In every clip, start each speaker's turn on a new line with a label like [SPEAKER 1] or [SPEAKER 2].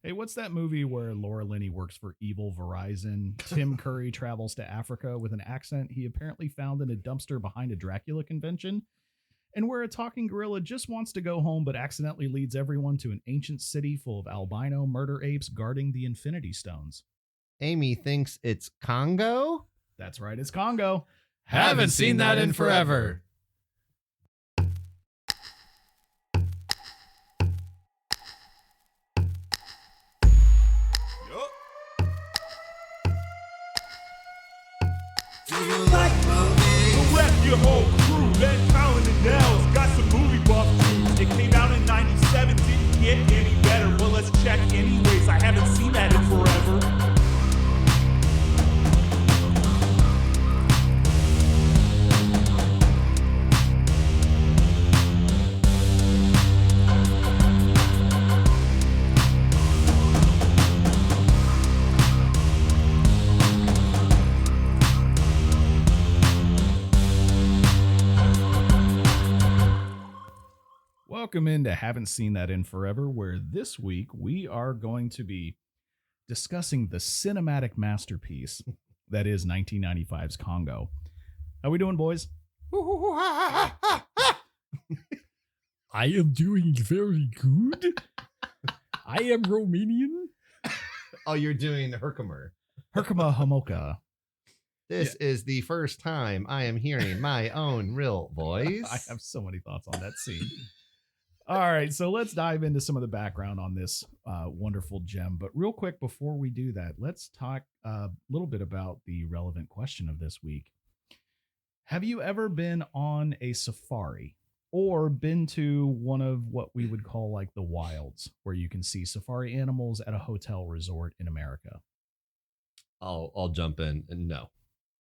[SPEAKER 1] Hey, what's that movie where Laura Linney works for evil Verizon? Tim Curry travels to Africa with an accent he apparently found in a dumpster behind a Dracula convention, and where a talking gorilla just wants to go home but accidentally leads everyone to an ancient city full of albino murder apes guarding the Infinity Stones.
[SPEAKER 2] Amy thinks it's Congo?
[SPEAKER 1] That's right, it's Congo.
[SPEAKER 3] Haven't seen that in forever.
[SPEAKER 4] Do you like movies?
[SPEAKER 5] Rep your whole crew, let Colin and Nels got some movie buff juice. It came out in 97, didn't get any better. Well, let's check anyways, I haven't seen that in forever.
[SPEAKER 1] Welcome into Haven't Seen That in Forever, where this week we are going to be discussing the cinematic masterpiece that is 1995's Congo. How we doing, boys?
[SPEAKER 3] I am doing very good. I am Romanian.
[SPEAKER 2] Oh, you're doing Herkimer.
[SPEAKER 1] Herkama Homoka.
[SPEAKER 2] This is the first time I am hearing my own real voice.
[SPEAKER 1] I have so many thoughts on that scene. All right, so let's dive into some of the background on this wonderful gem. But real quick, before we do that, let's talk a little bit about the relevant question of this week. Have you ever been on a safari or been to one of what we would call like the wilds, where you can see safari animals at a hotel resort in America?
[SPEAKER 2] I'll jump in and no.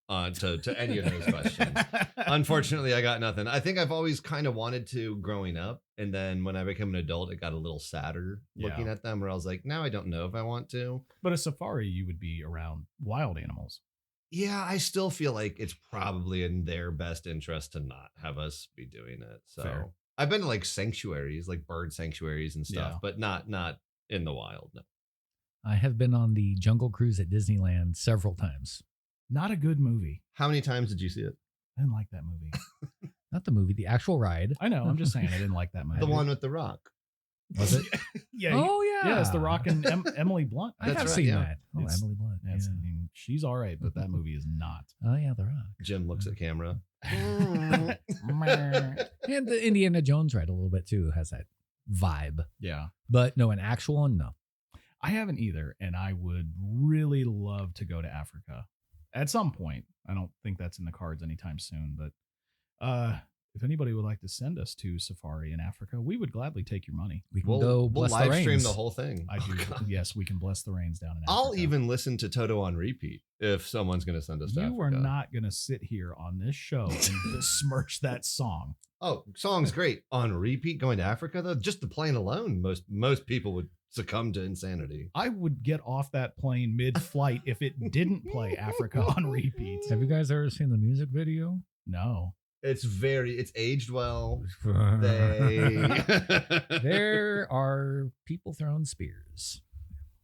[SPEAKER 2] To any of those questions. Unfortunately, I got nothing. I think I've always kind of wanted to growing up. And then when I became an adult, it got a little sadder looking at them where I was like, now I don't know if I want to.
[SPEAKER 1] But a safari, you would be around wild animals.
[SPEAKER 2] Yeah, I still feel like it's probably in their best interest to not have us be doing it. So
[SPEAKER 1] Fair.
[SPEAKER 2] I've been to like sanctuaries, like bird sanctuaries and stuff, but not in the wild. No.
[SPEAKER 3] I have been on the Jungle Cruise at Disneyland several times.
[SPEAKER 1] Not a good movie.
[SPEAKER 2] How many times did you see it?
[SPEAKER 1] I didn't like that movie.
[SPEAKER 3] Not the movie, the actual ride.
[SPEAKER 1] I know. I'm just saying I didn't like that movie.
[SPEAKER 2] The one with The Rock.
[SPEAKER 3] Was it?
[SPEAKER 1] Yeah.
[SPEAKER 3] Oh, yeah.
[SPEAKER 1] Yeah, it's The Rock and Emily Blunt.
[SPEAKER 3] I
[SPEAKER 2] That's
[SPEAKER 3] have
[SPEAKER 2] right,
[SPEAKER 3] seen
[SPEAKER 2] yeah.
[SPEAKER 3] that. Oh,
[SPEAKER 1] It's-
[SPEAKER 3] Emily Blunt.
[SPEAKER 1] I
[SPEAKER 3] Yeah.
[SPEAKER 1] mean, she's all right, but that movie is not.
[SPEAKER 3] Oh, yeah, The Rock.
[SPEAKER 2] Jim looks at camera.
[SPEAKER 3] And the Indiana Jones ride a little bit, too, has that vibe.
[SPEAKER 1] Yeah.
[SPEAKER 3] But no, an actual one, no.
[SPEAKER 1] I haven't either, and I would really love to go to Africa at some point. I don't think that's in the cards anytime soon, but if anybody would like to send us to safari in Africa, we would gladly take your money.
[SPEAKER 3] We can go
[SPEAKER 2] We'll
[SPEAKER 3] bless the
[SPEAKER 2] live
[SPEAKER 3] rains.
[SPEAKER 2] stream the whole thing.
[SPEAKER 1] I do. Yes, we can bless the rains down in Africa.
[SPEAKER 2] I'll even listen to Toto on repeat if someone's going to send us to
[SPEAKER 1] You are
[SPEAKER 2] Africa.
[SPEAKER 1] not going to sit here on this show and besmirch that song.
[SPEAKER 2] Oh, song's great. On repeat going to Africa, though, just the plane alone, most people would succumb to insanity.
[SPEAKER 1] I would get off that plane mid-flight if it didn't play Africa on repeat.
[SPEAKER 3] Have you guys ever seen the music video?
[SPEAKER 1] No.
[SPEAKER 2] It's aged well.
[SPEAKER 3] There are people throwing spears.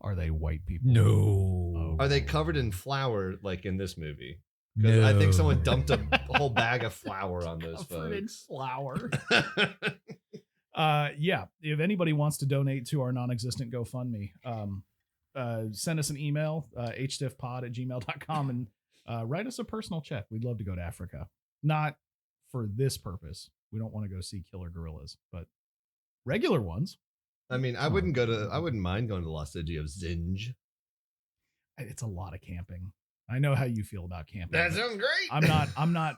[SPEAKER 1] Are they white people?
[SPEAKER 3] No.
[SPEAKER 2] Are they covered in flour like in this movie? Because I think someone dumped a whole bag of flour on those
[SPEAKER 1] Covered in
[SPEAKER 2] folks.
[SPEAKER 1] flour. Yeah, if anybody wants to donate to our non-existent GoFundMe, send us an email, hstiffpod@gmail.com, and write us a personal check. We'd love to go to Africa. Not for this purpose. We don't want to go see killer gorillas, but regular ones.
[SPEAKER 2] I mean, I wouldn't mind going to the lost city of Zinj.
[SPEAKER 1] It's a lot of camping. I know how you feel about camping.
[SPEAKER 2] That
[SPEAKER 1] but
[SPEAKER 2] sounds great.
[SPEAKER 1] I'm not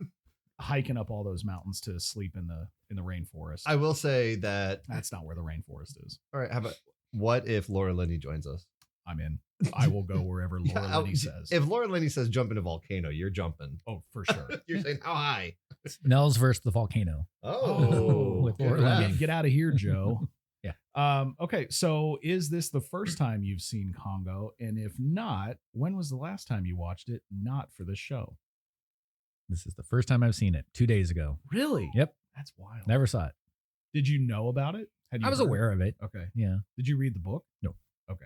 [SPEAKER 1] hiking up all those mountains to sleep in the rainforest.
[SPEAKER 2] I will say that.
[SPEAKER 1] That's not where the rainforest is.
[SPEAKER 2] All right, how about what if Laura Linney joins us?
[SPEAKER 1] I'm in. I will go wherever Laura
[SPEAKER 2] Yeah,
[SPEAKER 1] Linney says.
[SPEAKER 2] If Laura Linney says jump in a volcano, you're jumping.
[SPEAKER 1] Oh, for sure.
[SPEAKER 2] You're saying how high?
[SPEAKER 3] Nels versus the volcano.
[SPEAKER 2] Oh,
[SPEAKER 3] with
[SPEAKER 2] good
[SPEAKER 3] Laura
[SPEAKER 2] laugh.
[SPEAKER 3] Linney.
[SPEAKER 1] Get out of here, Joe.
[SPEAKER 3] Yeah.
[SPEAKER 1] Okay. So is this the first time you've seen Congo? And if not, when was the last time you watched it? Not for the show.
[SPEAKER 3] This is the first time I've seen it 2 days ago.
[SPEAKER 1] Really?
[SPEAKER 3] Yep.
[SPEAKER 1] That's wild.
[SPEAKER 3] Never saw it.
[SPEAKER 1] Did you know about it? Had you
[SPEAKER 3] I was
[SPEAKER 1] heard?
[SPEAKER 3] aware of it.
[SPEAKER 1] Okay.
[SPEAKER 3] Yeah.
[SPEAKER 1] Did you read the book?
[SPEAKER 3] No.
[SPEAKER 1] Okay.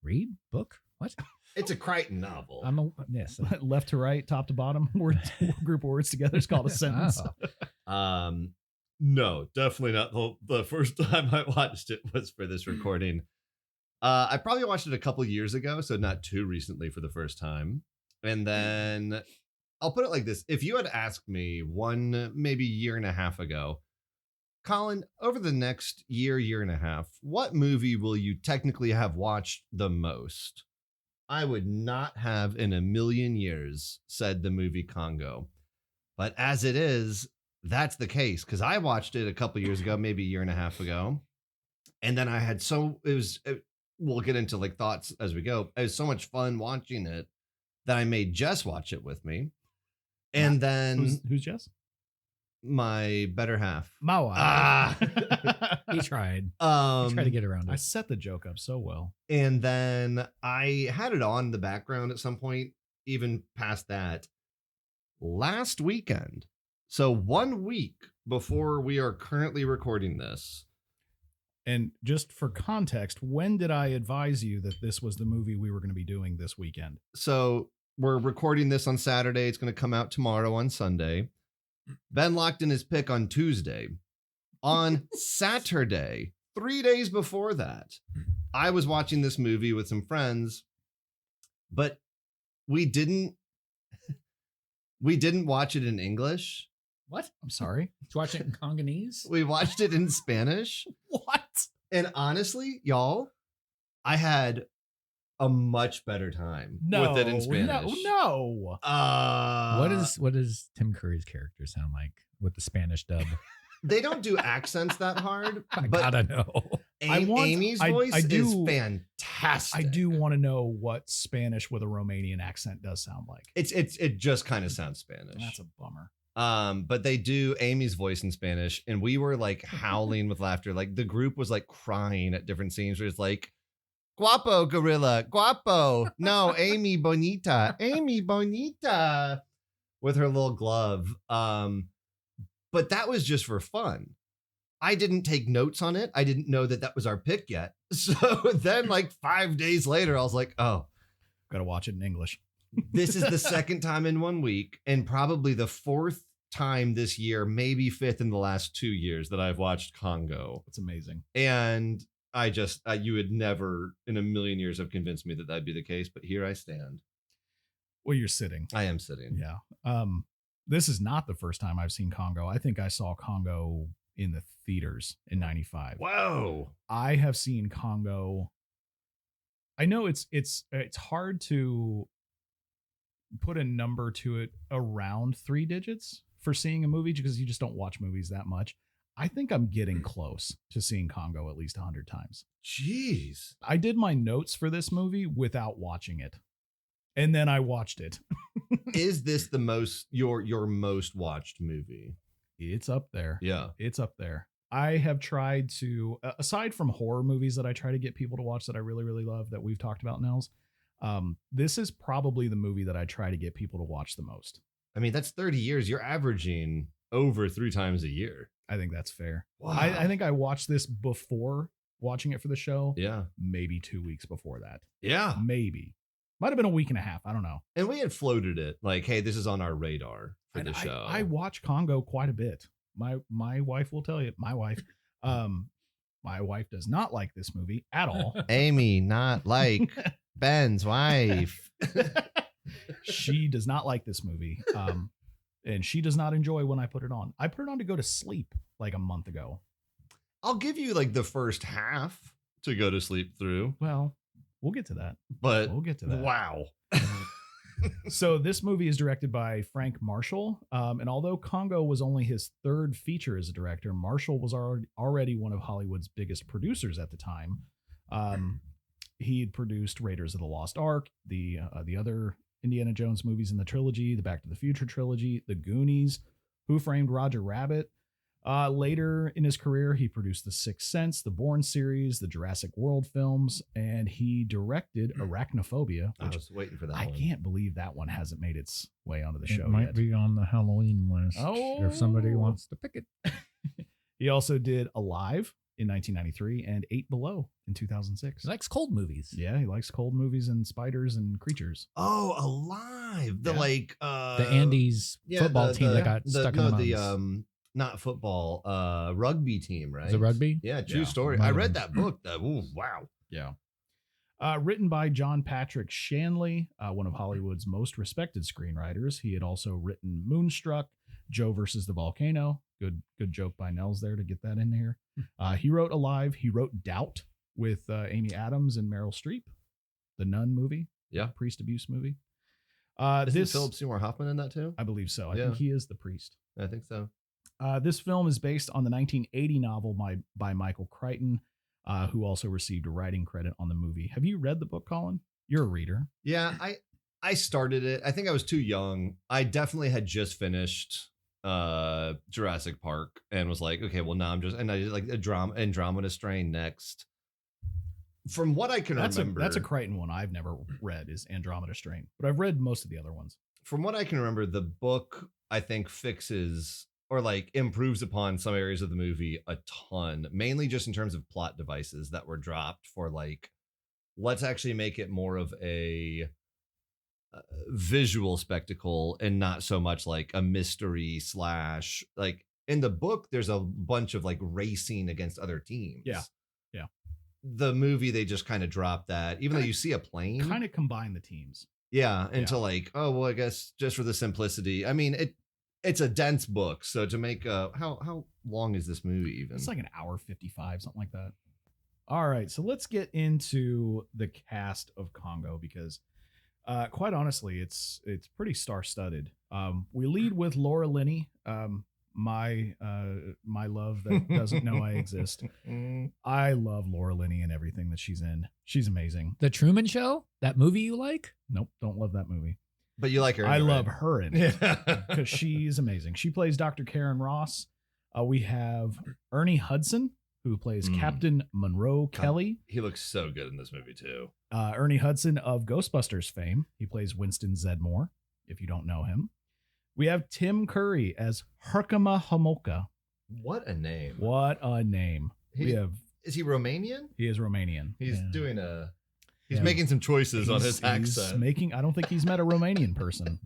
[SPEAKER 3] Read book? What?
[SPEAKER 2] It's a Crichton novel.
[SPEAKER 3] Yes.
[SPEAKER 1] Left to right, top to bottom, group of words together is called a sentence.
[SPEAKER 2] No, definitely not. The first time I watched it was for this recording. I probably watched it a couple years ago, so not too recently for the first time. And then I'll put it like this. If you had asked me maybe year and a half ago, Colin, over the next year and a half, what movie will you technically have watched the most? I would not have in a million years said the movie Congo. But as it is, that's the case, because I watched it a couple years ago, maybe a year and a half ago. And then I had we'll get into like thoughts as we go. It was so much fun watching it that I made Jess watch it with me. And then
[SPEAKER 1] who's Jess?
[SPEAKER 2] My better half.
[SPEAKER 1] My wife.
[SPEAKER 3] He tried. He tried to get around it.
[SPEAKER 1] I set the joke up so well.
[SPEAKER 2] And then I had it on the background at some point, even past that, last weekend. So 1 week before we are currently recording this.
[SPEAKER 1] And just for context, when did I advise you that this was the movie we were going to be doing this weekend?
[SPEAKER 2] So we're recording this on Saturday. It's going to come out tomorrow on Sunday. Ben locked in his pick on Tuesday. On Saturday, 3 days before that, I was watching this movie with some friends, but we didn't watch it in English.
[SPEAKER 1] What? I'm sorry.
[SPEAKER 3] Did you watch it in Congolese?
[SPEAKER 2] We watched it in Spanish.
[SPEAKER 1] What?
[SPEAKER 2] And honestly, y'all, I had a much better time with it in Spanish.
[SPEAKER 1] No.
[SPEAKER 3] What does Tim Curry's character sound like with the Spanish dub?
[SPEAKER 2] They don't do accents that hard.
[SPEAKER 3] I
[SPEAKER 2] but
[SPEAKER 3] gotta know.
[SPEAKER 2] Amy's voice
[SPEAKER 1] I do,
[SPEAKER 2] is fantastic.
[SPEAKER 1] I do want to know what Spanish with a Romanian accent does sound like.
[SPEAKER 2] It just kind of sounds Spanish.
[SPEAKER 1] That's a bummer.
[SPEAKER 2] But they do Amy's voice in Spanish, and we were like howling with laughter. Like the group was like crying at different scenes where it's like, guapo gorilla, guapo. No, Amy bonita, Amy bonita, with her little glove. But that was just for fun. I didn't take notes on it. I didn't know that was our pick yet. So then like 5 days later, I was like, oh,
[SPEAKER 1] gotta watch it in English.
[SPEAKER 2] This is the second time in 1 week, and probably the fourth time this year, maybe fifth in the last 2 years that I've watched Congo.
[SPEAKER 1] It's amazing.
[SPEAKER 2] And I just, you would never in a million years have convinced me that that'd be the case, but here I stand.
[SPEAKER 1] Well, you're sitting.
[SPEAKER 2] I am sitting.
[SPEAKER 1] Yeah. This is not the first time I've seen Congo. I think I saw Congo in the theaters in 95.
[SPEAKER 2] Whoa.
[SPEAKER 1] I have seen Congo. I know it's hard to put a number to it around 3 digits for seeing a movie because you just don't watch movies that much. I think I'm getting close to seeing Congo at least 100 times.
[SPEAKER 2] Jeez.
[SPEAKER 1] I did my notes for this movie without watching it. And then I watched it.
[SPEAKER 2] Is this your most watched movie?
[SPEAKER 1] It's up there.
[SPEAKER 2] Yeah.
[SPEAKER 1] It's up there. I have tried to, aside from horror movies that I try to get people to watch that I really, really love that we've talked about, Nels, this is probably the movie that I try to get people to watch the most.
[SPEAKER 2] I mean, that's 30 years. You're averaging over 3 times a year.
[SPEAKER 1] I think that's fair.
[SPEAKER 2] Wow.
[SPEAKER 1] I think I watched this before watching it for the show.
[SPEAKER 2] Yeah.
[SPEAKER 1] Maybe 2 weeks before that.
[SPEAKER 2] Yeah.
[SPEAKER 1] Maybe. Might have been a week and a half. I don't know.
[SPEAKER 2] And we had floated it like, hey, this is on our radar for the show.
[SPEAKER 1] I watch Congo quite a bit. My wife will tell you. My wife does not like this movie at all.
[SPEAKER 2] Amy, not like Ben's wife.
[SPEAKER 1] She does not like this movie. And she does not enjoy when I put it on. I put it on to go to sleep like a month ago.
[SPEAKER 2] I'll give you like the first half to go to sleep through.
[SPEAKER 1] Well, we'll get to that.
[SPEAKER 2] But
[SPEAKER 1] we'll get to that.
[SPEAKER 2] Wow.
[SPEAKER 1] So this movie is directed by Frank Marshall. And although Congo was only his third feature as a director, Marshall was already one of Hollywood's biggest producers at the time. He had produced Raiders of the Lost Ark, the other Indiana Jones movies in the trilogy, the Back to the Future trilogy, The Goonies, Who Framed Roger Rabbit. Later in his career, he produced The Sixth Sense, the Bourne series, the Jurassic World films, and he directed Arachnophobia.
[SPEAKER 2] I was waiting for that
[SPEAKER 1] I
[SPEAKER 2] one.
[SPEAKER 1] can't believe that one hasn't made its way onto the show
[SPEAKER 3] It might
[SPEAKER 1] yet.
[SPEAKER 3] be on the Halloween list
[SPEAKER 1] Oh.
[SPEAKER 3] if somebody wants to pick it.
[SPEAKER 1] He also did Alive in 1993 and Eight Below in 2006.
[SPEAKER 3] He likes cold movies.
[SPEAKER 1] Yeah, he likes cold movies and spiders and creatures.
[SPEAKER 2] Oh, Alive. The
[SPEAKER 3] The Andes football team that got stuck in the mountains.
[SPEAKER 2] Not football, rugby team, right?
[SPEAKER 3] Is it rugby?
[SPEAKER 2] Yeah, true
[SPEAKER 1] Yeah.
[SPEAKER 2] story. I read that book. Ooh, wow.
[SPEAKER 1] Yeah. Written by John Patrick Shanley, one of Hollywood's most respected screenwriters. He had also written Moonstruck, Joe versus the Volcano. Good joke by Nels there to get that in here. He wrote Alive. He wrote Doubt with Amy Adams and Meryl Streep, the Nun movie.
[SPEAKER 2] Yeah.
[SPEAKER 1] Priest abuse movie.
[SPEAKER 2] Isn't Philip Seymour Hoffman in that too?
[SPEAKER 1] I believe so. I
[SPEAKER 2] Yeah.
[SPEAKER 1] think he is the priest.
[SPEAKER 2] I think so.
[SPEAKER 1] This film is based on the 1980 novel by Michael Crichton, who also received a writing credit on the movie. Have you read the book, Colin? You're a reader.
[SPEAKER 2] Yeah, I started it. I think I was too young. I definitely had just finished Jurassic Park and was like, okay, well now I did like Andromeda Strain next. From what I can remember,
[SPEAKER 1] that's a Crichton one I've never read is Andromeda Strain, but I've read most of the other ones.
[SPEAKER 2] From what I can remember, the book I think fixes or like improves upon some areas of the movie a ton, mainly just in terms of plot devices that were dropped for like, let's actually make it more of a visual spectacle and not so much like a mystery / like in the book, there's a bunch of like racing against other teams.
[SPEAKER 1] Yeah.
[SPEAKER 2] The movie, they just kind of dropped that, even though you see a plane.
[SPEAKER 1] Kind of combine the teams.
[SPEAKER 2] Yeah. Into like, oh, well, I guess just for the simplicity. I mean, it's a dense book. So to make how long is this movie even?
[SPEAKER 1] It's like an hour 55, something like that. All right. So let's get into the cast of Congo because quite honestly, it's pretty star-studded. We lead with Laura Linney, my love that doesn't know I exist. I love Laura Linney and everything that she's in. She's amazing.
[SPEAKER 3] The Truman Show? That movie you like?
[SPEAKER 1] Nope, don't love that movie.
[SPEAKER 2] But you like her.
[SPEAKER 1] I love her in it
[SPEAKER 2] Yeah.
[SPEAKER 1] because she's amazing. She plays Dr. Karen Ross. We have Ernie Hudson, who plays Captain Monroe Kelly.
[SPEAKER 2] He looks so good in this movie too.
[SPEAKER 1] Ernie Hudson of Ghostbusters fame. He plays Winston Zedmore, if you don't know him. We have Tim Curry as Herkimer Homolka.
[SPEAKER 2] What a name.
[SPEAKER 1] What a name.
[SPEAKER 2] Is he Romanian?
[SPEAKER 1] He is Romanian.
[SPEAKER 2] He's
[SPEAKER 1] Yeah.
[SPEAKER 2] He's making some choices on his accent.
[SPEAKER 1] I don't think he's met a Romanian person.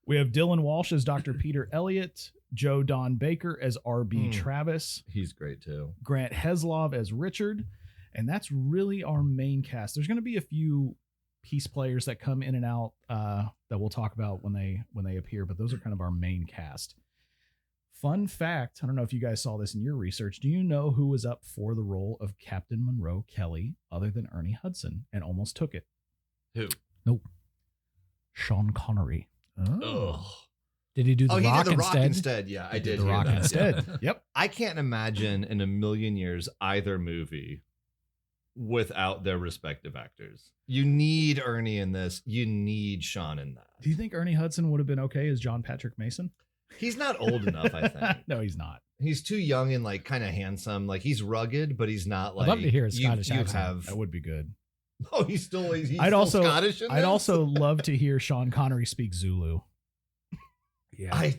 [SPEAKER 1] We have Dylan Walsh as Dr. Peter Elliott, Joe Don Baker as R.B. Travis,
[SPEAKER 2] He's great too.
[SPEAKER 1] Grant Heslov as Richard, and that's really our main cast. There's going to be a few piece players that come in and out that we'll talk about when they appear, but those are kind of our main cast. Fun fact, I don't know if you guys saw this in your research. Do you know who was up for the role of Captain Monroe Kelly other than Ernie Hudson and almost took it?
[SPEAKER 2] Who?
[SPEAKER 1] Nope. Sean Connery.
[SPEAKER 2] Ugh.
[SPEAKER 3] Did he do the Rock
[SPEAKER 2] he did the
[SPEAKER 3] instead?
[SPEAKER 2] Rock instead. Yeah, I did
[SPEAKER 1] The
[SPEAKER 2] hear
[SPEAKER 1] Rock
[SPEAKER 2] that.
[SPEAKER 1] instead.
[SPEAKER 2] Yeah.
[SPEAKER 1] Yep.
[SPEAKER 2] I can't imagine in a million years either movie without their respective actors. You need Ernie in this. You need Sean in that.
[SPEAKER 1] Do you think Ernie Hudson would have been okay as John Patrick Mason?
[SPEAKER 2] He's not old enough, I think.
[SPEAKER 1] No, he's not.
[SPEAKER 2] He's too young and like kind of handsome. Like he's rugged, but he's not like.
[SPEAKER 3] I'd love to hear his Scottish accent.
[SPEAKER 1] That would be good.
[SPEAKER 2] Oh, he's still
[SPEAKER 1] I'd also
[SPEAKER 2] Scottish.
[SPEAKER 1] I'd also love to hear Sean Connery speak Zulu.
[SPEAKER 3] Yeah.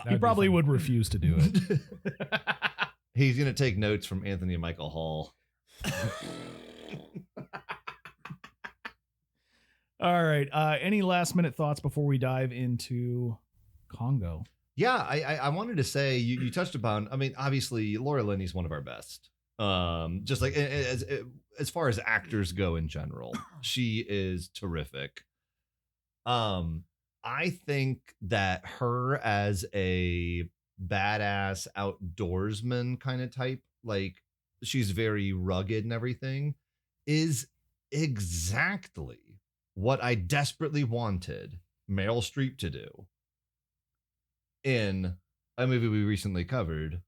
[SPEAKER 1] He probably would refuse to do it.
[SPEAKER 2] He's gonna take notes from Anthony Michael Hall.
[SPEAKER 1] All right. Any last minute thoughts before we dive into Congo?
[SPEAKER 2] Yeah, I wanted to say you touched upon. I mean, obviously, Laura Linney's one of our best. Just like as far as actors go in general, she is terrific. I think that her as a badass outdoorsman kind of type, like she's very rugged and everything, is exactly what I desperately wanted Meryl Streep to do in a movie we recently covered,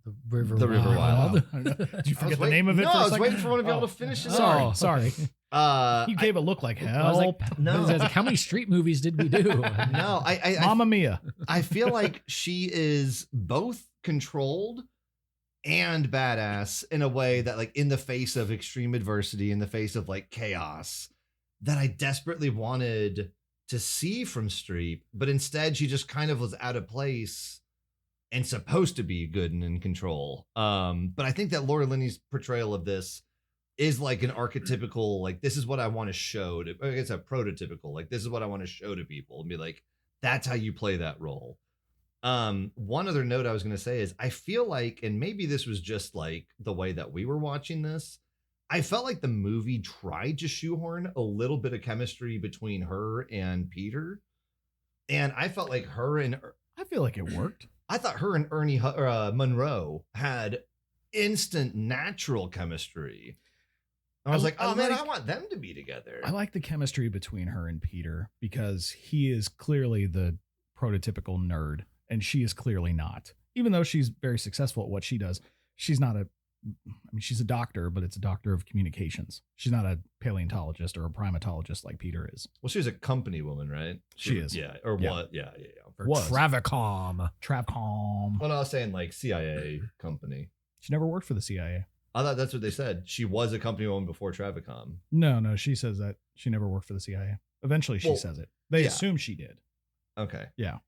[SPEAKER 3] The River
[SPEAKER 2] Wild.
[SPEAKER 1] Did you forget the name of it?
[SPEAKER 2] No,
[SPEAKER 1] for a
[SPEAKER 2] I was
[SPEAKER 1] second?
[SPEAKER 2] waiting for one of y'all to finish it.
[SPEAKER 1] Sorry. You gave it look like
[SPEAKER 3] I was
[SPEAKER 1] hell.
[SPEAKER 3] like,
[SPEAKER 2] No.
[SPEAKER 3] I was like, how many street movies did we do?
[SPEAKER 2] No, I
[SPEAKER 1] Mamma Mia.
[SPEAKER 2] I feel like she is both controlled and badass in a way that, like, in the face of extreme adversity, in the face of like chaos, that I desperately wanted to see from Streep, but instead she just kind of was out of place and supposed to be good and in control. But I think that Laura Linney's portrayal of this is like an archetypical, like, this is what I want to show to, I guess a prototypical, like, this is what I want to show to people and be like, that's how you play that role. One other note I was going to say is I feel like, and maybe this was just like the way that we were watching this, I felt like the movie tried to shoehorn a little bit of chemistry between her and Peter. And I felt like
[SPEAKER 1] I feel like it worked.
[SPEAKER 2] I thought her and Ernie Monroe had instant natural chemistry. I was like, oh man, I want them to be together.
[SPEAKER 1] I like the chemistry between her and Peter because he is clearly the prototypical nerd and she is clearly not. Even though she's very successful at what she does, she's not she's a doctor, but it's a doctor of communications. She's not a paleontologist or a primatologist like Peter is.
[SPEAKER 2] Well, she was a company woman, right?
[SPEAKER 1] She is.
[SPEAKER 2] Yeah. Or
[SPEAKER 1] Yeah.
[SPEAKER 2] what? Yeah.
[SPEAKER 3] For Travicom.
[SPEAKER 1] Travcom.
[SPEAKER 2] Well, I was saying like CIA company.
[SPEAKER 1] She never worked for the CIA.
[SPEAKER 2] I thought that's what they said. She was a company woman before Travicom.
[SPEAKER 1] No, she says that she never worked for the CIA. Eventually she says it. They assume she did.
[SPEAKER 2] Okay.
[SPEAKER 1] Yeah.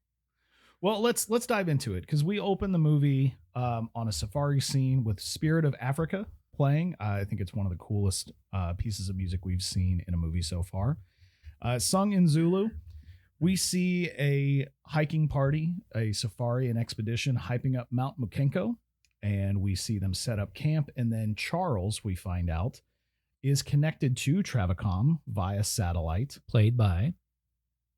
[SPEAKER 1] Well, let's dive into it because we open the movie on a safari scene with Spirit of Africa playing. I think it's one of the coolest pieces of music we've seen in a movie so far. Sung in Zulu. We see a hiking party, a safari and expedition hyping up Mount Mukenko, and we see them set up camp. And then Charles, we find out, is connected to Travicom via satellite.
[SPEAKER 3] Played by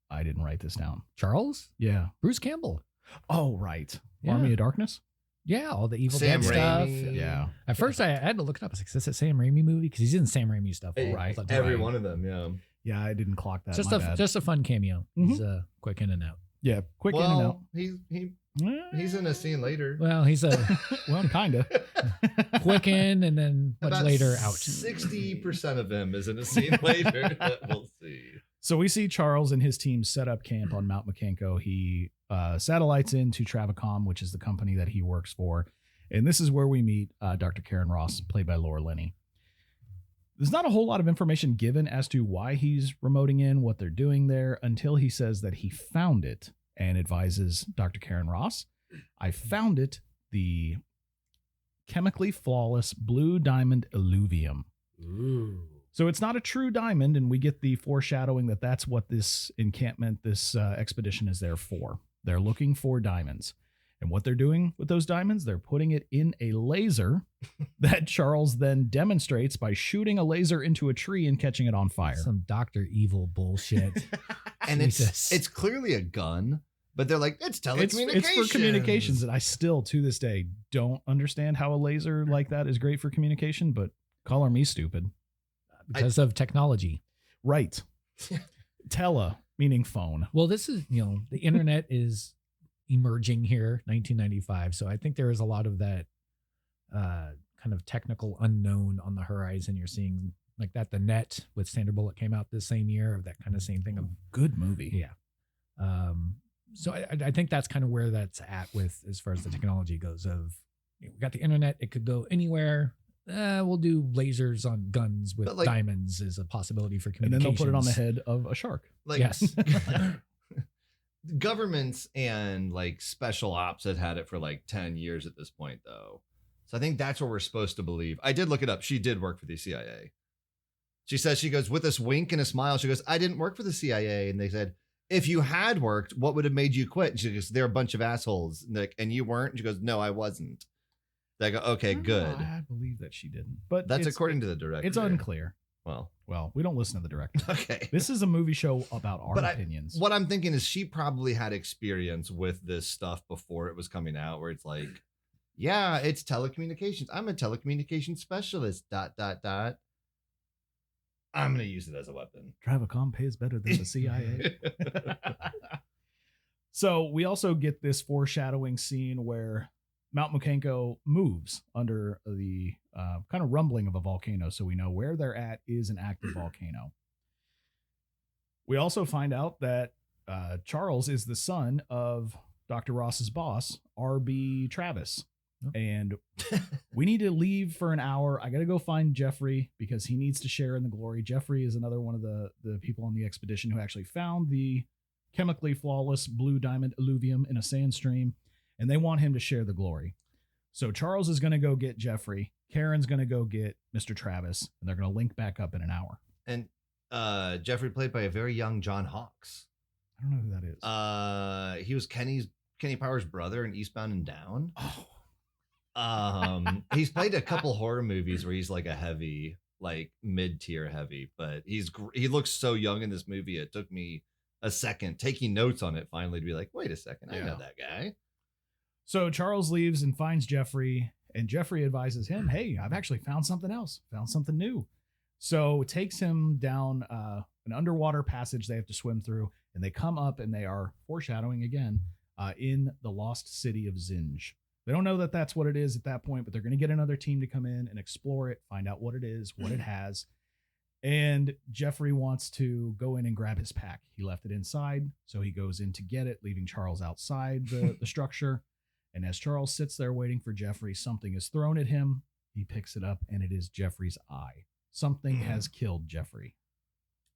[SPEAKER 1] I didn't write this down.
[SPEAKER 3] Charles?
[SPEAKER 1] Yeah.
[SPEAKER 3] Bruce Campbell.
[SPEAKER 1] Oh, right.
[SPEAKER 3] Yeah.
[SPEAKER 1] Army of Darkness?
[SPEAKER 3] Yeah, all the Evil
[SPEAKER 2] Sam
[SPEAKER 3] Dead stuff.
[SPEAKER 2] Raimi.
[SPEAKER 1] Yeah.
[SPEAKER 3] At first, I had to look it up. I was like, is this a Sam Raimi movie? Because he's in Sam Raimi stuff.
[SPEAKER 1] Right.
[SPEAKER 2] Every one of them, yeah.
[SPEAKER 1] Yeah, I didn't clock that.
[SPEAKER 3] Just
[SPEAKER 1] My bad.
[SPEAKER 3] a fun cameo.
[SPEAKER 1] Mhm.
[SPEAKER 3] He's quick in and out.
[SPEAKER 1] Yeah, quick in and out.
[SPEAKER 2] He's in a scene later.
[SPEAKER 3] Well, he's a
[SPEAKER 1] Well, kind of.
[SPEAKER 3] quick in and then much
[SPEAKER 2] About
[SPEAKER 3] later out.
[SPEAKER 2] 60% of him is in a scene later. We'll see.
[SPEAKER 1] So we see Charles and his team set up camp on Mount Mukenko. He satellites into Travicom, which is the company that he works for. And this is where we meet Dr. Karen Ross, played by Laura Linney. There's not a whole lot of information given as to why he's remoting in, what they're doing there, until he says that he found it and advises Dr. Karen Ross, I found it, the chemically flawless blue diamond alluvium.
[SPEAKER 3] Ooh.
[SPEAKER 1] So it's not a true diamond, and we get the foreshadowing that that's what this encampment, this expedition is there for. They're looking for diamonds. And what they're doing with those diamonds, they're putting it in a laser that Charles then demonstrates by shooting a laser into a tree and catching it on fire.
[SPEAKER 3] Some Dr. Evil bullshit.
[SPEAKER 2] And
[SPEAKER 3] Jesus.
[SPEAKER 2] it's clearly a gun, but they're like, it's telecommunications.
[SPEAKER 1] It's for communications, and I still, to this day, don't understand how a laser like that is great for communication, but color me stupid.
[SPEAKER 3] Because of technology.
[SPEAKER 1] Right. Tele, meaning phone.
[SPEAKER 3] Well, this is, the internet is emerging here, 1995. So I think there is a lot of that kind of technical unknown on the horizon. You're seeing like that. The Net with Sandra Bullock came out this same year, of that kind of same thing. Of
[SPEAKER 1] Good movie.
[SPEAKER 3] Yeah. So I think that's kind of where that's at with as far as the technology goes. Of we got the internet, it could go anywhere. We'll do lasers on guns with
[SPEAKER 2] But, like,
[SPEAKER 3] diamonds is a possibility for
[SPEAKER 1] And then
[SPEAKER 3] communications.
[SPEAKER 1] they'll put it on the head of a shark.
[SPEAKER 2] Like,
[SPEAKER 3] Yes.
[SPEAKER 2] governments and like special ops had it for like 10 years at this point, though. So I think that's what we're supposed to believe. I did look it up. She did work for the CIA. She says, she goes with this wink and a smile. She goes, I didn't work for the CIA. And they said, if you had worked, what would have made you quit? And she goes, they're a bunch of assholes. And, like, and you weren't? And she goes, no, I wasn't. They go, okay, good.
[SPEAKER 1] I believe that she didn't. But
[SPEAKER 2] That's
[SPEAKER 1] it's,
[SPEAKER 2] according to the director.
[SPEAKER 1] It's unclear.
[SPEAKER 2] Well,
[SPEAKER 1] We don't listen to the director.
[SPEAKER 2] okay.
[SPEAKER 1] This is a movie show about our
[SPEAKER 2] But
[SPEAKER 1] opinions.
[SPEAKER 2] What I'm thinking is she probably had experience with this stuff before it was coming out, where it's like, yeah, it's telecommunications. I'm a telecommunications specialist. ... I'm going to use it as a weapon.
[SPEAKER 1] Travicom pays better than the CIA. So we also get this foreshadowing scene where Mount Mukenko moves under the kind of rumbling of a volcano. So we know where they're at is an active volcano. We also find out that Charles is the son of Dr. Ross's boss, R.B. Travis. And we need to leave for an hour. I got to go find Jeffrey because he needs to share in the glory. Jeffrey is another one of the people on the expedition who actually found the chemically flawless blue diamond alluvium in a sand stream. and they want him to share the glory. So Charles is going to go get Jeffrey. Karen's going to go get Mr. Travis, and they're going to link back up in an hour.
[SPEAKER 2] And Jeffrey played by a very young John Hawkes.
[SPEAKER 1] I don't know who that is.
[SPEAKER 2] He was Kenny Powers' brother in Eastbound and Down.
[SPEAKER 1] Oh,
[SPEAKER 2] He's played a couple horror movies where he's like a heavy, like mid-tier heavy, but he looks so young in this movie. It took me a second taking notes on it finally to be like, wait a second, I know that guy.
[SPEAKER 1] So Charles leaves and finds Jeffrey, and Jeffrey advises him, hey, I've actually found something else, found something new. So takes him down an underwater passage they have to swim through, and they come up and they are foreshadowing again in the lost city of Zinj. They don't know that that's what it is at that point, but they're going to get another team to come in and explore it, find out what it is, what it has. And Jeffrey wants to go in and grab his pack. He left it inside, so he goes in to get it, leaving Charles outside the structure. And as Charles sits there waiting for Jeffrey, something is thrown at him. He picks it up, and it is Jeffrey's eye. Something has killed Jeffrey.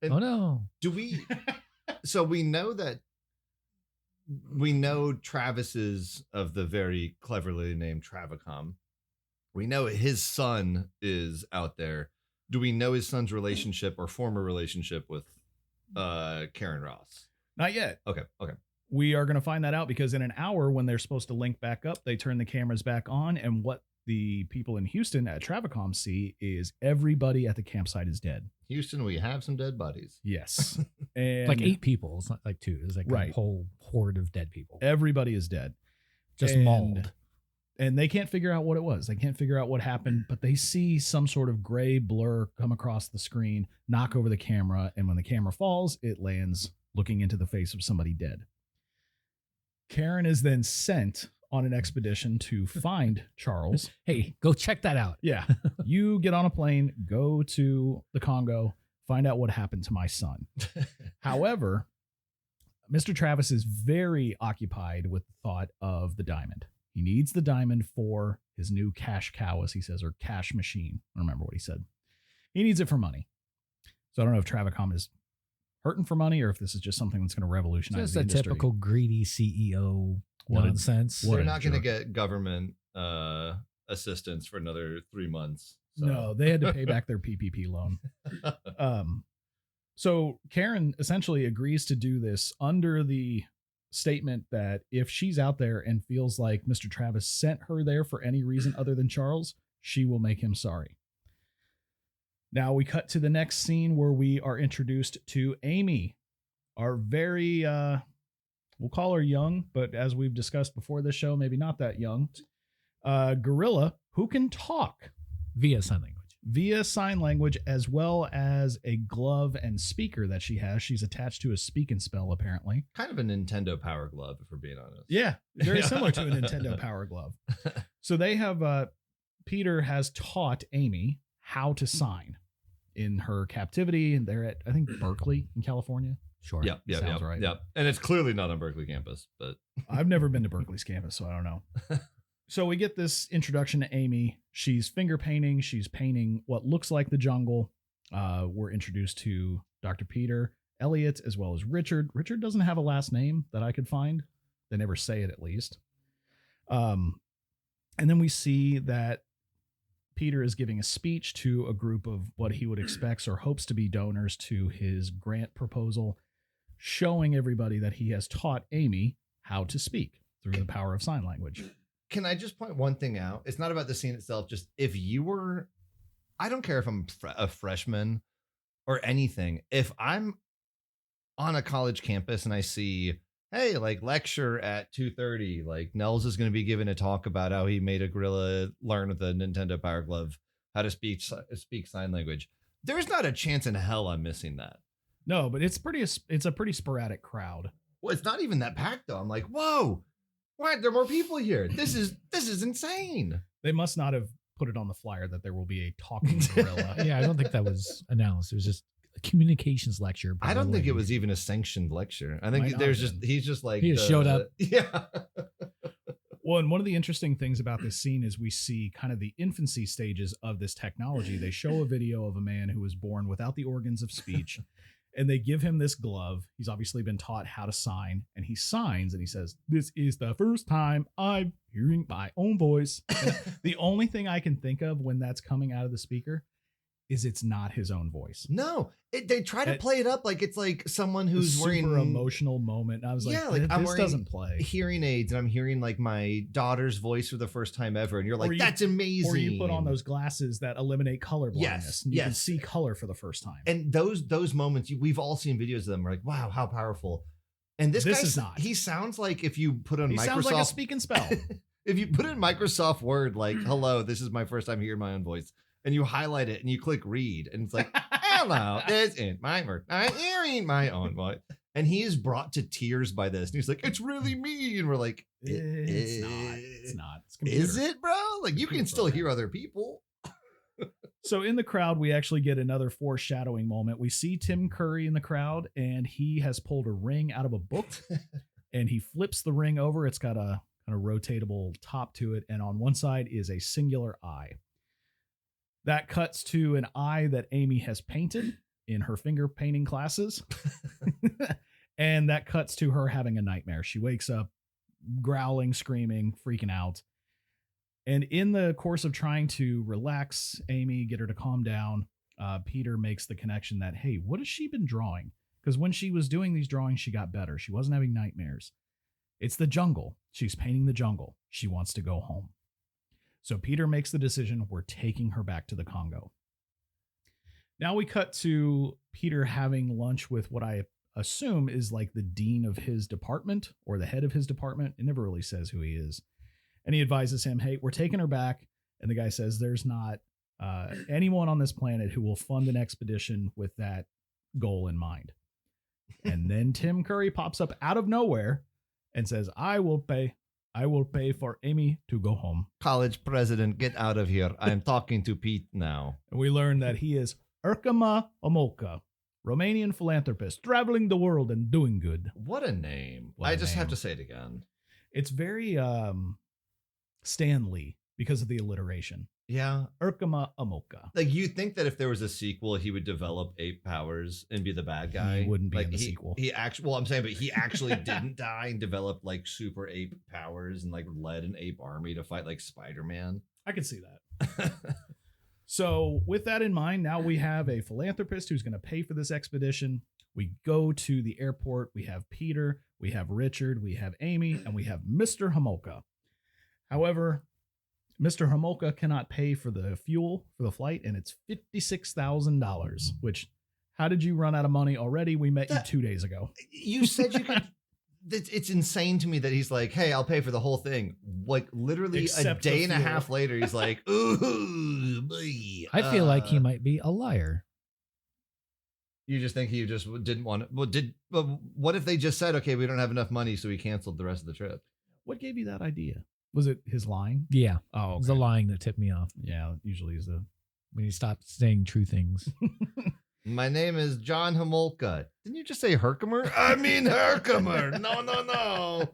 [SPEAKER 2] And
[SPEAKER 3] Oh no.
[SPEAKER 2] do we? So we know Travis is of the very cleverly named Travacom. We know his son is out there. Do we know his son's relationship or former relationship with Karen Ross?
[SPEAKER 1] Not yet.
[SPEAKER 2] Okay.
[SPEAKER 1] We are going to find that out because in an hour, when they're supposed to link back up, they turn the cameras back on. And what the people in Houston at Travacom see is everybody at the campsite is dead.
[SPEAKER 2] Houston, we have some dead bodies.
[SPEAKER 1] Yes. And
[SPEAKER 3] Like 8 people. It's not like 2. It's like
[SPEAKER 1] Right.
[SPEAKER 3] a whole horde of dead people.
[SPEAKER 1] everybody is dead.
[SPEAKER 3] Just
[SPEAKER 1] And-
[SPEAKER 3] mauled.
[SPEAKER 1] And they can't figure out what it was. They can't figure out what happened, but they see some sort of gray blur come across the screen, knock over the camera. And when the camera falls, it lands looking into the face of somebody dead. Karen is then sent on an expedition to find Charles.
[SPEAKER 3] Hey, go check that out.
[SPEAKER 1] Yeah. You get on a plane, go to the Congo, find out what happened to my son. However, Mr. Travis is very occupied with the thought of the diamond. He needs the diamond for his new cash cow, as he says, or cash machine. I don't remember what he said. He needs it for money. So I don't know if Travacom is hurting for money or if this is just something that's going to revolutionize
[SPEAKER 3] Just
[SPEAKER 1] the
[SPEAKER 3] a
[SPEAKER 1] industry.
[SPEAKER 3] typical greedy CEO
[SPEAKER 1] What a-
[SPEAKER 3] nonsense.
[SPEAKER 1] what
[SPEAKER 2] They're
[SPEAKER 1] a
[SPEAKER 2] not going to
[SPEAKER 1] jerk.
[SPEAKER 2] get government assistance for another 3 months. So.
[SPEAKER 1] No, they had to pay back their PPP loan. So Karen essentially agrees to do this under the statement that if she's out there and feels like Mr. Travis sent her there for any reason other than Charles, she will make him sorry. Now we cut to the next scene where we are introduced to Amy, our very, we'll call her young, but as we've discussed before this show, maybe not that young, gorilla who can talk
[SPEAKER 3] Via sign language.
[SPEAKER 1] via sign language, as well as a glove and speaker that she has. She's attached to a speak and spell, apparently.
[SPEAKER 2] Kind of a Nintendo Power Glove, if we're being honest.
[SPEAKER 1] Yeah, very
[SPEAKER 2] Yeah.
[SPEAKER 1] similar to a Nintendo Power Glove. So they have, Peter has taught Amy how to sign in her captivity, and they're at, I think, Berkeley in California.
[SPEAKER 3] Sure.
[SPEAKER 2] Yep.
[SPEAKER 1] Sounds right.
[SPEAKER 2] Yep. And it's clearly not on Berkeley campus, but
[SPEAKER 1] I've never been to Berkeley's campus, so I don't know. So we get this introduction to Amy. She's finger painting. She's painting what looks like the jungle. We're introduced to Dr. Peter, Elliot, as well as Richard. Richard doesn't have a last name that I could find. They never say it, at least. And then we see that Peter is giving a speech to a group of what he would expect or hopes to be donors to his grant proposal, showing everybody that he has taught Amy how to speak through the power of sign language.
[SPEAKER 2] can I just point one thing out? It's not about the scene itself. Just if you were, I don't care if I'm a freshman or anything. If I'm on a college campus and I see, hey, like lecture at 2:30, like Nels is going to be giving a talk about how he made a gorilla learn with a Nintendo Power Glove how to speak sign language. There's not a chance in hell I'm missing that.
[SPEAKER 1] No, but it's a pretty sporadic crowd.
[SPEAKER 2] Well, it's not even that packed though. I'm like, whoa, what? There are more people here. This is insane.
[SPEAKER 1] They must not have put it on the flyer that there will be a talking gorilla.
[SPEAKER 3] Yeah, I don't think that was announced. It was just a communications lecture.
[SPEAKER 2] I don't think it
[SPEAKER 3] probably.
[SPEAKER 2] was even a sanctioned lecture. I
[SPEAKER 1] Might
[SPEAKER 2] think
[SPEAKER 1] not
[SPEAKER 2] there's
[SPEAKER 1] have
[SPEAKER 2] just,
[SPEAKER 1] been.
[SPEAKER 2] he's just like,
[SPEAKER 3] He just showed up.
[SPEAKER 2] Yeah.
[SPEAKER 1] Well, and one of the interesting things about this scene is we see kind of the infancy stages of this technology. They show a video of a man who was born without the organs of speech, And they give him this glove. He's obviously been taught how to sign, and he signs and he says, "This is the first time I'm hearing my own voice." And the only thing I can think of when that's coming out of the speaker is it's not his own voice.
[SPEAKER 2] No, they try to play it up like it's like someone who's
[SPEAKER 1] super
[SPEAKER 2] wearing
[SPEAKER 1] emotional moment. I was like,
[SPEAKER 2] I'm
[SPEAKER 1] this
[SPEAKER 2] wearing
[SPEAKER 1] doesn't play.
[SPEAKER 2] hearing aids and I'm hearing like my daughter's voice for the first time ever. And you're like, that's amazing.
[SPEAKER 1] Or you put on those glasses that eliminate color blindness.
[SPEAKER 2] Yes,
[SPEAKER 1] And you can see color for the first time.
[SPEAKER 2] And those moments, we've all seen videos of them. We're like, wow, how powerful. And this guy,
[SPEAKER 1] is not.
[SPEAKER 2] He sounds like if you put on
[SPEAKER 1] He
[SPEAKER 2] Microsoft.
[SPEAKER 1] sounds like a speak and spell.
[SPEAKER 2] If you put in Microsoft Word, like, hello, this is my first time hearing my own voice. And you highlight it and you click read. And it's like, hello, this is my first time hearing my own voice. And he is brought to tears by this. And he's like, it's really me. And we're like,
[SPEAKER 1] it's not. It's not. It's
[SPEAKER 2] is it, bro? Like, you can still hear other people.
[SPEAKER 1] So in the crowd, we actually get another foreshadowing moment. We see Tim Curry in the crowd, and he has pulled a ring out of a book, and he flips the ring over. It's got a kind of rotatable top to it, and on one side is a singular eye. That cuts to an eye that Amy has painted in her finger painting classes. And that cuts to her having a nightmare. She wakes up growling, screaming, freaking out. And in the course of trying to relax Amy, get her to calm down, Peter makes the connection that, hey, what has she been drawing? Because when she was doing these drawings, she got better. She wasn't having nightmares. It's the jungle. She's painting the jungle. She wants to go home. So Peter makes the decision, we're taking her back to the Congo. Now we cut to Peter having lunch with what I assume is like the dean of his department or the head of his department. It never really says who he is. And he advises him, hey, we're taking her back. And the guy says there's not anyone on this planet who will fund an expedition with that goal in mind. And then Tim Curry pops up out of nowhere and says, I will pay for Amy to go home.
[SPEAKER 2] College president, get out of here. I'm talking to Pete now.
[SPEAKER 1] And we learn that he is Erkama Omolka, Romanian philanthropist, traveling the world and doing good.
[SPEAKER 2] What a name. I just have to say it again.
[SPEAKER 1] It's very Stan Lee because of the alliteration.
[SPEAKER 2] Yeah.
[SPEAKER 1] Erkama Omolka.
[SPEAKER 2] Like, you think that if there was a sequel, he would develop ape powers and be the bad guy.
[SPEAKER 1] He wouldn't be
[SPEAKER 2] like,
[SPEAKER 1] in the sequel.
[SPEAKER 2] He actually, well, I'm saying, but he actually didn't die and developed like super ape powers and like led an ape army to fight like Spider-Man.
[SPEAKER 1] I can see that. So with that in mind, now we have a philanthropist who's going to pay for this expedition. We go to the airport. We have Peter, we have Richard, we have Amy, and we have Mr. Homolka. However, Mr. Homolka cannot pay for the fuel for the flight, and it's $56,000, which, how did you run out of money already? We met you 2 days ago.
[SPEAKER 2] You said you could. It's insane to me that he's like, hey, I'll pay for the whole thing. Like, literally
[SPEAKER 1] Except
[SPEAKER 2] a day
[SPEAKER 1] the
[SPEAKER 2] and a
[SPEAKER 1] fuel.
[SPEAKER 2] half later, he's like, ooh, boy,
[SPEAKER 3] I feel like he might be a liar.
[SPEAKER 2] You just think he just didn't want it. Well, what if they just said, okay, we don't have enough money, so he canceled the rest of the trip?
[SPEAKER 1] What gave you that idea? Was it his lying?
[SPEAKER 3] Yeah.
[SPEAKER 1] Oh,
[SPEAKER 3] It was the lying that tipped me off
[SPEAKER 1] Yeah, usually is the.
[SPEAKER 3] when he stopped saying true things.
[SPEAKER 2] My name is John Homolka. Didn't you just say Herkimer? I mean Herkimer. No.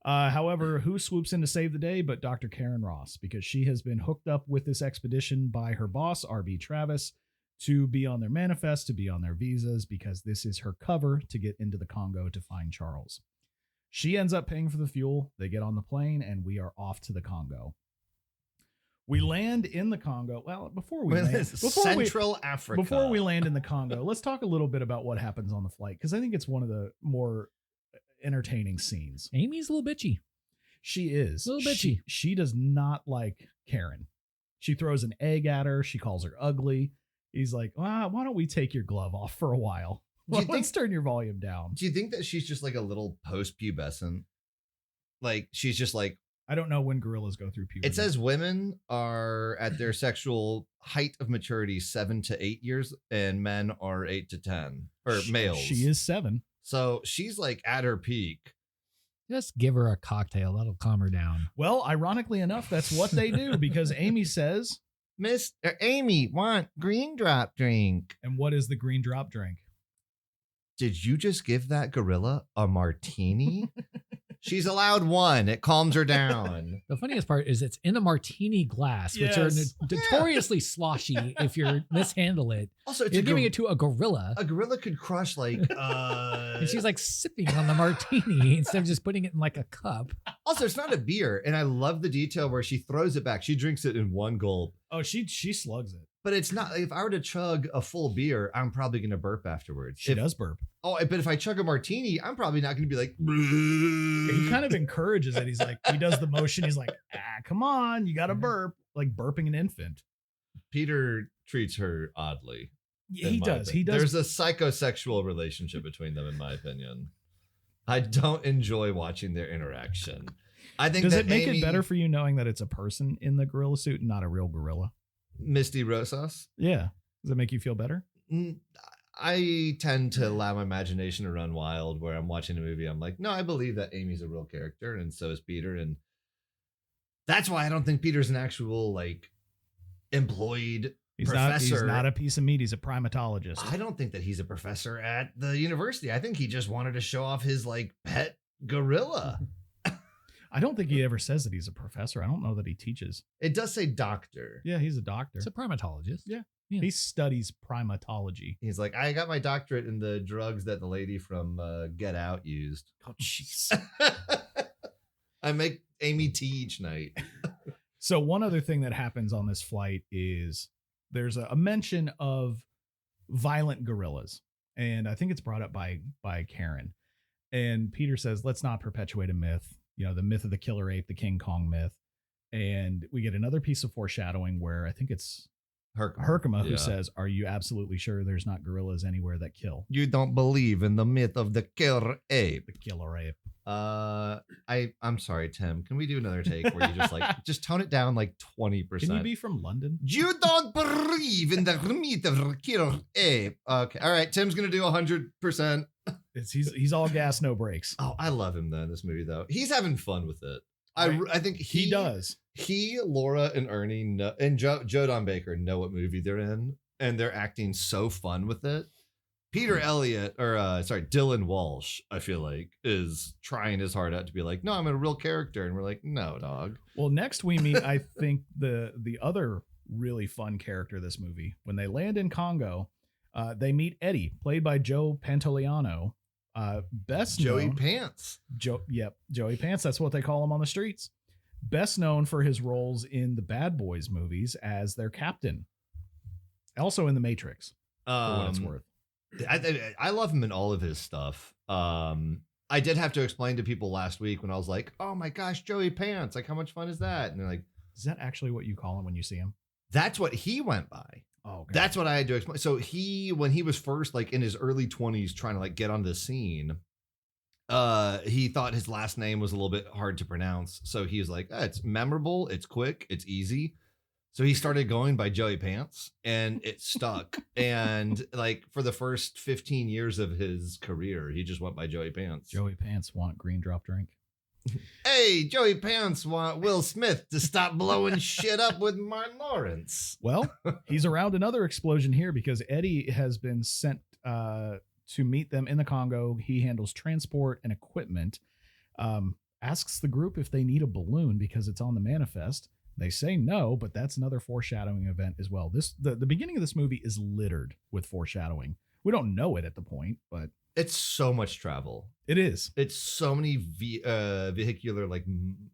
[SPEAKER 1] However, who swoops in to save the day but Dr. Karen Ross, because she has been hooked up with this expedition by her boss, RB Travis, to be on their manifest, to be on their visas, because this is her cover to get into the Congo to find Charles. She ends up paying for the fuel. They get on the plane, and we are off to the Congo. We land in the Congo. Well,
[SPEAKER 2] Central Africa.
[SPEAKER 1] Before we land in the Congo, let's talk a little bit about what happens on the flight, because I think it's one of the more entertaining scenes.
[SPEAKER 3] Amy's a little bitchy.
[SPEAKER 1] She is.
[SPEAKER 3] A little bitchy.
[SPEAKER 1] She does not like Karen. She throws an egg at her. She calls her ugly. He's like, why don't we take your glove off for a while? Let's turn your volume down.
[SPEAKER 2] Do you think that she's just like a little post-pubescent? Like, she's just like,
[SPEAKER 1] I don't know when gorillas go through puberty.
[SPEAKER 2] it says women are at their sexual height of maturity 7 to 8 years, and men are 8 to 10, or males.
[SPEAKER 1] She is 7.
[SPEAKER 2] So she's like at her peak.
[SPEAKER 3] Just give her a cocktail. That'll calm her down.
[SPEAKER 1] Well, ironically enough, that's what they do, because Amy says,
[SPEAKER 2] Miss Amy, want green drop drink.
[SPEAKER 1] and what is the green drop drink?
[SPEAKER 2] Did you just give that gorilla a martini? She's allowed one. It calms her down.
[SPEAKER 3] The funniest part is it's in a martini glass, which are
[SPEAKER 1] Yes.
[SPEAKER 3] notoriously sloshy if you mishandle it.
[SPEAKER 2] Also, it's
[SPEAKER 3] You're giving it to a gorilla.
[SPEAKER 2] a gorilla could crush like
[SPEAKER 3] And she's like sipping on the martini instead of just putting it in like a cup.
[SPEAKER 2] Also, it's not a beer, and I love the detail where she throws it back. She drinks it in one gulp.
[SPEAKER 1] Oh, she slugs it.
[SPEAKER 2] But it's not, if I were to chug a full beer, I'm probably going to burp afterwards.
[SPEAKER 1] She does burp.
[SPEAKER 2] Oh, but if I chug a martini, I'm probably not going to be like,
[SPEAKER 1] He kind of encourages it. He's like, he does the motion. He's like, come on, you got to burp, like burping an infant.
[SPEAKER 2] Peter treats her oddly.
[SPEAKER 1] He does. He does.
[SPEAKER 2] There's a psychosexual relationship between them, in my opinion. I don't enjoy watching their interaction. I think
[SPEAKER 1] Does
[SPEAKER 2] that
[SPEAKER 1] it make
[SPEAKER 2] Amy,
[SPEAKER 1] it better for you knowing that it's a person in the gorilla suit and not a real gorilla?
[SPEAKER 2] Misty Rosas.
[SPEAKER 1] Yeah. Does it make you feel better?
[SPEAKER 2] I tend to allow my imagination to run wild where I'm watching a movie. I'm like, no, I believe that Amy's a real character, and so is Peter. And that's why I don't think Peter's an actual like employed professor.
[SPEAKER 1] He's not a piece of meat. He's a primatologist.
[SPEAKER 2] I don't think that he's a professor at the university. I think he just wanted to show off his like pet gorilla.
[SPEAKER 1] I don't think he ever says that he's a professor. I don't know that he teaches.
[SPEAKER 2] It does say doctor.
[SPEAKER 1] Yeah, he's a doctor.
[SPEAKER 3] It's a primatologist.
[SPEAKER 1] Yeah.
[SPEAKER 3] Yeah.
[SPEAKER 1] He studies primatology.
[SPEAKER 2] He's like, I got my doctorate in the drugs that the lady from Get Out used.
[SPEAKER 1] Oh, jeez.
[SPEAKER 2] I make Amy tea each night.
[SPEAKER 1] So one other thing that happens on this flight is there's a mention of violent gorillas. And I think it's brought up by Karen. And Peter says, let's not perpetuate a myth. You know, the myth of the killer ape, the King Kong myth. And we get another piece of foreshadowing where I think it's Herkimer who says, are you absolutely sure there's not gorillas anywhere that kill?
[SPEAKER 2] You don't believe in the myth of the killer ape.
[SPEAKER 1] The killer ape.
[SPEAKER 2] I'm sorry, Tim. Can we do another take where you just like just tone it down like 20%?
[SPEAKER 1] Can you be from London?
[SPEAKER 2] You don't believe in the myth of the killer ape. Okay. All right. Tim's gonna do 100%.
[SPEAKER 1] He's all gas, no brakes.
[SPEAKER 2] Oh, I love him though in this movie though. He's having fun with it. I think he
[SPEAKER 1] does.
[SPEAKER 2] He, Laura, and Ernie and Joe Don Baker know what movie they're in, and they're acting so fun with it. Peter Elliott, or Dylan Walsh, I feel like, is trying his heart out to be like, no, I'm a real character, and we're like, no, dog.
[SPEAKER 1] Well, next we meet, I think the other really fun character of this movie. When they land in Congo, they meet Eddie, played by Joe Pantoliano. Best
[SPEAKER 2] Joey
[SPEAKER 1] known,
[SPEAKER 2] Pants.
[SPEAKER 1] Joey Pants. That's what they call him on the streets. Best known for his roles in the Bad Boys movies as their captain. Also in The Matrix, for what it's worth.
[SPEAKER 2] I love him in all of his stuff. I did have to explain to people last week when I was like, oh my gosh, Joey Pants. Like, how much fun is that? And they're like,
[SPEAKER 1] is that actually what you call him when you see him?
[SPEAKER 2] That's what he went by.
[SPEAKER 1] Oh, okay.
[SPEAKER 2] That's what I had to explain. So when he was first like in his early 20s trying to like get on the scene, he thought his last name was a little bit hard to pronounce. So he was like, it's memorable, it's quick, it's easy. So he started going by Joey Pants, and it stuck. And like for the first 15 years of his career, he just went by Joey Pants.
[SPEAKER 1] Joey Pants want green drop drink.
[SPEAKER 2] Hey, Joey Pants want Will Smith to stop blowing shit up with Martin Lawrence.
[SPEAKER 1] Well, he's around another explosion here because Eddie has been sent to meet them in the Congo. He handles transport and equipment. Asks the group if they need a balloon because it's on the manifest. They say no, but that's another foreshadowing event as well. The beginning of this movie is littered with foreshadowing. We don't know it at the point, but
[SPEAKER 2] it's so much travel.
[SPEAKER 1] It is.
[SPEAKER 2] It's so many vehicular like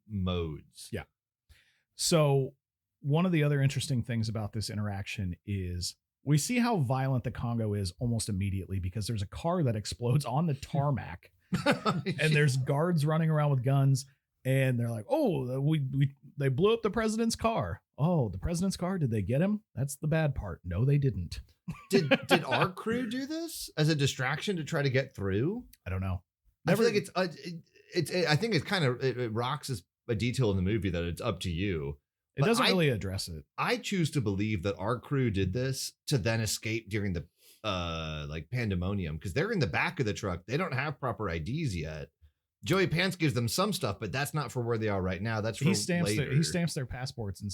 [SPEAKER 2] modes.
[SPEAKER 1] Yeah. So one of the other interesting things about this interaction is we see how violent the Congo is almost immediately because there's a car that explodes on the tarmac and there's guards running around with guns. And they're like, oh, they blew up the president's car. Oh, the president's car? Did they get him? That's the bad part. No, they didn't.
[SPEAKER 2] Did our crew do this as a distraction to try to get through?
[SPEAKER 1] I don't know.
[SPEAKER 2] I feel like I think it's kind of, it rocks as a detail in the movie that it's up to you.
[SPEAKER 1] It doesn't really address it.
[SPEAKER 2] I choose to believe that our crew did this to then escape during the like pandemonium because they're in the back of the truck. They don't have proper IDs yet. Joey Pants gives them some stuff, but that's not for where they are right now. That's for later.
[SPEAKER 1] He stamps their passports and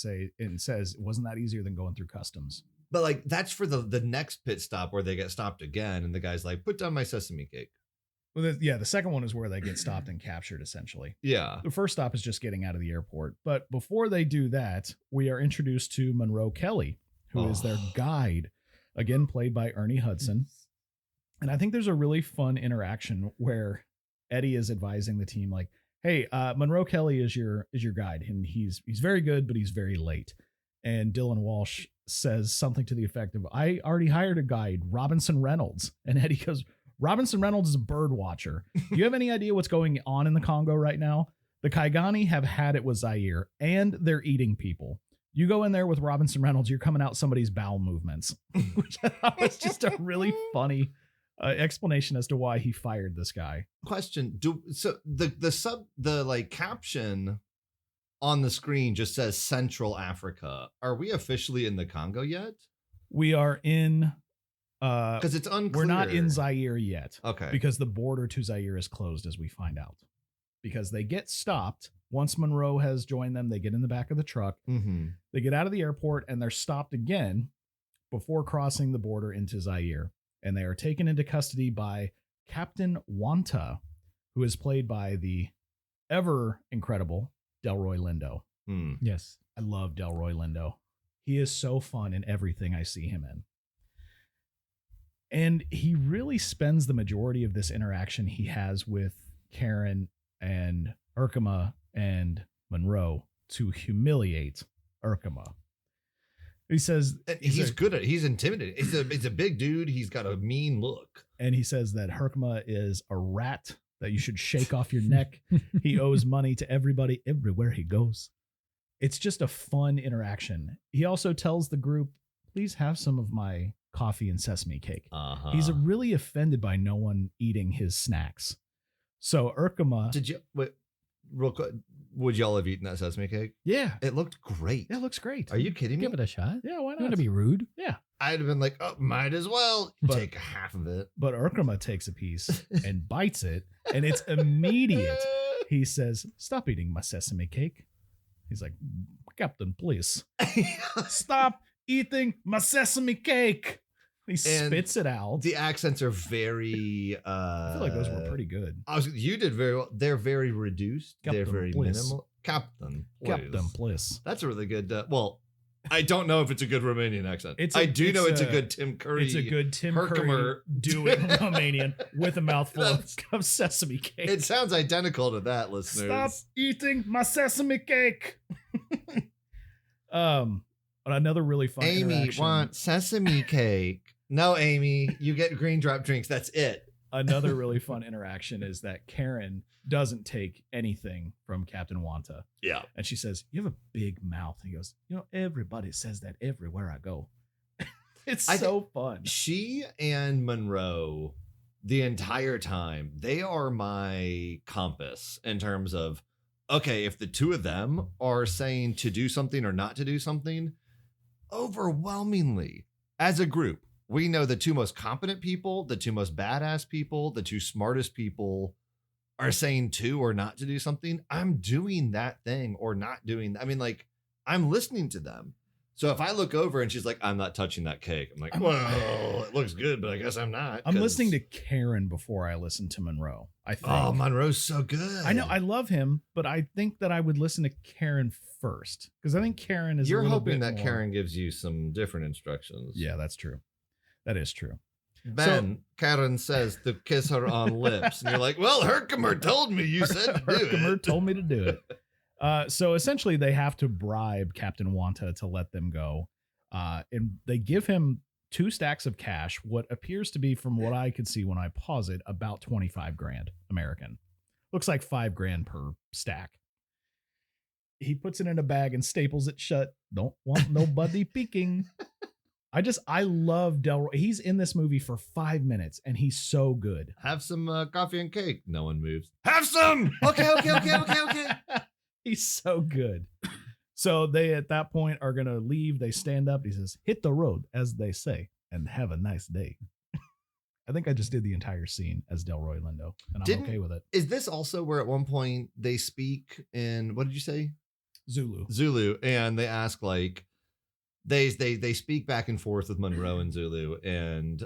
[SPEAKER 1] says, wasn't that easier than going through customs?
[SPEAKER 2] But like that's for the next pit stop where they get stopped again, and the guy's like, "Put down my sesame cake."
[SPEAKER 1] Well, the second one is where they get stopped and captured, essentially.
[SPEAKER 2] Yeah.
[SPEAKER 1] The first stop is just getting out of the airport. But before they do that, we are introduced to Monroe Kelly, who is their guide, again, played by Ernie Hudson. And I think there's a really fun interaction where Eddie is advising the team, like, hey, Monroe Kelly is your guide, and he's very good, but he's very late. And Dylan Walsh says something to the effect of, I already hired a guide, Robinson Reynolds. And Eddie goes, Robinson Reynolds is a bird watcher. Do you have any idea what's going on in the Congo right now? The Kaigani have had it with Zaire, and they're eating people. You go in there with Robinson Reynolds, you're coming out somebody's bowel movements, which I thought was just a really funny explanation as to why he fired this guy.
[SPEAKER 2] Question: the caption on the screen just says Central Africa. Are we officially in the Congo yet?
[SPEAKER 1] We are in.
[SPEAKER 2] Because it's unclear.
[SPEAKER 1] We're not in Zaire yet.
[SPEAKER 2] Okay.
[SPEAKER 1] Because the border to Zaire is closed, as we find out. Because they get stopped. Once Monroe has joined them, they get in the back of the truck.
[SPEAKER 2] Mm-hmm.
[SPEAKER 1] They get out of the airport, and they're stopped again before crossing the border into Zaire. And they are taken into custody by Captain Wanta, who is played by the ever incredible Delroy Lindo.
[SPEAKER 3] Yes.
[SPEAKER 1] I love Delroy Lindo. He is so fun in everything I see him in. And he really spends the majority of this interaction he has with Karen and Urkema and Monroe to humiliate Urkema. He says
[SPEAKER 2] he's good at he's intimidating. He's a big dude. He's got a mean look.
[SPEAKER 1] And he says that Herkema is a rat that you should shake off your neck. He owes money to everybody everywhere he goes. It's just a fun interaction. He also tells the group, please have some of my coffee and sesame cake. He's really offended by no one eating his snacks. So Urkema,
[SPEAKER 2] did you wait real quick? Would y'all have eaten that sesame cake?
[SPEAKER 1] Yeah,
[SPEAKER 2] it looked great.
[SPEAKER 1] Yeah, it looks great.
[SPEAKER 2] Are you kidding me?
[SPEAKER 3] Give it a shot.
[SPEAKER 1] Yeah, why not?
[SPEAKER 3] You want to be rude?
[SPEAKER 1] Yeah,
[SPEAKER 2] I'd have been like, oh, might as well take half of it.
[SPEAKER 1] But Urkema takes a piece and bites it, and it's immediate. He says, "Stop eating my sesame cake." He's like, "Captain, please stop eating my sesame cake." He spits it out.
[SPEAKER 2] The accents are very
[SPEAKER 1] I feel like those were pretty good.
[SPEAKER 2] You did very well. They're very reduced.
[SPEAKER 1] Captain,
[SPEAKER 2] they're very
[SPEAKER 1] please.
[SPEAKER 2] minimal. Captain,
[SPEAKER 1] please.
[SPEAKER 2] That's a really good well, I don't know if it's a good Romanian accent.
[SPEAKER 1] It's
[SPEAKER 2] a good Tim Curry.
[SPEAKER 1] It's a good Tim Curry doing Romanian with a mouthful of sesame cake.
[SPEAKER 2] It sounds identical to that, listeners.
[SPEAKER 1] Stop eating my sesame cake. Another really fun
[SPEAKER 2] Amy wants sesame cake. No, Amy, you get green drop drinks. That's it.
[SPEAKER 1] Another really fun interaction is that Karen doesn't take anything from Captain Wanta.
[SPEAKER 2] Yeah.
[SPEAKER 1] And she says, you have a big mouth. And he goes, everybody says that everywhere I go. It's so fun.
[SPEAKER 2] She and Monroe, the entire time, they are my compass in terms of, okay, if the two of them are saying to do something or not to do something, overwhelmingly, as a group, we know the two most competent people, the two most badass people, the two smartest people are saying to or not to do something. I'm doing that thing or not doing. I mean, like, I'm listening to them. So if I look over and she's like, I'm not touching that cake, I'm like, well, it looks good, but I guess I'm not.
[SPEAKER 1] I'm listening to Karen before I listen to Monroe, I think.
[SPEAKER 2] Oh, Monroe's so good.
[SPEAKER 1] I know. I love him, but I think that I would listen to Karen first because I think Karen is
[SPEAKER 2] You're
[SPEAKER 1] a little
[SPEAKER 2] hoping
[SPEAKER 1] bit
[SPEAKER 2] that
[SPEAKER 1] more...
[SPEAKER 2] Karen gives you some different instructions.
[SPEAKER 1] Yeah, that's true. That is true.
[SPEAKER 2] Ben, Karen says to kiss her on lips. And you're like, well, Herkimer told me you said to do it.
[SPEAKER 1] Herkimer told me to do it. So essentially they have to bribe Captain Wanta to let them go. And they give him 2 stacks of cash, what appears to be, from what I could see when I pause it, about 25 grand American. Looks like $5,000 per stack. He puts it in a bag and staples it shut. Don't want nobody peeking. I love Delroy. He's in this movie for 5 minutes and he's so good.
[SPEAKER 2] Have some coffee and cake. No one moves. Have some. Okay.
[SPEAKER 1] He's so good. So they, at that point, are going to leave. They stand up. He says, hit the road, as they say, and have a nice day. I think I just did the entire scene as Delroy Lindo, and I'm okay with it.
[SPEAKER 2] Is this also where at one point they speak in, what did you say?
[SPEAKER 1] Zulu.
[SPEAKER 2] And they ask, like, they speak back and forth with Monroe and Zulu, and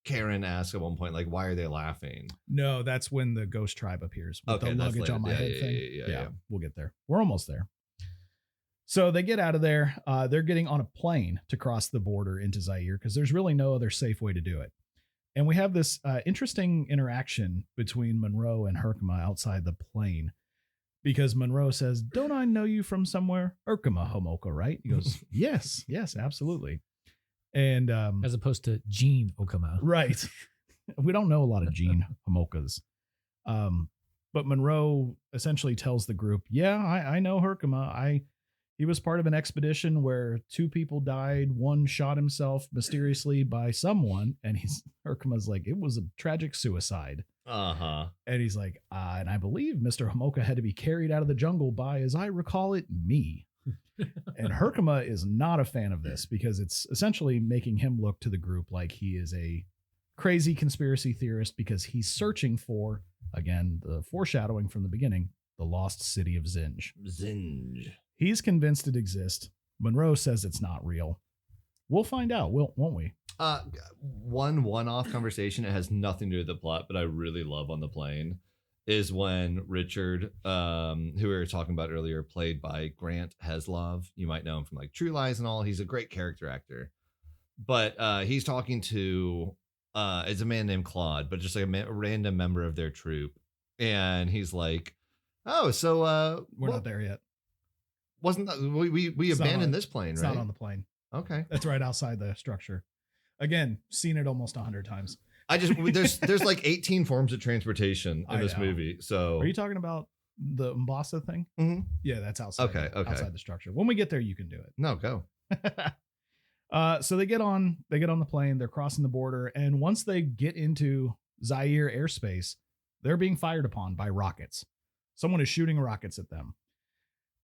[SPEAKER 2] Karen asks at one point, like, why are they laughing?
[SPEAKER 1] No, that's when the ghost tribe appears with the
[SPEAKER 2] that's
[SPEAKER 1] luggage
[SPEAKER 2] later.
[SPEAKER 1] on my
[SPEAKER 2] Yeah,
[SPEAKER 1] head
[SPEAKER 2] yeah,
[SPEAKER 1] thing.
[SPEAKER 2] yeah.
[SPEAKER 1] We'll get there. We're almost there. So they get out of there. They're getting on a plane to cross the border into Zaire because there's really no other safe way to do it. And we have this interesting interaction between Monroe and Herkimer outside the plane because Monroe says, "Don't I know you from somewhere? Herkimer Homoka, right?" He goes, yes, absolutely. And
[SPEAKER 3] As opposed to Gene Okama.
[SPEAKER 1] right. We don't know a lot of Gene Homokas. But Monroe essentially tells the group, yeah, I know Herkimer. He was part of an expedition where 2 people died. One shot himself mysteriously by someone. And Herkimer's like, it was a tragic suicide.
[SPEAKER 2] Uh-huh.
[SPEAKER 1] And he's like, and I believe Mr. Homoka had to be carried out of the jungle by, as I recall it, me. And Herkimer is not a fan of this because it's essentially making him look to the group like he is a crazy conspiracy theorist because he's searching for, again, the foreshadowing from the beginning, the lost city of Zinj. He's convinced it exists. Monroe says it's not real. We'll find out, won't we?
[SPEAKER 2] One-off conversation. It has nothing to do with the plot, but I really love on the plane is when Richard, who we were talking about earlier, played by Grant Heslov. You might know him from like True Lies and all. He's a great character actor. But he's talking to, it's a man named Claude, but just like a random member of their troop. And he's like, oh, so
[SPEAKER 1] we're not there yet.
[SPEAKER 2] Wasn't that, we abandoned this plane,
[SPEAKER 1] it's
[SPEAKER 2] right?
[SPEAKER 1] It's not on the plane.
[SPEAKER 2] Okay.
[SPEAKER 1] That's right outside the structure. Again, seen it almost 100 times.
[SPEAKER 2] There's like 18 forms of transportation in this movie. So
[SPEAKER 1] are you talking about the Mbasa thing?
[SPEAKER 2] Mm-hmm.
[SPEAKER 1] Yeah, that's outside.
[SPEAKER 2] Okay.
[SPEAKER 1] Outside the structure. When we get there, you can do it.
[SPEAKER 2] No, go.
[SPEAKER 1] So they get on the plane, they're crossing the border, and once they get into Zaire airspace, they're being fired upon by rockets. Someone is shooting rockets at them.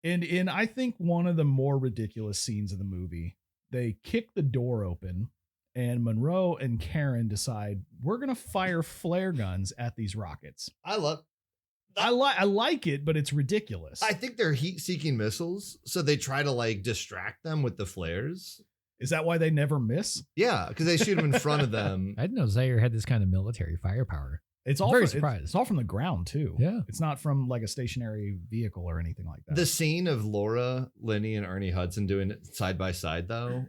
[SPEAKER 1] And in, I think, one of the more ridiculous scenes of the movie, they kick the door open and Monroe and Karen decide we're going to fire flare guns at these rockets.
[SPEAKER 2] I
[SPEAKER 1] like it, but it's ridiculous.
[SPEAKER 2] I think they're heat-seeking missiles, so they try to like distract them with the flares.
[SPEAKER 1] Is that why they never miss?
[SPEAKER 2] Yeah, because they shoot them in front of them.
[SPEAKER 3] I didn't know Zaire had this kind of military firepower.
[SPEAKER 1] It's all
[SPEAKER 3] very surprised.
[SPEAKER 1] It's all from the ground too.
[SPEAKER 3] Yeah,
[SPEAKER 1] it's not from like a stationary vehicle or anything like that.
[SPEAKER 2] The scene of Laura Linney and Ernie Hudson doing it side by side, though,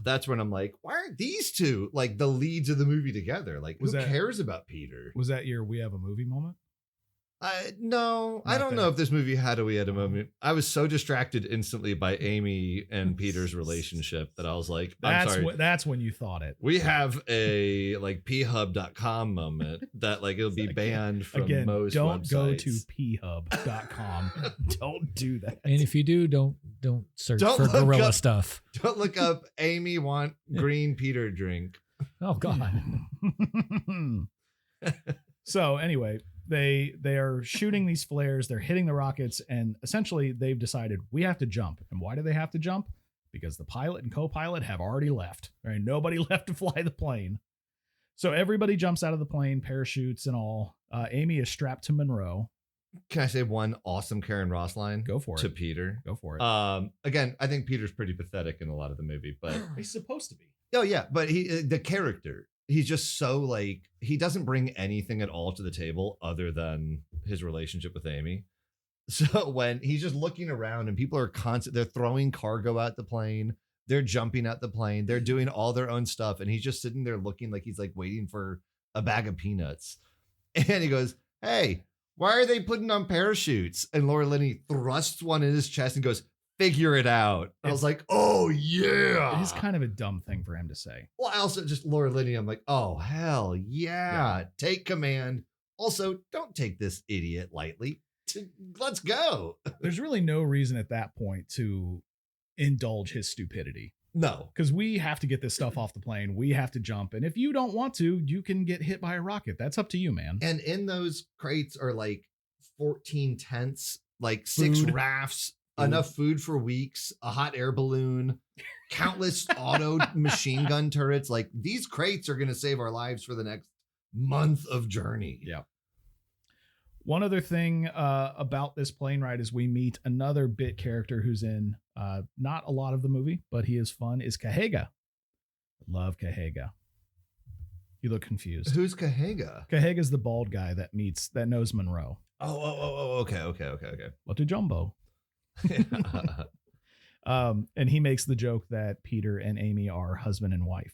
[SPEAKER 2] that's when I'm like, why aren't these two like the leads of the movie together? Like, who cares about Peter?
[SPEAKER 1] Was that your "we have a movie" moment?
[SPEAKER 2] No, I don't know if this movie had a "we had a moment." I was so distracted instantly by Amy and Peter's relationship that I was like, I'm sorry.
[SPEAKER 1] That's when you thought it.
[SPEAKER 2] We have a like phub.com moment that like it'll be banned from most websites.
[SPEAKER 1] Don't go to phub.com. Don't do that.
[SPEAKER 3] And if you do, don't search for gorilla stuff.
[SPEAKER 2] Don't look up Amy want green Peter drink.
[SPEAKER 3] Oh God.
[SPEAKER 1] So anyway, they are shooting these flares, they're hitting the rockets, and essentially they've decided we have to jump. And why do they have to jump? Because the pilot and co-pilot have already left. There ain't nobody left to fly the plane. So everybody jumps out of the plane, parachutes and all. Amy is strapped to Monroe.
[SPEAKER 2] Can I say one awesome Karen Ross line?
[SPEAKER 1] Go for it.
[SPEAKER 2] To Peter.
[SPEAKER 1] Go for it.
[SPEAKER 2] Again, I think Peter's pretty pathetic in a lot of the movie, but
[SPEAKER 1] he's supposed to be.
[SPEAKER 2] Oh yeah, but the character, he's just so like, he doesn't bring anything at all to the table other than his relationship with Amy. So when he's just looking around and people are they're throwing cargo at the plane, they're jumping at the plane, they're doing all their own stuff, and he's just sitting there looking like he's like waiting for a bag of peanuts. And he goes, "Hey, why are they putting on parachutes?" And Laura Linney thrusts one in his chest and goes, "Figure it out." I was like, oh yeah.
[SPEAKER 1] It is kind of a dumb thing for him to say.
[SPEAKER 2] Well, I also just Laura Linney, I'm like, oh hell yeah. Take command. Also, don't take this idiot lightly. Let's go.
[SPEAKER 1] There's really no reason at that point to indulge his stupidity.
[SPEAKER 2] No.
[SPEAKER 1] Because we have to get this stuff off the plane. We have to jump. And if you don't want to, you can get hit by a rocket. That's up to you, man.
[SPEAKER 2] And in those crates are like 14 tents, like 6 rafts, enough food for weeks, a hot air balloon, countless auto machine gun turrets. Like these crates are going to save our lives for the next month of journey.
[SPEAKER 1] Yeah. One other thing about this plane ride is we meet another bit character who's in not a lot of the movie, but he is fun, is Kahega. Love Kahega. You look confused.
[SPEAKER 2] Who's Kahega?
[SPEAKER 1] Kahega's the bald guy that knows Monroe.
[SPEAKER 2] Oh, okay.
[SPEAKER 1] What to Jumbo? And he makes the joke that Peter and Amy are husband and wife,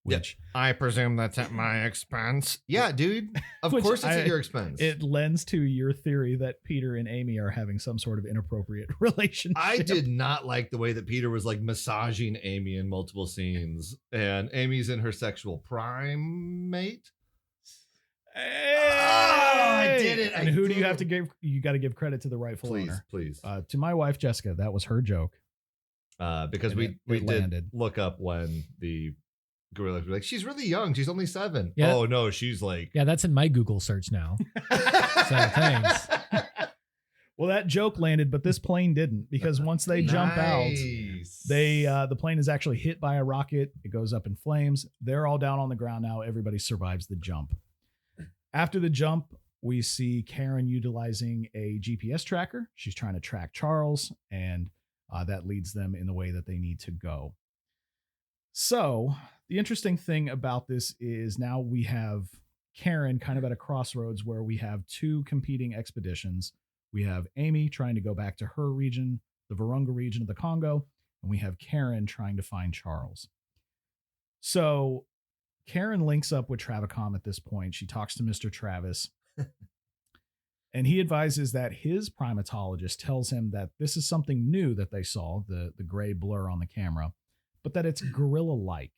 [SPEAKER 1] which
[SPEAKER 2] I presume that's at my expense. Yeah, dude. Of
[SPEAKER 1] Which
[SPEAKER 2] course it's at your expense.
[SPEAKER 1] it lends to your theory that Peter and Amy are having some sort of inappropriate relationship.
[SPEAKER 2] I did not like the way that Peter was like massaging Amy in multiple scenes, and Amy's in her sexual primate. I did it.
[SPEAKER 1] And who do you have to give? You got to give credit to the rightful owner.
[SPEAKER 2] Please.
[SPEAKER 1] To my wife Jessica, that was her joke.
[SPEAKER 2] Because
[SPEAKER 1] And
[SPEAKER 2] we
[SPEAKER 1] it
[SPEAKER 2] did
[SPEAKER 1] landed.
[SPEAKER 2] look up when the gorillas were like, she's really young. She's only 7.
[SPEAKER 3] Yeah.
[SPEAKER 2] Oh no, she's like.
[SPEAKER 3] Yeah, that's in my Google search now. So thanks.
[SPEAKER 1] Well, that joke landed, but this plane didn't, because once they jump out, the plane is actually hit by a rocket. It goes up in flames. They're all down on the ground now. Everybody survives the jump. After the jump, we see Karen utilizing a GPS tracker. She's trying to track Charles, and that leads them in the way that they need to go. So the interesting thing about this is now we have Karen kind of at a crossroads where we have 2 competing expeditions. We have Amy trying to go back to her region, the Virunga region of the Congo, and we have Karen trying to find Charles. So Karen links up with Travicom at this point. She talks to Mr. Travis, and he advises that his primatologist tells him that this is something new that they saw, the gray blur on the camera, but that it's gorilla-like.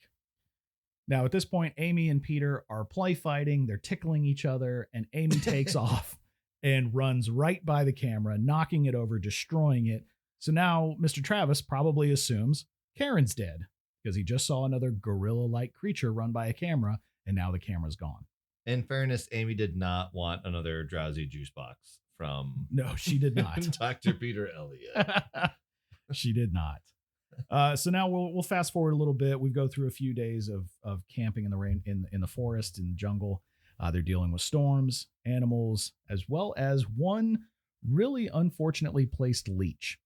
[SPEAKER 1] Now, at this point, Amy and Peter are play fighting. They're tickling each other, and Amy takes off and runs right by the camera, knocking it over, destroying it. So now Mr. Travis probably assumes Karen's dead because he just saw another gorilla-like creature run by a camera, and now the camera's gone.
[SPEAKER 2] In fairness, Amy did not want another drowsy juice box from.
[SPEAKER 1] No, she did not.
[SPEAKER 2] Dr. Peter Elliott.
[SPEAKER 1] She did not. So now we'll fast forward a little bit. We go through a few days of camping in the rain, in the forest, in the jungle. They're dealing with storms, animals, as well as one really unfortunately placed leech.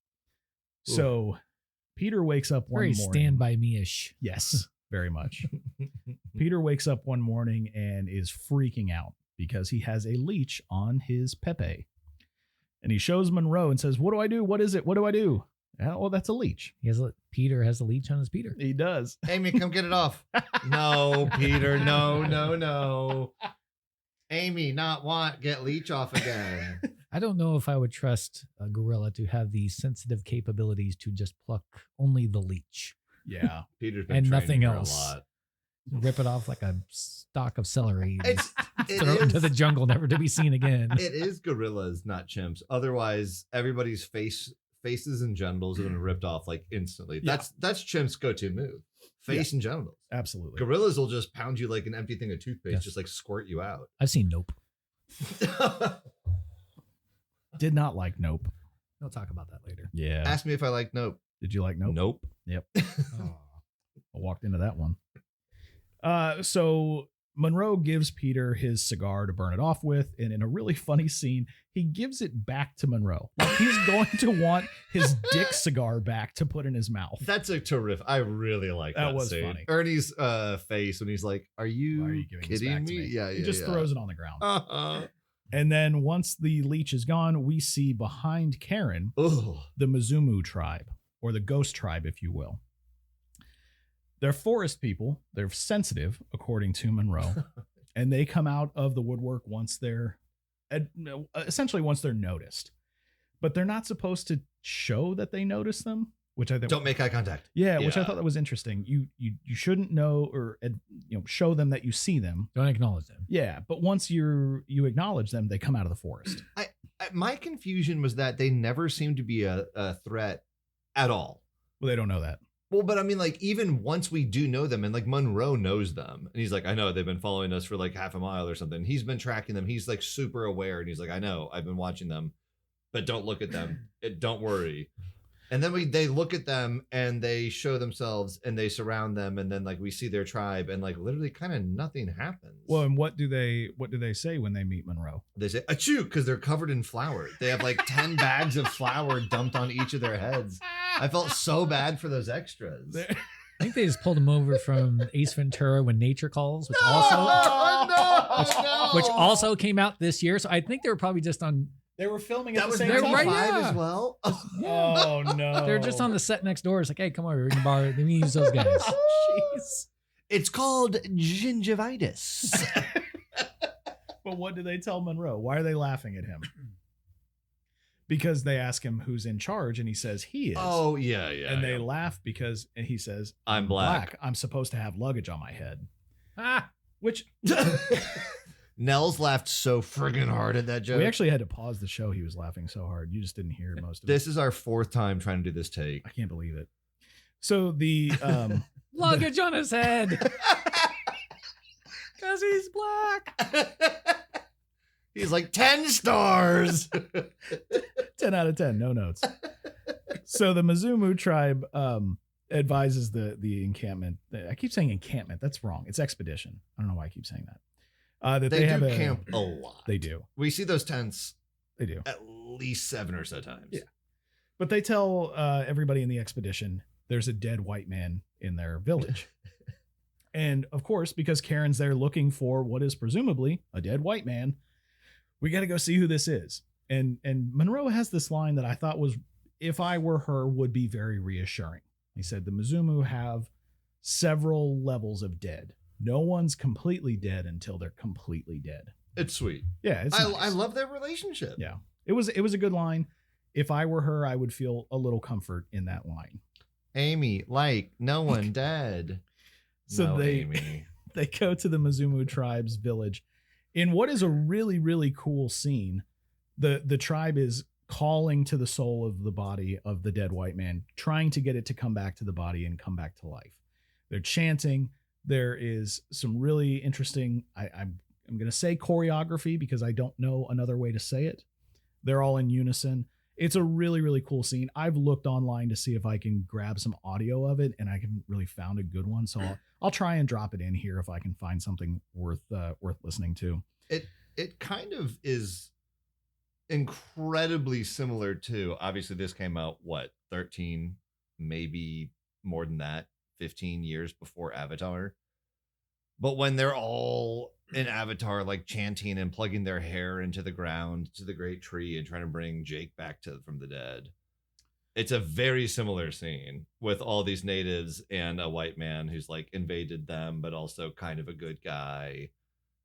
[SPEAKER 2] Ooh.
[SPEAKER 1] So Peter wakes up one
[SPEAKER 3] Very
[SPEAKER 1] morning.
[SPEAKER 3] Stand By Me-ish.
[SPEAKER 1] Yes, very much. Peter wakes up one morning and is freaking out because he has a leech on his Pepe. And he shows Monroe and says, "What do I do? What is it? What do I do?" Well, that's a leech.
[SPEAKER 3] Peter has a leech on his Peter.
[SPEAKER 1] He does.
[SPEAKER 2] Amy, come get it off. No, Peter. No. Amy, get leech off again.
[SPEAKER 3] I don't know if I would trust a gorilla to have the sensitive capabilities to just pluck only the leech.
[SPEAKER 1] Yeah.
[SPEAKER 2] Peter's been
[SPEAKER 3] And
[SPEAKER 2] training
[SPEAKER 3] nothing
[SPEAKER 2] for
[SPEAKER 3] else.
[SPEAKER 2] a lot.
[SPEAKER 3] Rip it off like a stalk of celery. And
[SPEAKER 2] It
[SPEAKER 3] throw it into
[SPEAKER 2] is-
[SPEAKER 3] the jungle, never to be seen again.
[SPEAKER 2] It is gorillas, not chimps. Otherwise, everybody's faces and genitals have been ripped off like instantly.
[SPEAKER 1] Yeah.
[SPEAKER 2] That's chimps' go-to move. Face and genitals.
[SPEAKER 1] Absolutely.
[SPEAKER 2] Gorillas will just pound you like an empty thing of toothpaste,
[SPEAKER 3] Yes.
[SPEAKER 2] just like squirt you out.
[SPEAKER 3] I've seen Nope.
[SPEAKER 1] Did not like Nope.
[SPEAKER 3] We'll talk about that later.
[SPEAKER 1] Yeah.
[SPEAKER 2] Ask me if I like Nope.
[SPEAKER 1] Did you like Nope?
[SPEAKER 2] Nope.
[SPEAKER 1] Yep.
[SPEAKER 3] Oh.
[SPEAKER 1] I walked into that one. So Monroe gives Peter his cigar to burn it off with, and in a really funny scene, he gives it back to Monroe. Like he's going to want his dick cigar back to put in his mouth.
[SPEAKER 2] That's a terrific. I really like that.
[SPEAKER 1] That was
[SPEAKER 2] scene.
[SPEAKER 1] funny.
[SPEAKER 2] Ernie's face when he's like, "Are you,
[SPEAKER 1] Why are you giving this
[SPEAKER 2] kidding
[SPEAKER 1] back to
[SPEAKER 2] me?"
[SPEAKER 1] me?
[SPEAKER 2] Yeah,
[SPEAKER 1] He just throws it on the ground. And then once the leech is gone, we see behind Karen
[SPEAKER 2] Oh,
[SPEAKER 1] the Mizumu tribe, or the ghost tribe, if you will. They're forest people. They're sensitive, according to Monroe, and they come out of the woodwork once they're essentially once they're noticed. But they're not supposed to show that they notice them, which I think
[SPEAKER 2] don't make eye contact.
[SPEAKER 1] Yeah, which I
[SPEAKER 2] Yeah.
[SPEAKER 1] thought that was interesting. You shouldn't know or show them that you see them.
[SPEAKER 3] Don't acknowledge them.
[SPEAKER 1] Yeah, but once you acknowledge them, they come out of the forest.
[SPEAKER 2] My confusion was that they never seemed to be a threat at all.
[SPEAKER 1] Well, they don't know that.
[SPEAKER 2] Well, but I mean, like, even once we do know them, and like Monroe knows them, and he's like, I know they've been following us for like half a mile or something. He's been tracking them. He's like super aware, and he's like, I know, I've been watching them, but don't look at them. Don't worry. And then they look at them and they show themselves and they surround them, and then like we see their tribe, and like literally kind of nothing happens.
[SPEAKER 1] Well, and what do they say when they meet Monroe?
[SPEAKER 2] They say achoo because they're covered in flour. They have like 10 bags of flour dumped on each of their heads. I felt so bad for those extras.
[SPEAKER 3] I think they just pulled him over from Ace Ventura: When Nature Calls, which also came out this year. So I think they were probably just on.
[SPEAKER 1] They were filming
[SPEAKER 2] That
[SPEAKER 1] at the
[SPEAKER 2] was
[SPEAKER 1] same
[SPEAKER 3] They're
[SPEAKER 1] time.
[SPEAKER 3] right,
[SPEAKER 2] 95
[SPEAKER 3] yeah.
[SPEAKER 2] as well.
[SPEAKER 1] Oh no!
[SPEAKER 3] They're just on the set next door. It's like, hey, come over, we can borrow. Let me use those guys.
[SPEAKER 1] Jeez.
[SPEAKER 2] It's called gingivitis.
[SPEAKER 1] But what do they tell Monroe? Why are they laughing at him? Because they ask him who's in charge, and he says he is.
[SPEAKER 2] Oh yeah.
[SPEAKER 1] And they laugh because, and he says,
[SPEAKER 2] I'm black.
[SPEAKER 1] I'm supposed to have luggage on my head.
[SPEAKER 3] Ah,
[SPEAKER 1] Which
[SPEAKER 2] Nels laughed so friggin' hard at that joke.
[SPEAKER 1] we actually had to pause the show. He was laughing so hard. You just didn't hear most of
[SPEAKER 2] This
[SPEAKER 1] it.
[SPEAKER 2] is our 4th time trying to do this take.
[SPEAKER 1] I can't believe it. So the
[SPEAKER 3] luggage on his head. Because he's black.
[SPEAKER 2] He's like 10 stars.
[SPEAKER 1] 10 out of 10, no notes. So the Mizumu tribe advises the encampment. I keep saying encampment. That's wrong. It's expedition. I don't know why I keep saying that. That
[SPEAKER 2] They
[SPEAKER 1] have
[SPEAKER 2] do
[SPEAKER 1] a
[SPEAKER 2] camp a lot.
[SPEAKER 1] They do.
[SPEAKER 2] We see those tents
[SPEAKER 1] They do.
[SPEAKER 2] at least 7 or so times.
[SPEAKER 1] Yeah. But they tell everybody in the expedition there's a dead white man in their village. And of course, because Karen's there looking for what is presumably a dead white man, we got to go see who this is. And Monroe has this line that I thought was, if I were her, would be very reassuring. He said, the Mizumu have several levels of dead. No one's completely dead until they're completely dead.
[SPEAKER 2] It's sweet.
[SPEAKER 1] Yeah, it's
[SPEAKER 2] I
[SPEAKER 1] nice.
[SPEAKER 2] love their relationship.
[SPEAKER 1] Yeah, it was a good line. If I were her, I would feel a little comfort in that line.
[SPEAKER 2] Amy, like, no one dead.
[SPEAKER 1] So
[SPEAKER 2] No,
[SPEAKER 1] they
[SPEAKER 2] Amy.
[SPEAKER 1] they go to the Mizumu tribe's village in what is a really, really cool scene. The tribe is calling to the soul of the body of the dead white man, trying to get it to come back to the body and come back to life. They're chanting. There is some really interesting, I'm going to say choreography because I don't know another way to say it. They're all in unison. It's a really, really cool scene. I've looked online to see if I can grab some audio of it, and I haven't really found a good one. So I'll try and drop it in here if I can find something worth listening to.
[SPEAKER 2] It kind of is incredibly similar to, obviously this came out, 13, maybe more than that, 15 years before Avatar. But when they're all in Avatar, like chanting and plugging their hair into the ground to the great tree and trying to bring Jake back from the dead. It's a very similar scene with all these natives and a white man who's like invaded them, but also kind of a good guy.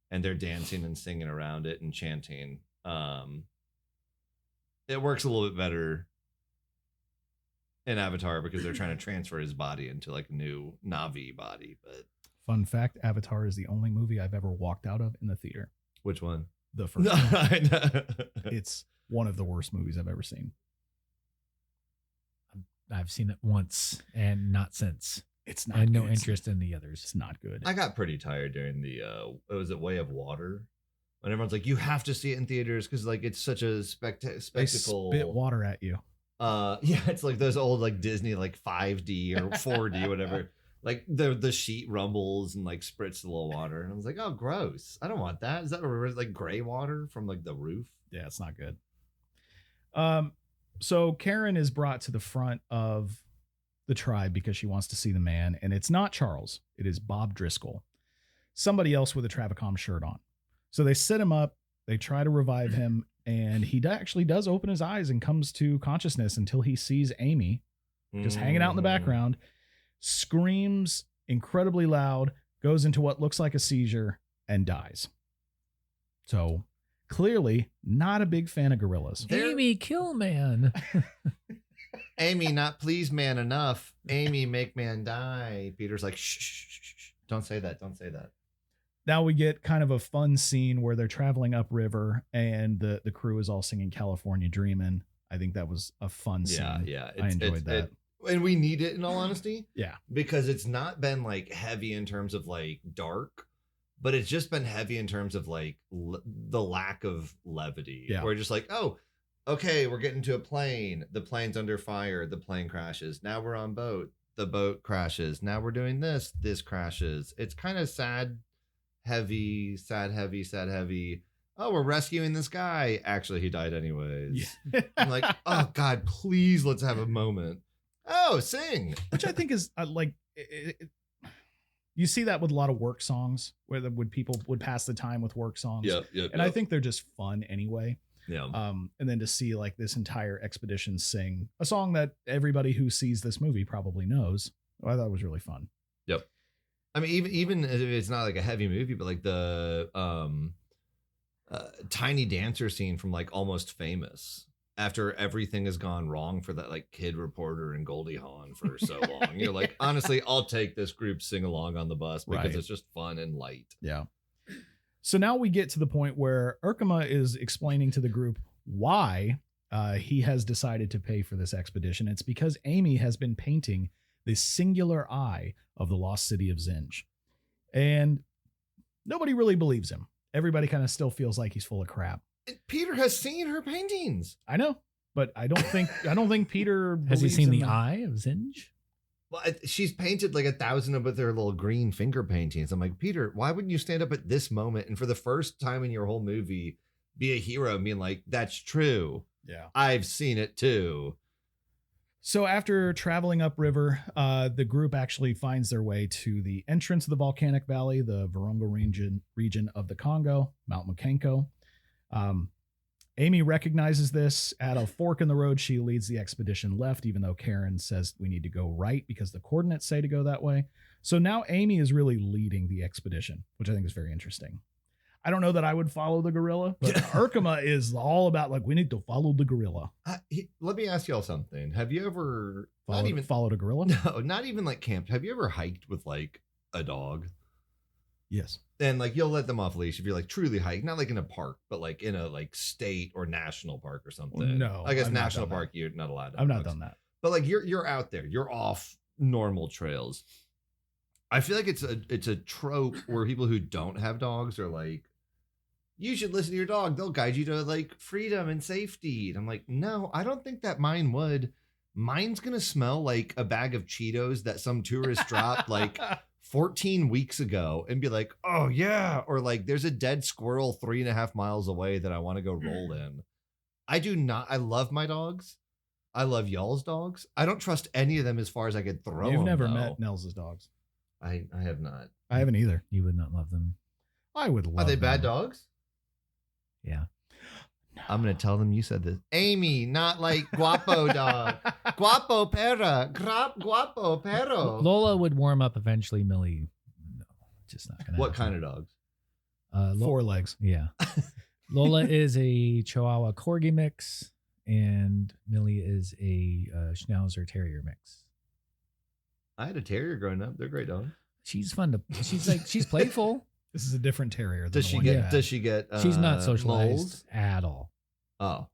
[SPEAKER 2] And they're dancing and singing around it and chanting. It works a little bit better in Avatar because they're trying to transfer his body into like a new Na'vi body. But
[SPEAKER 1] Fun fact, Avatar is the only movie I've ever walked out of in the theater.
[SPEAKER 2] which one?
[SPEAKER 1] The first
[SPEAKER 2] No,
[SPEAKER 1] one.
[SPEAKER 2] I know.
[SPEAKER 1] It's one of the worst movies I've ever seen.
[SPEAKER 3] I've seen it once and not since.
[SPEAKER 1] It's not
[SPEAKER 3] I had no
[SPEAKER 1] good.
[SPEAKER 3] interest in the others.
[SPEAKER 1] It's not good.
[SPEAKER 2] I got pretty tired during the was it Way of Water? When everyone's like, you have to see it in theaters because like it's such a
[SPEAKER 1] They
[SPEAKER 2] spectacle.
[SPEAKER 1] spit water at you.
[SPEAKER 2] Yeah, it's like those old like Disney like 5D or 4D whatever. Like the sheet rumbles and like spritz a little water, and I was like, oh, gross! I don't want that. Is that like gray water from like the roof?
[SPEAKER 1] Yeah, it's not good. So Karen is brought to the front of the tribe because she wants to see the man, and it's not Charles. It is Bob Driscoll, somebody else with a Travicom shirt on. So they set him up. They try to revive him, and he actually does open his eyes and comes to consciousness until he sees Amy just hanging out in the background, screams incredibly loud, goes into what looks like a seizure, and dies. So clearly not a big fan of gorillas.
[SPEAKER 3] Amy, kill man.
[SPEAKER 2] Amy, not please man enough. Amy, make man die. Peter's like, shh, shh, shh, shh. Don't say that. Don't say that.
[SPEAKER 1] Now we get kind of a fun scene where they're traveling upriver and the crew is all singing California Dreamin'. I think that was a fun scene.
[SPEAKER 2] Yeah.
[SPEAKER 1] I enjoyed that.
[SPEAKER 2] And we need it, in all honesty.
[SPEAKER 1] Yeah.
[SPEAKER 2] Because it's not been like heavy in terms of like dark, but it's just been heavy in terms of like the lack of levity.
[SPEAKER 1] Yeah.
[SPEAKER 2] We're just like, oh, okay, we're getting to a plane. The plane's under fire. The plane crashes. Now we're on boat. The boat crashes. Now we're doing this. This crashes. It's kind of sad, heavy, sad, heavy, sad, heavy. Oh, we're rescuing this guy. Actually, he died anyways.
[SPEAKER 1] Yeah.
[SPEAKER 2] I'm like, oh God, please let's have a moment. Oh, sing.
[SPEAKER 1] Which I think is like you see that with a lot of work songs where people would pass the time with work songs. And I think they're just fun anyway.
[SPEAKER 2] Yeah.
[SPEAKER 1] And then to see like this entire expedition sing a song that everybody who sees this movie probably knows, I thought it was really fun.
[SPEAKER 2] Yep. I mean, even if it's not like a heavy movie, but like the tiny dancer scene from like Almost Famous, after everything has gone wrong for that like kid reporter and Goldie Hawn for so long. You're like, honestly, I'll take this group sing along on the bus because it's just fun and light.
[SPEAKER 1] Yeah. So now we get to the point where Urkema is explaining to the group why he has decided to pay for this expedition. It's because Amy has been painting the singular eye of the lost city of Zinj. And nobody really believes him. Everybody kind of still feels like he's full of crap.
[SPEAKER 2] Peter has seen her paintings.
[SPEAKER 1] I know, but I don't think Peter
[SPEAKER 3] has he seen the
[SPEAKER 1] them.
[SPEAKER 3] eye of Zinj?
[SPEAKER 2] Well, she's painted like 1,000 of their little green finger paintings. I'm like, Peter, why wouldn't you stand up at this moment and for the first time in your whole movie be a hero and being like, that's true.
[SPEAKER 1] Yeah.
[SPEAKER 2] I've seen it too.
[SPEAKER 1] So after traveling upriver, the group actually finds their way to the entrance of the volcanic valley, the Virunga region of the Congo, Mount Mukenko. Amy recognizes this. At a fork in the road, she leads the expedition left, even though Karen says we need to go right because the coordinates say to go that way. So now Amy is really leading the expedition, which I think is very interesting. I don't know that I would follow the gorilla, but Urkema is all about like, we need to follow the gorilla.
[SPEAKER 2] Let me ask y'all something. Have you ever
[SPEAKER 1] followed a gorilla?
[SPEAKER 2] No, not even like camped. Have you ever hiked with like a dog?
[SPEAKER 1] Yes.
[SPEAKER 2] And like you'll let them off leash if you're like truly hike, not like in a park, but like in a like state or national park or something.
[SPEAKER 1] Well, no,
[SPEAKER 2] I guess
[SPEAKER 1] I've
[SPEAKER 2] national park you're not allowed to.
[SPEAKER 1] I've not done that.
[SPEAKER 2] But like you're out there, you're off normal trails. I feel like it's a trope where people who don't have dogs are like, you should listen to your dog. They'll guide you to like freedom and safety. And I'm like, no, I don't think that mine would. Mine's going to smell like a bag of Cheetos that some tourist dropped like 14 weeks ago and be like, oh yeah. Or like there's a dead squirrel 3.5 miles away that I want to go roll in. I love my dogs. I love y'all's dogs. I don't trust any of them as far as I could throw them.
[SPEAKER 1] You've never met Nels' dogs.
[SPEAKER 2] I have not.
[SPEAKER 1] I haven't either.
[SPEAKER 3] You would not love them.
[SPEAKER 1] I would love
[SPEAKER 2] Are they
[SPEAKER 1] them.
[SPEAKER 2] bad dogs?
[SPEAKER 3] Yeah.
[SPEAKER 2] I'm going to tell them you said this. Amy, not like guapo dog. Guapo perra. Guapo perro.
[SPEAKER 3] Lola would warm up eventually. Millie, no, just not gonna.
[SPEAKER 2] What kind of dogs?
[SPEAKER 1] 4 legs.
[SPEAKER 3] Yeah. Lola is a Chihuahua Corgi mix, and Millie is a Schnauzer Terrier mix.
[SPEAKER 2] I had a terrier growing up. They're great dogs.
[SPEAKER 3] She's fun to. She's playful.
[SPEAKER 1] This is a different terrier.
[SPEAKER 2] Does she get? Does she get?
[SPEAKER 3] She's not socialized
[SPEAKER 2] moles?
[SPEAKER 3] at all.
[SPEAKER 2] Oh,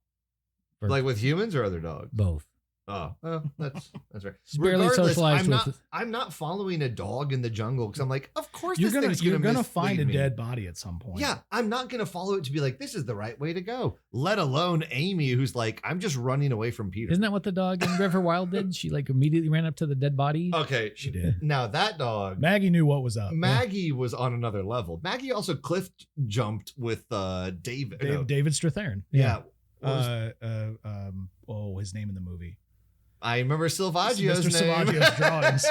[SPEAKER 2] like with humans or other dogs?
[SPEAKER 3] Both.
[SPEAKER 2] Oh, that's right.
[SPEAKER 3] She's barely socialized
[SPEAKER 2] I'm not following a dog in the jungle because I'm like, of course
[SPEAKER 1] you're gonna find a
[SPEAKER 2] me.
[SPEAKER 1] dead body at some point.
[SPEAKER 2] Yeah, I'm not gonna follow it to be like, this is the right way to go. Let alone Amy, who's like, I'm just running away from Peter.
[SPEAKER 3] Isn't that what the dog in River Wild did? She like immediately ran up to the dead body.
[SPEAKER 2] Okay,
[SPEAKER 1] she did.
[SPEAKER 2] Now that dog,
[SPEAKER 1] Maggie knew what was up.
[SPEAKER 2] Maggie was on another level. Maggie also cliff jumped with
[SPEAKER 1] David Strathairn.
[SPEAKER 2] Yeah.
[SPEAKER 1] His name in the movie.
[SPEAKER 2] I remember Silvaggio's
[SPEAKER 1] Mr.
[SPEAKER 2] name.
[SPEAKER 1] Silvaggio's drawings.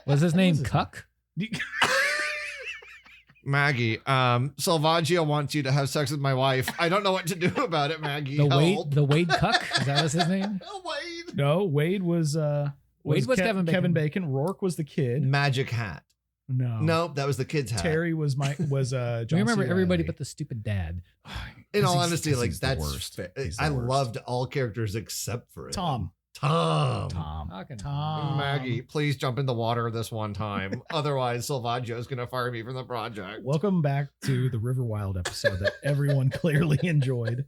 [SPEAKER 3] Was his name Cuck?
[SPEAKER 2] Maggie, Silvaggio wants you to have sex with my wife. I don't know what to do about it, Maggie.
[SPEAKER 3] The Wade Cuck? Is that was his name?
[SPEAKER 2] Wade.
[SPEAKER 1] No, Wade was
[SPEAKER 3] Kevin Bacon.
[SPEAKER 1] Kevin Bacon. Rourke was the kid.
[SPEAKER 2] Magic hat.
[SPEAKER 1] No,
[SPEAKER 2] that was the kid's hat.
[SPEAKER 1] Terry was John
[SPEAKER 3] We remember
[SPEAKER 1] C.
[SPEAKER 3] everybody
[SPEAKER 1] Reilly.
[SPEAKER 3] but the stupid dad.
[SPEAKER 2] In all honesty, like
[SPEAKER 1] he's the
[SPEAKER 2] that's
[SPEAKER 1] worst.
[SPEAKER 2] fair.
[SPEAKER 1] He's the
[SPEAKER 2] I
[SPEAKER 1] worst.
[SPEAKER 2] loved all characters except for him.
[SPEAKER 1] Tom.
[SPEAKER 2] Maggie, please jump in the water this one time. Otherwise, Silvaggio is going to fire me from the project.
[SPEAKER 1] Welcome back to the River Wild episode that everyone clearly enjoyed.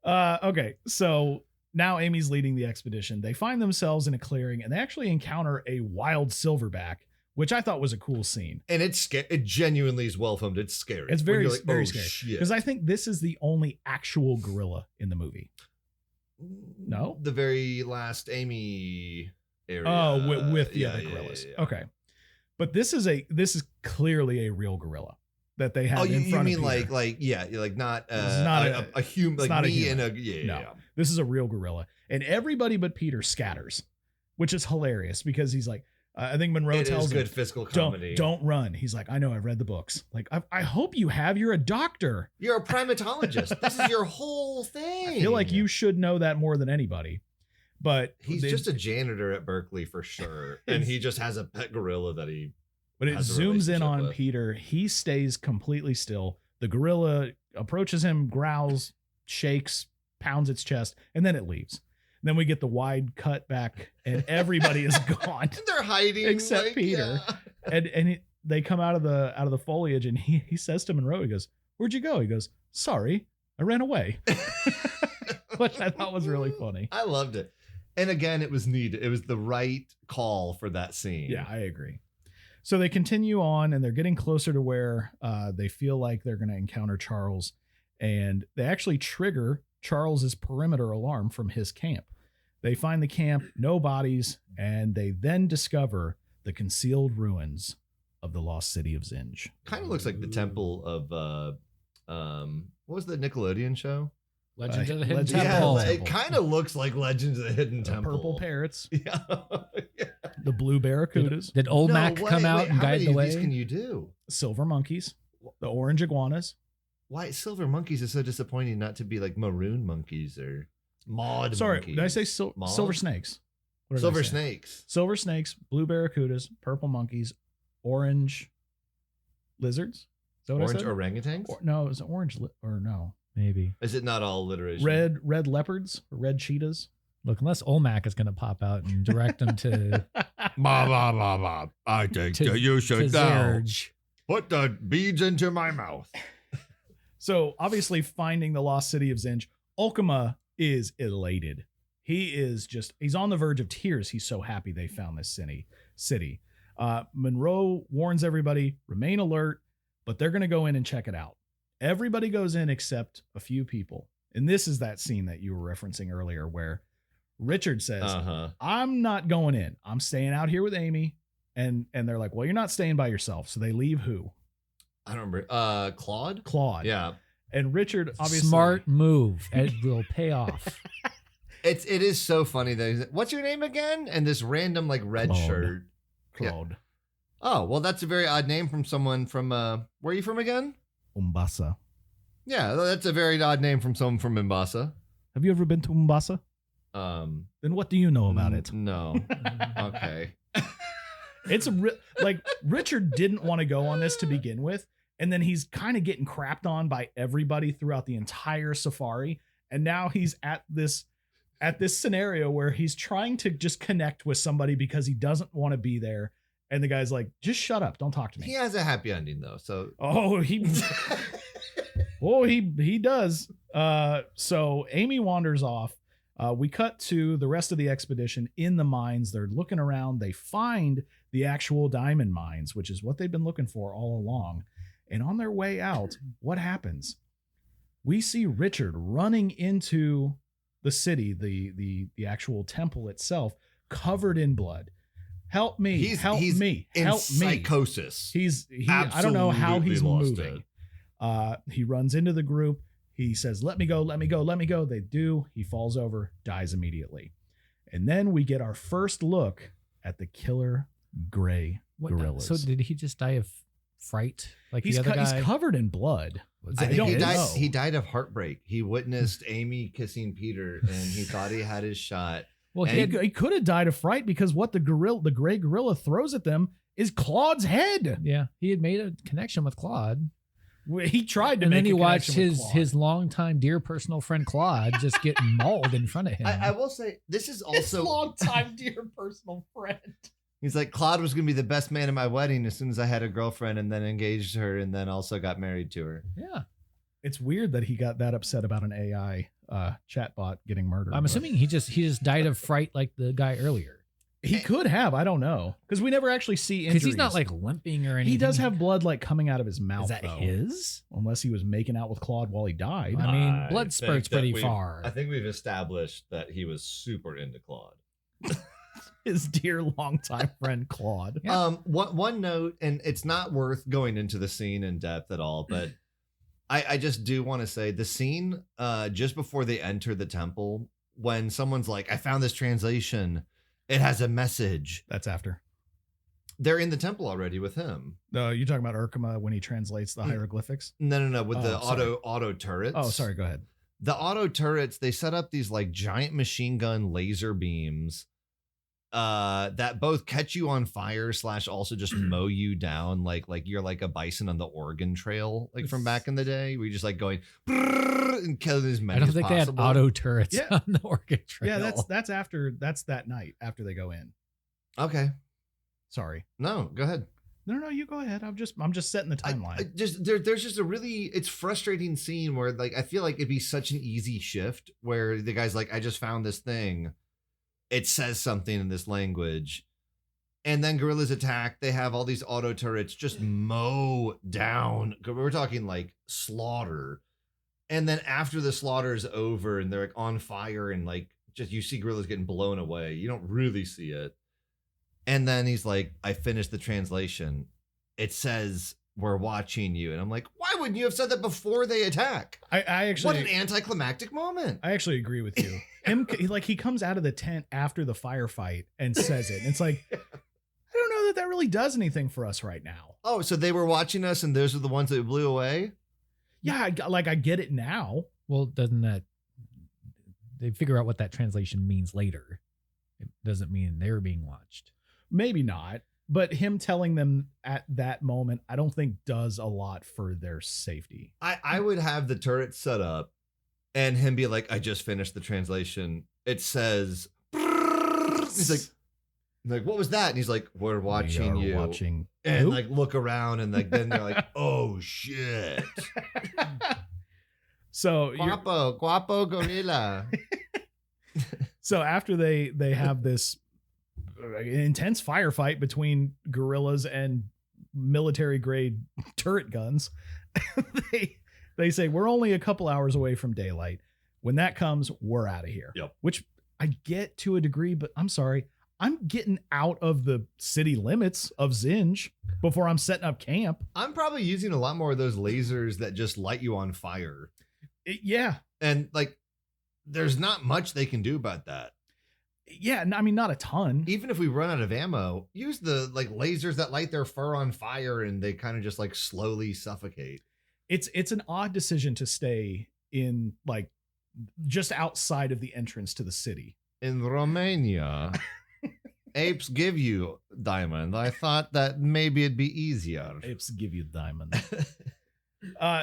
[SPEAKER 1] Okay, so now Amy's leading the expedition. They find themselves in a clearing and they actually encounter a wild silverback, which I thought was a cool scene.
[SPEAKER 2] And it's scary. It genuinely is well filmed. It's scary.
[SPEAKER 1] It's very,
[SPEAKER 2] like,
[SPEAKER 1] very scary. Because I think this is the only actual gorilla in the movie. No?
[SPEAKER 2] The very last Amy area.
[SPEAKER 1] Oh, with the other gorillas.
[SPEAKER 2] Yeah.
[SPEAKER 1] Okay. But this is clearly a real gorilla that they have in front of Peter.
[SPEAKER 2] You mean like not a human, like
[SPEAKER 1] not a
[SPEAKER 2] me
[SPEAKER 1] human.
[SPEAKER 2] and a
[SPEAKER 1] No. This is a real gorilla. And everybody but Peter scatters, which is hilarious because he's like, I think Monroe
[SPEAKER 2] It
[SPEAKER 1] tells
[SPEAKER 2] is
[SPEAKER 1] him,
[SPEAKER 2] good fiscal comedy.
[SPEAKER 1] don't run. He's like, I know, I've read the books. Like, I hope you have. You're a doctor.
[SPEAKER 2] You're a primatologist. This is your whole thing.
[SPEAKER 1] I feel like you should know that more than anybody. But
[SPEAKER 2] He's just a janitor at Berkeley for sure. And he just has a pet gorilla that he
[SPEAKER 1] But it
[SPEAKER 2] has a
[SPEAKER 1] zooms in
[SPEAKER 2] relationship
[SPEAKER 1] on
[SPEAKER 2] with.
[SPEAKER 1] Peter. He stays completely still. The gorilla approaches him, growls, shakes, pounds its chest, and then it leaves. Then we get the wide cut back, and everybody is gone
[SPEAKER 2] And they're hiding
[SPEAKER 1] except
[SPEAKER 2] like,
[SPEAKER 1] Peter.
[SPEAKER 2] yeah.
[SPEAKER 1] And they come out of the foliage, and he says to Monroe, he goes, "Where'd you go?" He goes, "Sorry, I ran away," which I thought was really funny.
[SPEAKER 2] I loved it. And again, it was needed. It was the right call for that scene.
[SPEAKER 1] Yeah, I agree. So they continue on, and they're getting closer to where they feel like they're going to encounter Charles, and they actually trigger Charles's perimeter alarm from his camp. They find the camp, no bodies, and they then discover the concealed ruins of the lost city of Zinj.
[SPEAKER 2] Kind of looks like the temple of what was the Nickelodeon show?
[SPEAKER 3] Legends of the Hidden
[SPEAKER 1] Legends-
[SPEAKER 3] Temple.
[SPEAKER 2] Yeah, it kind of looks like Legends of the Hidden
[SPEAKER 1] The
[SPEAKER 2] Temple.
[SPEAKER 1] purple parrots,
[SPEAKER 2] Yeah. Yeah.
[SPEAKER 1] the blue barracudas,
[SPEAKER 3] Did old
[SPEAKER 2] No
[SPEAKER 3] Mac
[SPEAKER 2] way.
[SPEAKER 3] come out
[SPEAKER 2] Wait,
[SPEAKER 3] and
[SPEAKER 2] how
[SPEAKER 3] guide
[SPEAKER 2] many
[SPEAKER 3] the
[SPEAKER 2] of
[SPEAKER 3] way?
[SPEAKER 2] these can you do?
[SPEAKER 1] silver monkeys, the orange iguanas.
[SPEAKER 2] Why silver monkeys is so disappointing not to be like maroon monkeys or maud
[SPEAKER 1] Sorry,
[SPEAKER 2] monkeys.
[SPEAKER 1] did I say
[SPEAKER 2] Maud?
[SPEAKER 1] silver snakes? What did I
[SPEAKER 2] Silver
[SPEAKER 1] say?
[SPEAKER 2] snakes.
[SPEAKER 1] Silver snakes, blue barracudas, purple monkeys, orange lizards. Is that what I
[SPEAKER 2] Orange
[SPEAKER 1] said?
[SPEAKER 2] orangutans?
[SPEAKER 1] No, it was orange or no.
[SPEAKER 3] Maybe.
[SPEAKER 2] Is it not all alliteration?
[SPEAKER 1] Red leopards, or red cheetahs.
[SPEAKER 3] Look, unless Olmec is going to pop out and direct them to
[SPEAKER 2] Blah, blah, blah, blah. I think
[SPEAKER 3] To-
[SPEAKER 2] that you
[SPEAKER 3] to
[SPEAKER 2] should now
[SPEAKER 3] Zerge.
[SPEAKER 2] put the beads into my mouth.
[SPEAKER 1] So obviously, finding the lost city of Zinj, Ultima is elated. He's on the verge of tears. He's so happy they found this city. Monroe warns everybody, remain alert, but they're going to go in and check it out. Everybody goes in except a few people. And this is that scene that you were referencing earlier where Richard says, I'm not going in. I'm staying out here with Amy. And they're like, well, you're not staying by yourself. So they leave who?
[SPEAKER 2] I don't remember. Claude?
[SPEAKER 1] Claude.
[SPEAKER 2] Yeah.
[SPEAKER 1] And Richard, obviously.
[SPEAKER 3] Smart move. It will pay off.
[SPEAKER 2] It is so funny that he's like, what's your name again? And this random like red
[SPEAKER 1] Claude.
[SPEAKER 2] shirt.
[SPEAKER 1] Claude.
[SPEAKER 2] Oh, well, that's a very odd name from someone from where are you from again?
[SPEAKER 1] Umbasa.
[SPEAKER 2] Yeah, that's a very odd name from someone from Mombasa.
[SPEAKER 1] Have you ever been to Umbasa? Then what do you know about it?
[SPEAKER 2] No. Okay.
[SPEAKER 1] It's like Richard didn't want to go on this to begin with, and then he's kind of getting crapped on by everybody throughout the entire safari, and now he's at this scenario where he's trying to just connect with somebody because he doesn't want to be there, and the guy's like, "Just shut up, don't talk to me."
[SPEAKER 2] He has a happy ending though, so
[SPEAKER 1] he does. So Amy wanders off. We cut to the rest of the expedition in the mines. They're looking around. They find the actual diamond mines, which is what they've been looking for all along. And on their way out, what happens? We see Richard running into the city, the actual temple itself, covered in blood. Help me! Help me!
[SPEAKER 2] in
[SPEAKER 1] Help me!
[SPEAKER 2] psychosis.
[SPEAKER 1] I don't know how
[SPEAKER 2] Absolutely
[SPEAKER 1] he's
[SPEAKER 2] lost
[SPEAKER 1] moving. He runs into the group. He says, let me go, let me go, let me go. They do. He falls over, dies immediately. And then we get our first look at the killer gray gorillas.
[SPEAKER 3] So did he just die of fright like
[SPEAKER 1] he's,
[SPEAKER 3] the other guy?
[SPEAKER 1] he's covered in blood.
[SPEAKER 2] I think
[SPEAKER 1] don't
[SPEAKER 2] he died.
[SPEAKER 1] know.
[SPEAKER 2] He died of heartbreak. He witnessed Amy kissing Peter, and he thought he had his shot.
[SPEAKER 3] Well,
[SPEAKER 2] And
[SPEAKER 3] he
[SPEAKER 1] He could have died of fright because what the gray gorilla throws at them is Claude's head.
[SPEAKER 3] he had made a connection with Claude.
[SPEAKER 1] He tried to
[SPEAKER 3] And
[SPEAKER 1] make
[SPEAKER 3] then he
[SPEAKER 1] a
[SPEAKER 3] watched
[SPEAKER 1] connection with
[SPEAKER 3] his
[SPEAKER 1] Claude.
[SPEAKER 3] his longtime dear personal friend Claude just get mauled in front of him.
[SPEAKER 2] I will say this is
[SPEAKER 1] His
[SPEAKER 2] also.
[SPEAKER 1] longtime dear personal friend.
[SPEAKER 2] He's like, Claude was going to be the best man at my wedding as soon as I had a girlfriend, and then engaged her, and then also got married to her.
[SPEAKER 3] Yeah.
[SPEAKER 1] It's weird that he got that upset about an AI chatbot getting murdered.
[SPEAKER 3] I'm
[SPEAKER 1] but
[SPEAKER 3] assuming he just died of fright like the guy earlier.
[SPEAKER 1] he could have. I don't know because we never actually see injuries.
[SPEAKER 3] Because he's not like limping or anything.
[SPEAKER 1] he does have blood like coming out of his mouth.
[SPEAKER 3] Is that
[SPEAKER 1] though.
[SPEAKER 3] his?
[SPEAKER 1] Unless he was making out with Claude while he died.
[SPEAKER 3] I mean,
[SPEAKER 2] I
[SPEAKER 3] blood
[SPEAKER 2] think
[SPEAKER 3] spurts
[SPEAKER 2] that
[SPEAKER 3] pretty
[SPEAKER 2] we've-
[SPEAKER 3] far.
[SPEAKER 2] I think we've established that he was super into Claude.
[SPEAKER 1] His dear longtime friend Claude.
[SPEAKER 3] Yeah.
[SPEAKER 2] One note, and it's not worth going into the scene in depth at all, but I just do want to say the scene just before they enter the temple, when someone's like, I found this translation, it has a message.
[SPEAKER 1] That's after.
[SPEAKER 2] They're in the temple already with him.
[SPEAKER 1] No, you're talking about Urkema when he translates the hieroglyphics?
[SPEAKER 2] No. With the
[SPEAKER 1] sorry.
[SPEAKER 2] auto turrets.
[SPEAKER 1] Oh, sorry. Go ahead.
[SPEAKER 2] The auto turrets, they set up these like giant machine gun laser beams that both catch you on fire / also just mow you down like you're like a bison on the Oregon Trail, like from back in the day, where you're just like going and killing as many
[SPEAKER 3] I don't
[SPEAKER 2] as
[SPEAKER 3] think
[SPEAKER 2] possible.
[SPEAKER 3] they had auto turrets
[SPEAKER 1] Yeah.
[SPEAKER 3] on the Oregon Trail.
[SPEAKER 1] Yeah, that's that night after they go in.
[SPEAKER 2] Okay.
[SPEAKER 1] Sorry.
[SPEAKER 2] No, go ahead.
[SPEAKER 1] No, you go ahead. I'm just setting the timeline.
[SPEAKER 2] There's just a really, it's frustrating scene where like I feel like it'd be such an easy shift where the guy's like, I just found this thing. It says something in this language. And then gorillas attack. They have all these auto turrets just mow down. We're talking like slaughter. And then after the slaughter is over and they're like on fire and like just you see gorillas getting blown away. You don't really see it. And then he's like, I finished the translation. It says, we're watching you. And I'm like, why wouldn't you have said that before they attack?
[SPEAKER 1] I actually,
[SPEAKER 2] What an anticlimactic moment.
[SPEAKER 1] I actually agree with you. He comes out of the tent after the firefight and says it. And it's like, I don't know that really does anything for us right now.
[SPEAKER 2] Oh, so they were watching us and those are the ones that blew away?
[SPEAKER 1] Yeah, I get it now.
[SPEAKER 3] Well, doesn't that they figure out what that translation means later? It doesn't mean they were being watched.
[SPEAKER 1] Maybe not, but him telling them at that moment, I don't think does a lot for their safety.
[SPEAKER 2] I would have the turret set up and him be like, I just finished the translation. It says, he's like, what was that? And he's like, we're watching you.
[SPEAKER 1] Watching.
[SPEAKER 2] And
[SPEAKER 1] Who?
[SPEAKER 2] like look around and like then they're like, oh shit.
[SPEAKER 1] So
[SPEAKER 2] Guapo gorilla.
[SPEAKER 1] So after they have this intense firefight between gorillas and military grade turret guns, they say we're only a couple hours away from daylight. When that comes, we're out of here.
[SPEAKER 2] Yep.
[SPEAKER 1] Which I get to a degree, but I'm sorry. I'm getting out of the city limits of Zinj before I'm setting up camp.
[SPEAKER 2] I'm probably using a lot more of those lasers that just light you on fire.
[SPEAKER 1] Yeah.
[SPEAKER 2] And like, there's not much they can do about that.
[SPEAKER 1] Yeah. I mean, not a ton.
[SPEAKER 2] Even if we run out of ammo, use the like lasers that light their fur on fire and they kind of just like slowly suffocate.
[SPEAKER 1] It's an odd decision to stay in like just outside of the entrance to the city.
[SPEAKER 2] In Romania, apes give you diamond. I thought that maybe it'd be easier.
[SPEAKER 1] Apes give you diamond.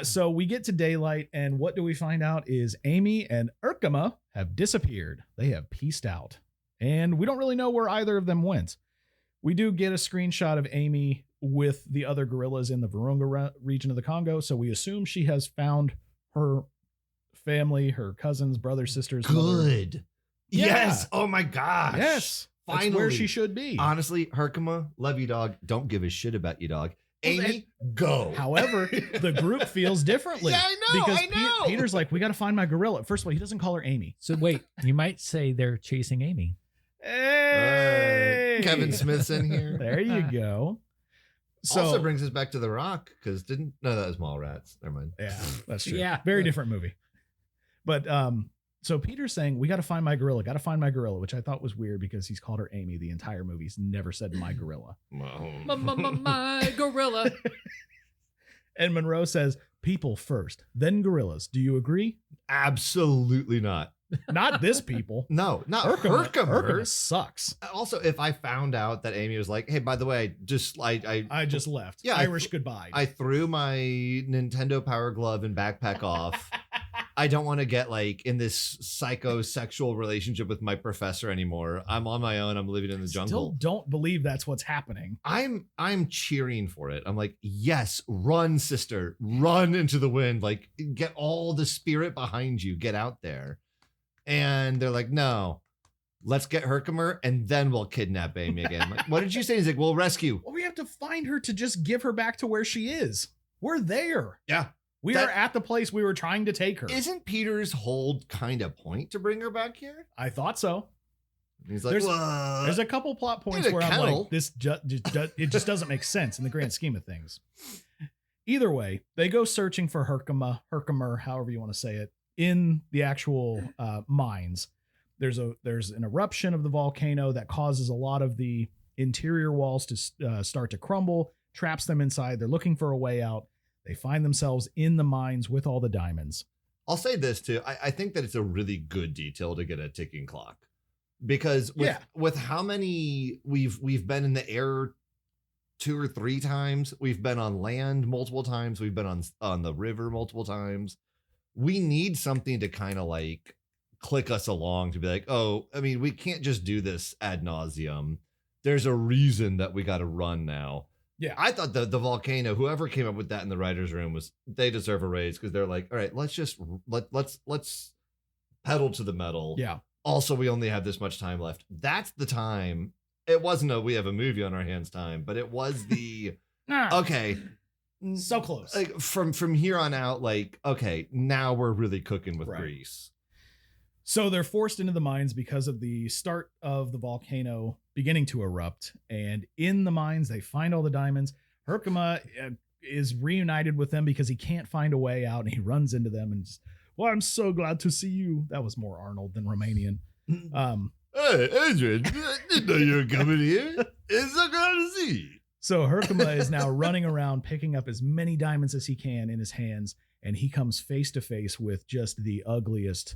[SPEAKER 1] So we get to daylight, and what do we find out is Amy and Urkema have disappeared. They have pieced out, and we don't really know where either of them went. We do get a screenshot of Amy with the other gorillas in the Virunga region of the Congo, so we assume she has found her family, her cousins, brothers, sisters.
[SPEAKER 2] Good.
[SPEAKER 1] Mother. Yeah.
[SPEAKER 2] Yes. Oh my gosh.
[SPEAKER 1] Yes.
[SPEAKER 2] Finally.
[SPEAKER 1] That's where she should be.
[SPEAKER 2] Honestly, Herkimer, love you, dog. Don't give a shit about you, dog. Amy, go.
[SPEAKER 1] However, the group feels differently.
[SPEAKER 2] Yeah, I know.
[SPEAKER 1] Because
[SPEAKER 2] I know.
[SPEAKER 1] Peter's like, we got to find my gorilla. First of all, he doesn't call her Amy.
[SPEAKER 3] So wait, you might say they're chasing Amy.
[SPEAKER 1] Hey,
[SPEAKER 2] Kevin Smith's in here.
[SPEAKER 1] There you go. So
[SPEAKER 2] Also brings us back to The Rock because that was Mallrats. Never mind.
[SPEAKER 1] yeah, that's true.
[SPEAKER 3] Yeah.
[SPEAKER 1] Very different movie. But so Peter's saying we got to find my gorilla, which I thought was weird because he's called her Amy the entire movie. He's never said my gorilla.
[SPEAKER 3] My gorilla.
[SPEAKER 1] And Monroe says people first, then gorillas. Do you agree?
[SPEAKER 2] Absolutely not.
[SPEAKER 1] Not this people.
[SPEAKER 2] No, not
[SPEAKER 1] Herkimer
[SPEAKER 2] Herkimer.
[SPEAKER 1] sucks.
[SPEAKER 2] Also, if I found out that Amy was like, hey, by the way,
[SPEAKER 1] I just left.
[SPEAKER 2] Yeah,
[SPEAKER 1] Irish goodbye.
[SPEAKER 2] I threw my Nintendo Power Glove and backpack off. I don't want to get like in this psychosexual relationship with my professor anymore. I'm on my own. I'm living in the jungle.
[SPEAKER 1] Still don't believe that's what's happening.
[SPEAKER 2] I'm cheering for it. I'm like, yes, run, sister, run into the wind. Like, get all the spirit behind you. Get out there. And they're like, no, let's get Herkimer and then we'll kidnap Amy again. Like, what did you say? He's like, we'll rescue.
[SPEAKER 1] Well, we have to find her to just give her back to where she is. We're there.
[SPEAKER 2] Yeah.
[SPEAKER 1] We are at the place we were trying to take her.
[SPEAKER 2] Isn't Peter's whole kind of point to bring her back here?
[SPEAKER 1] I thought so.
[SPEAKER 2] And he's like,
[SPEAKER 1] there's a couple plot points
[SPEAKER 2] a
[SPEAKER 1] where I'm
[SPEAKER 2] kennel.
[SPEAKER 1] like, it just doesn't make sense in the grand scheme of things. Either way, they go searching for Herkimer, however you want to say it, in the actual mines. There's an eruption of the volcano that causes a lot of the interior walls to start to crumble, traps them inside. They're looking for a way out. They find themselves in the mines with all the diamonds.
[SPEAKER 2] I'll say this too. I think that it's a really good detail to get a ticking clock, because with how many we've been in the air 2 or 3 times, we've been on land multiple times, we've been on the river multiple times. We need something to kind of like click us along to be like, oh, I mean, we can't just do this ad nauseum. There's a reason that we got to run now.
[SPEAKER 1] Yeah,
[SPEAKER 2] I thought the volcano, whoever came up with that in the writer's room, they deserve a raise, because they're like, all right, let's pedal to the metal.
[SPEAKER 1] Yeah.
[SPEAKER 2] Also, we only have this much time left. That's the time. It wasn't we have a movie on our hands time, but it was the okay.
[SPEAKER 1] So close.
[SPEAKER 2] Like from here on out, like, okay, now we're really cooking with grease.
[SPEAKER 1] So they're forced into the mines because of the start of the volcano beginning to erupt. And in the mines, they find all the diamonds. Herkimer is reunited with them because he can't find a way out. And he runs into them and just, well, I'm so glad to see you. That was more Arnold than Romanian.
[SPEAKER 2] Hey, Adrian, I didn't know you were coming here. It's so glad to see you.
[SPEAKER 1] So Herkimer is now running around picking up as many diamonds as he can in his hands. And he comes face to face with just the ugliest,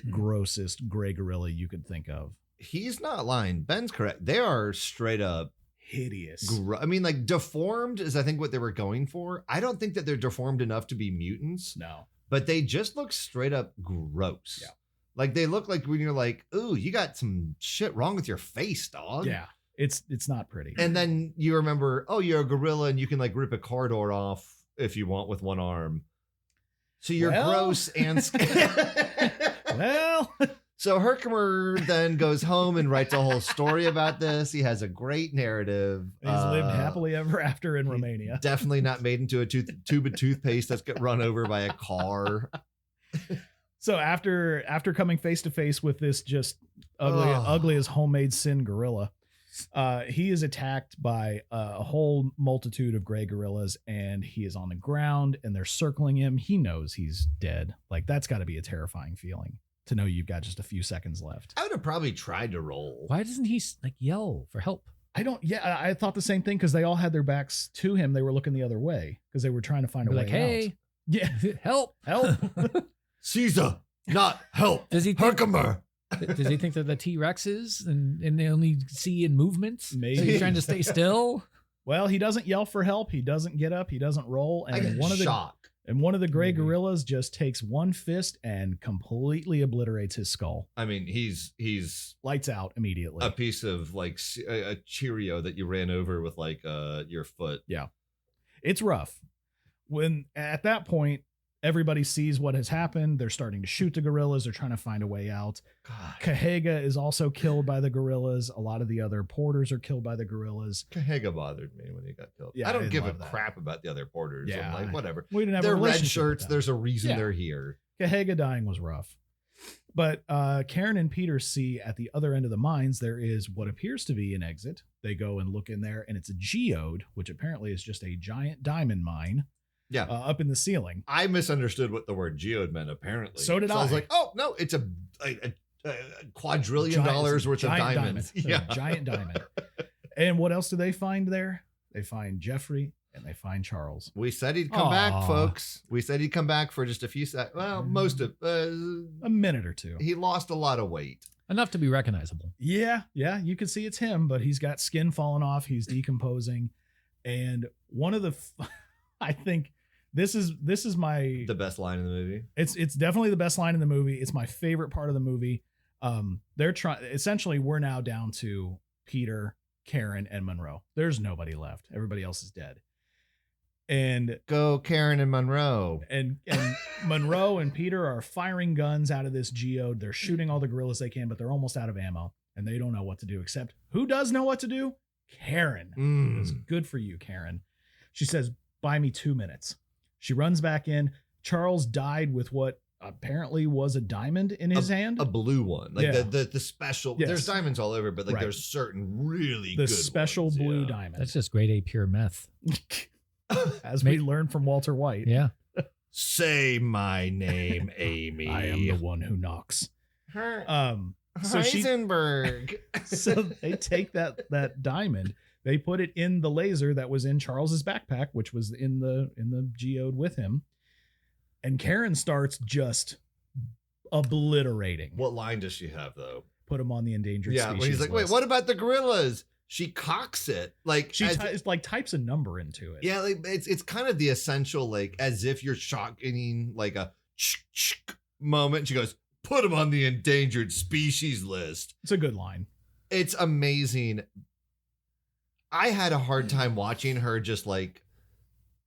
[SPEAKER 1] grossest gray gorilla you could think of.
[SPEAKER 2] He's not lying. Ben's correct. They are straight up
[SPEAKER 1] hideous.
[SPEAKER 2] I mean, like, deformed is, I think, what they were going for. I don't think that they're deformed enough to be mutants.
[SPEAKER 1] No.
[SPEAKER 2] But they just look straight up gross.
[SPEAKER 1] Yeah.
[SPEAKER 2] Like, they look like when you're like, ooh, you got some shit wrong with your face, dog.
[SPEAKER 1] Yeah. It's not pretty.
[SPEAKER 2] And then you remember, oh, you're a gorilla and you can like rip a car door off if you want with one arm. So you're gross and
[SPEAKER 1] well.
[SPEAKER 2] So Herkimer then goes home and writes a whole story about this. He has a great narrative.
[SPEAKER 1] He's lived happily ever after in Romania.
[SPEAKER 2] Definitely not made into a tube of toothpaste that's got run over by a car.
[SPEAKER 1] So after coming face to face with this just ugly as homemade sin gorilla, he is attacked by a whole multitude of gray gorillas, and he is on the ground and they're circling him. He knows he's dead. Like, that's got to be a terrifying feeling to know you've got just a few seconds left.
[SPEAKER 2] I would have probably tried to roll.
[SPEAKER 3] Why doesn't he like yell for help?
[SPEAKER 1] I thought the same thing, because they all had their backs to him. They were looking the other way because they were trying to find a way
[SPEAKER 3] like, hey,
[SPEAKER 1] out. Yeah.
[SPEAKER 3] help.
[SPEAKER 2] Caesar, not help.
[SPEAKER 3] Does he
[SPEAKER 2] Herkimer.
[SPEAKER 3] Does he think they're the T-Rexes and they only see in movements?
[SPEAKER 1] Maybe.
[SPEAKER 3] So he's trying to stay still?
[SPEAKER 1] Well, he doesn't yell for help. He doesn't get up. He doesn't roll. And one of the gray gorillas just takes one fist and completely obliterates his skull.
[SPEAKER 2] I mean, he's
[SPEAKER 1] lights out immediately.
[SPEAKER 2] A piece of like a Cheerio that you ran over with like your foot.
[SPEAKER 1] Yeah. It's rough. When at that point, everybody sees what has happened. They're starting to shoot the gorillas. They're trying to find a way out. Kahega is also killed by the gorillas. A lot of the other porters are killed by the gorillas.
[SPEAKER 2] Kahega bothered me when he got killed.
[SPEAKER 1] Yeah,
[SPEAKER 2] I don't give a crap about the other porters.
[SPEAKER 1] Yeah,
[SPEAKER 2] I'm like, whatever.
[SPEAKER 1] We didn't have
[SPEAKER 2] They're
[SPEAKER 1] a
[SPEAKER 2] red
[SPEAKER 1] relationship
[SPEAKER 2] shirts.
[SPEAKER 1] with them.
[SPEAKER 2] There's a reason they're here.
[SPEAKER 1] Kahega dying was rough. But Karen and Peter see at the other end of the mines, there is what appears to be an exit. They go and look in there, and it's a geode, which apparently is just a giant diamond mine.
[SPEAKER 2] Yeah,
[SPEAKER 1] up in the ceiling.
[SPEAKER 2] I misunderstood what the word geode meant, apparently.
[SPEAKER 1] So did I.
[SPEAKER 2] I was like, oh, no, it's a quadrillion dollars worth of diamonds.
[SPEAKER 1] Yeah, giant diamond. And what else do they find there? They find Jeffrey and they find Charles.
[SPEAKER 2] We said he'd come back, folks. We said he'd come back for just a few seconds. Well, most of
[SPEAKER 1] a minute or two.
[SPEAKER 2] He lost a lot of weight.
[SPEAKER 3] Enough to be recognizable.
[SPEAKER 1] Yeah, you can see it's him, but he's got skin falling off. He's decomposing. And one of the, I think, This is
[SPEAKER 2] the best line in the movie.
[SPEAKER 1] It's definitely the best line in the movie. It's my favorite part of the movie. They're trying. Essentially, we're now down to Peter, Karen, and Monroe. There's nobody left. Everybody else is dead. And
[SPEAKER 2] go Karen and Monroe.
[SPEAKER 1] And Monroe and Peter are firing guns out of this geode. They're shooting all the gorillas they can, but they're almost out of ammo, and they don't know what to do. Except who does know what to do? Karen. It's good for you, Karen. She says, "Buy me 2 minutes." She runs back in. Charles died with what apparently was a diamond in his hand.
[SPEAKER 2] A blue one. Like the special.
[SPEAKER 1] Yes.
[SPEAKER 2] There's diamonds all over, but like there's certain really good
[SPEAKER 1] special
[SPEAKER 2] ones.
[SPEAKER 1] blue diamond.
[SPEAKER 3] That's just grade A pure meth.
[SPEAKER 1] As we learned from Walter White.
[SPEAKER 3] Yeah.
[SPEAKER 2] Say my name, Amy.
[SPEAKER 1] I am the one who knocks. So
[SPEAKER 2] Heisenberg.
[SPEAKER 1] so they take that diamond, they put it in the laser that was in Charles's backpack, which was in the geode with him, and Karen starts just obliterating.
[SPEAKER 2] What line does she have though?
[SPEAKER 1] Put him on the endangered
[SPEAKER 2] Yeah,
[SPEAKER 1] species
[SPEAKER 2] when he's like, wait,
[SPEAKER 1] list.
[SPEAKER 2] what about the gorillas? She cocks it like
[SPEAKER 1] She types a number into it.
[SPEAKER 2] yeah, like it's kind of the essential, like as if you're shotgunning like a moment. She goes, put him on the endangered species list.
[SPEAKER 1] It's a good line.
[SPEAKER 2] It's amazing. I had a hard time watching her just like,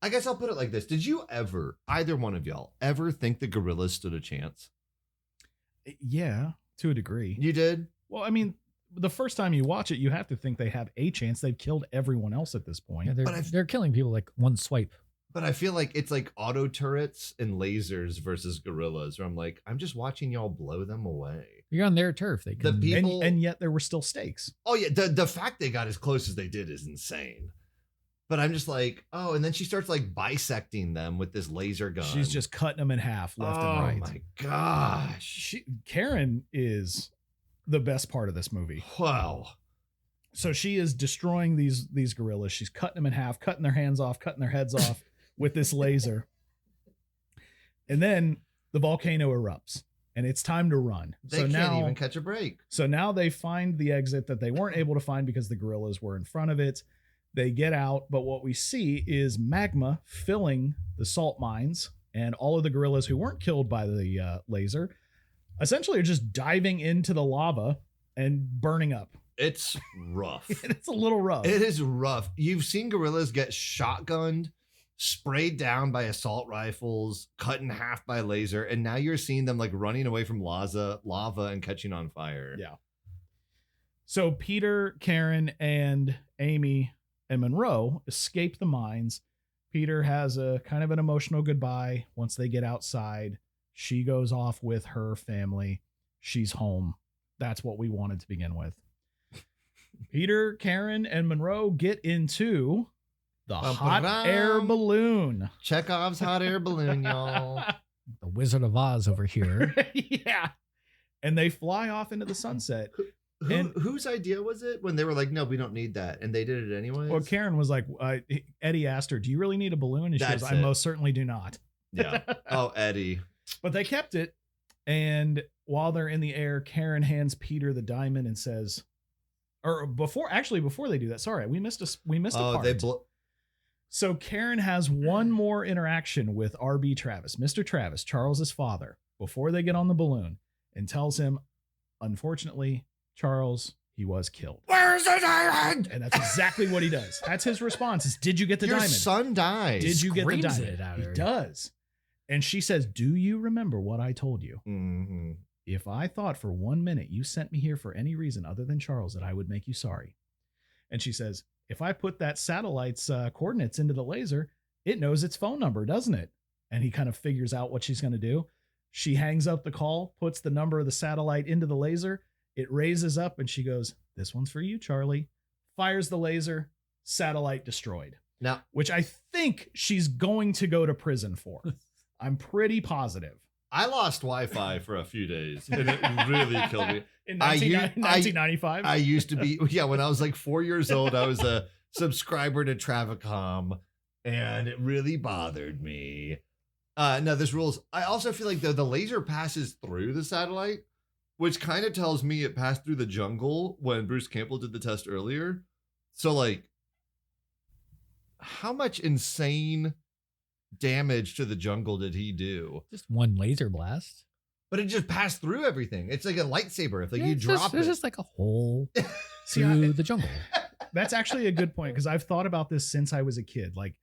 [SPEAKER 2] I guess I'll put it like this. Did you ever, either one of y'all, ever think the gorillas stood a chance?
[SPEAKER 1] Yeah, to a degree.
[SPEAKER 2] You did?
[SPEAKER 1] Well, I mean, the first time you watch it, you have to think they have a chance. They've killed everyone else at this point.
[SPEAKER 3] Yeah, they're killing people like one swipe.
[SPEAKER 2] But I feel like it's like auto turrets and lasers versus gorillas, where I'm like, I'm just watching y'all blow them away.
[SPEAKER 3] You're on their turf. They can,
[SPEAKER 2] people,
[SPEAKER 1] and yet there were still stakes.
[SPEAKER 2] Oh yeah, the fact they got as close as they did is insane. But I'm just like, oh, and then she starts like bisecting them with this laser gun.
[SPEAKER 1] She's just cutting them in half left and right.
[SPEAKER 2] Oh my gosh.
[SPEAKER 1] Karen is the best part of this movie.
[SPEAKER 2] Wow.
[SPEAKER 1] So she is destroying these gorillas. She's cutting them in half, cutting their hands off, cutting their heads off with this laser. And then the volcano erupts and it's time to run.
[SPEAKER 2] They can't even catch a break.
[SPEAKER 1] So now they find the exit that they weren't able to find because the gorillas were in front of it. They get out, but what we see is magma filling the salt mines, and all of the gorillas who weren't killed by the laser essentially are just diving into the lava and burning up.
[SPEAKER 2] It's rough.
[SPEAKER 1] It's a little rough.
[SPEAKER 2] It is rough. You've seen gorillas get shotgunned, sprayed down by assault rifles, cut in half by laser, and now you're seeing them like running away from lava and catching on fire.
[SPEAKER 1] Yeah. So Peter, Karen, and Amy and Monroe escape the mines. Peter has a kind of an emotional goodbye once they get outside. She goes off with her family. She's home. That's what we wanted to begin with. Peter, Karen, and Monroe get into the hot air balloon.
[SPEAKER 2] Chekhov's hot air balloon, y'all.
[SPEAKER 3] the Wizard of Oz over here.
[SPEAKER 1] Yeah. And they fly off into the sunset.
[SPEAKER 2] Whose idea was it when they were like, no, we don't need that? And they did it anyway?
[SPEAKER 1] Well, Karen was like, Eddie asked her, do you really need a balloon? And she goes, I most certainly do not.
[SPEAKER 2] Yeah. Oh, Eddie.
[SPEAKER 1] But they kept it. And while they're in the air, Karen hands Peter the diamond and says, or before they do that, sorry, we missed a part. So Karen has one more interaction with R.B. Travis, Mr. Travis, Charles's father, before they get on the balloon, and tells him, unfortunately, Charles, he was killed.
[SPEAKER 2] Where's the diamond?
[SPEAKER 1] And that's exactly what he does. That's his response is, did you get the diamond?
[SPEAKER 2] Your son dies.
[SPEAKER 1] Did you get the
[SPEAKER 3] Screams
[SPEAKER 1] diamond?
[SPEAKER 3] it out
[SPEAKER 1] He
[SPEAKER 3] of her.
[SPEAKER 1] does. And she says, do you remember what I told you?
[SPEAKER 2] Mm-hmm.
[SPEAKER 1] If I thought for 1 minute you sent me here for any reason other than Charles, that I would make you sorry. And she says, if I put that satellite's coordinates into the laser, it knows its phone number, doesn't it? And he kind of figures out what she's going to do. She hangs up the call, puts the number of the satellite into the laser. It raises up and she goes, this one's for you, Charlie. Fires the laser, satellite destroyed.
[SPEAKER 2] Now,
[SPEAKER 1] which I think she's going to go to prison for. I'm pretty positive.
[SPEAKER 2] I lost Wi-Fi for a few days and it really killed me.
[SPEAKER 1] In 1995?
[SPEAKER 2] I used to be, when I was like 4 years old, I was a subscriber to Travicom and it really bothered me. No, this rules. I also feel like the laser passes through the satellite, which kind of tells me it passed through the jungle when Bruce Campbell did the test earlier. So like, how much insane damage to the jungle did he do?
[SPEAKER 3] Just one laser blast.
[SPEAKER 2] But it just passed through everything. It's like a lightsaber. If like you drop
[SPEAKER 3] There's
[SPEAKER 2] it,
[SPEAKER 3] just like a hole through the jungle.
[SPEAKER 1] That's actually a good point because I've thought about this since I was a kid. Like,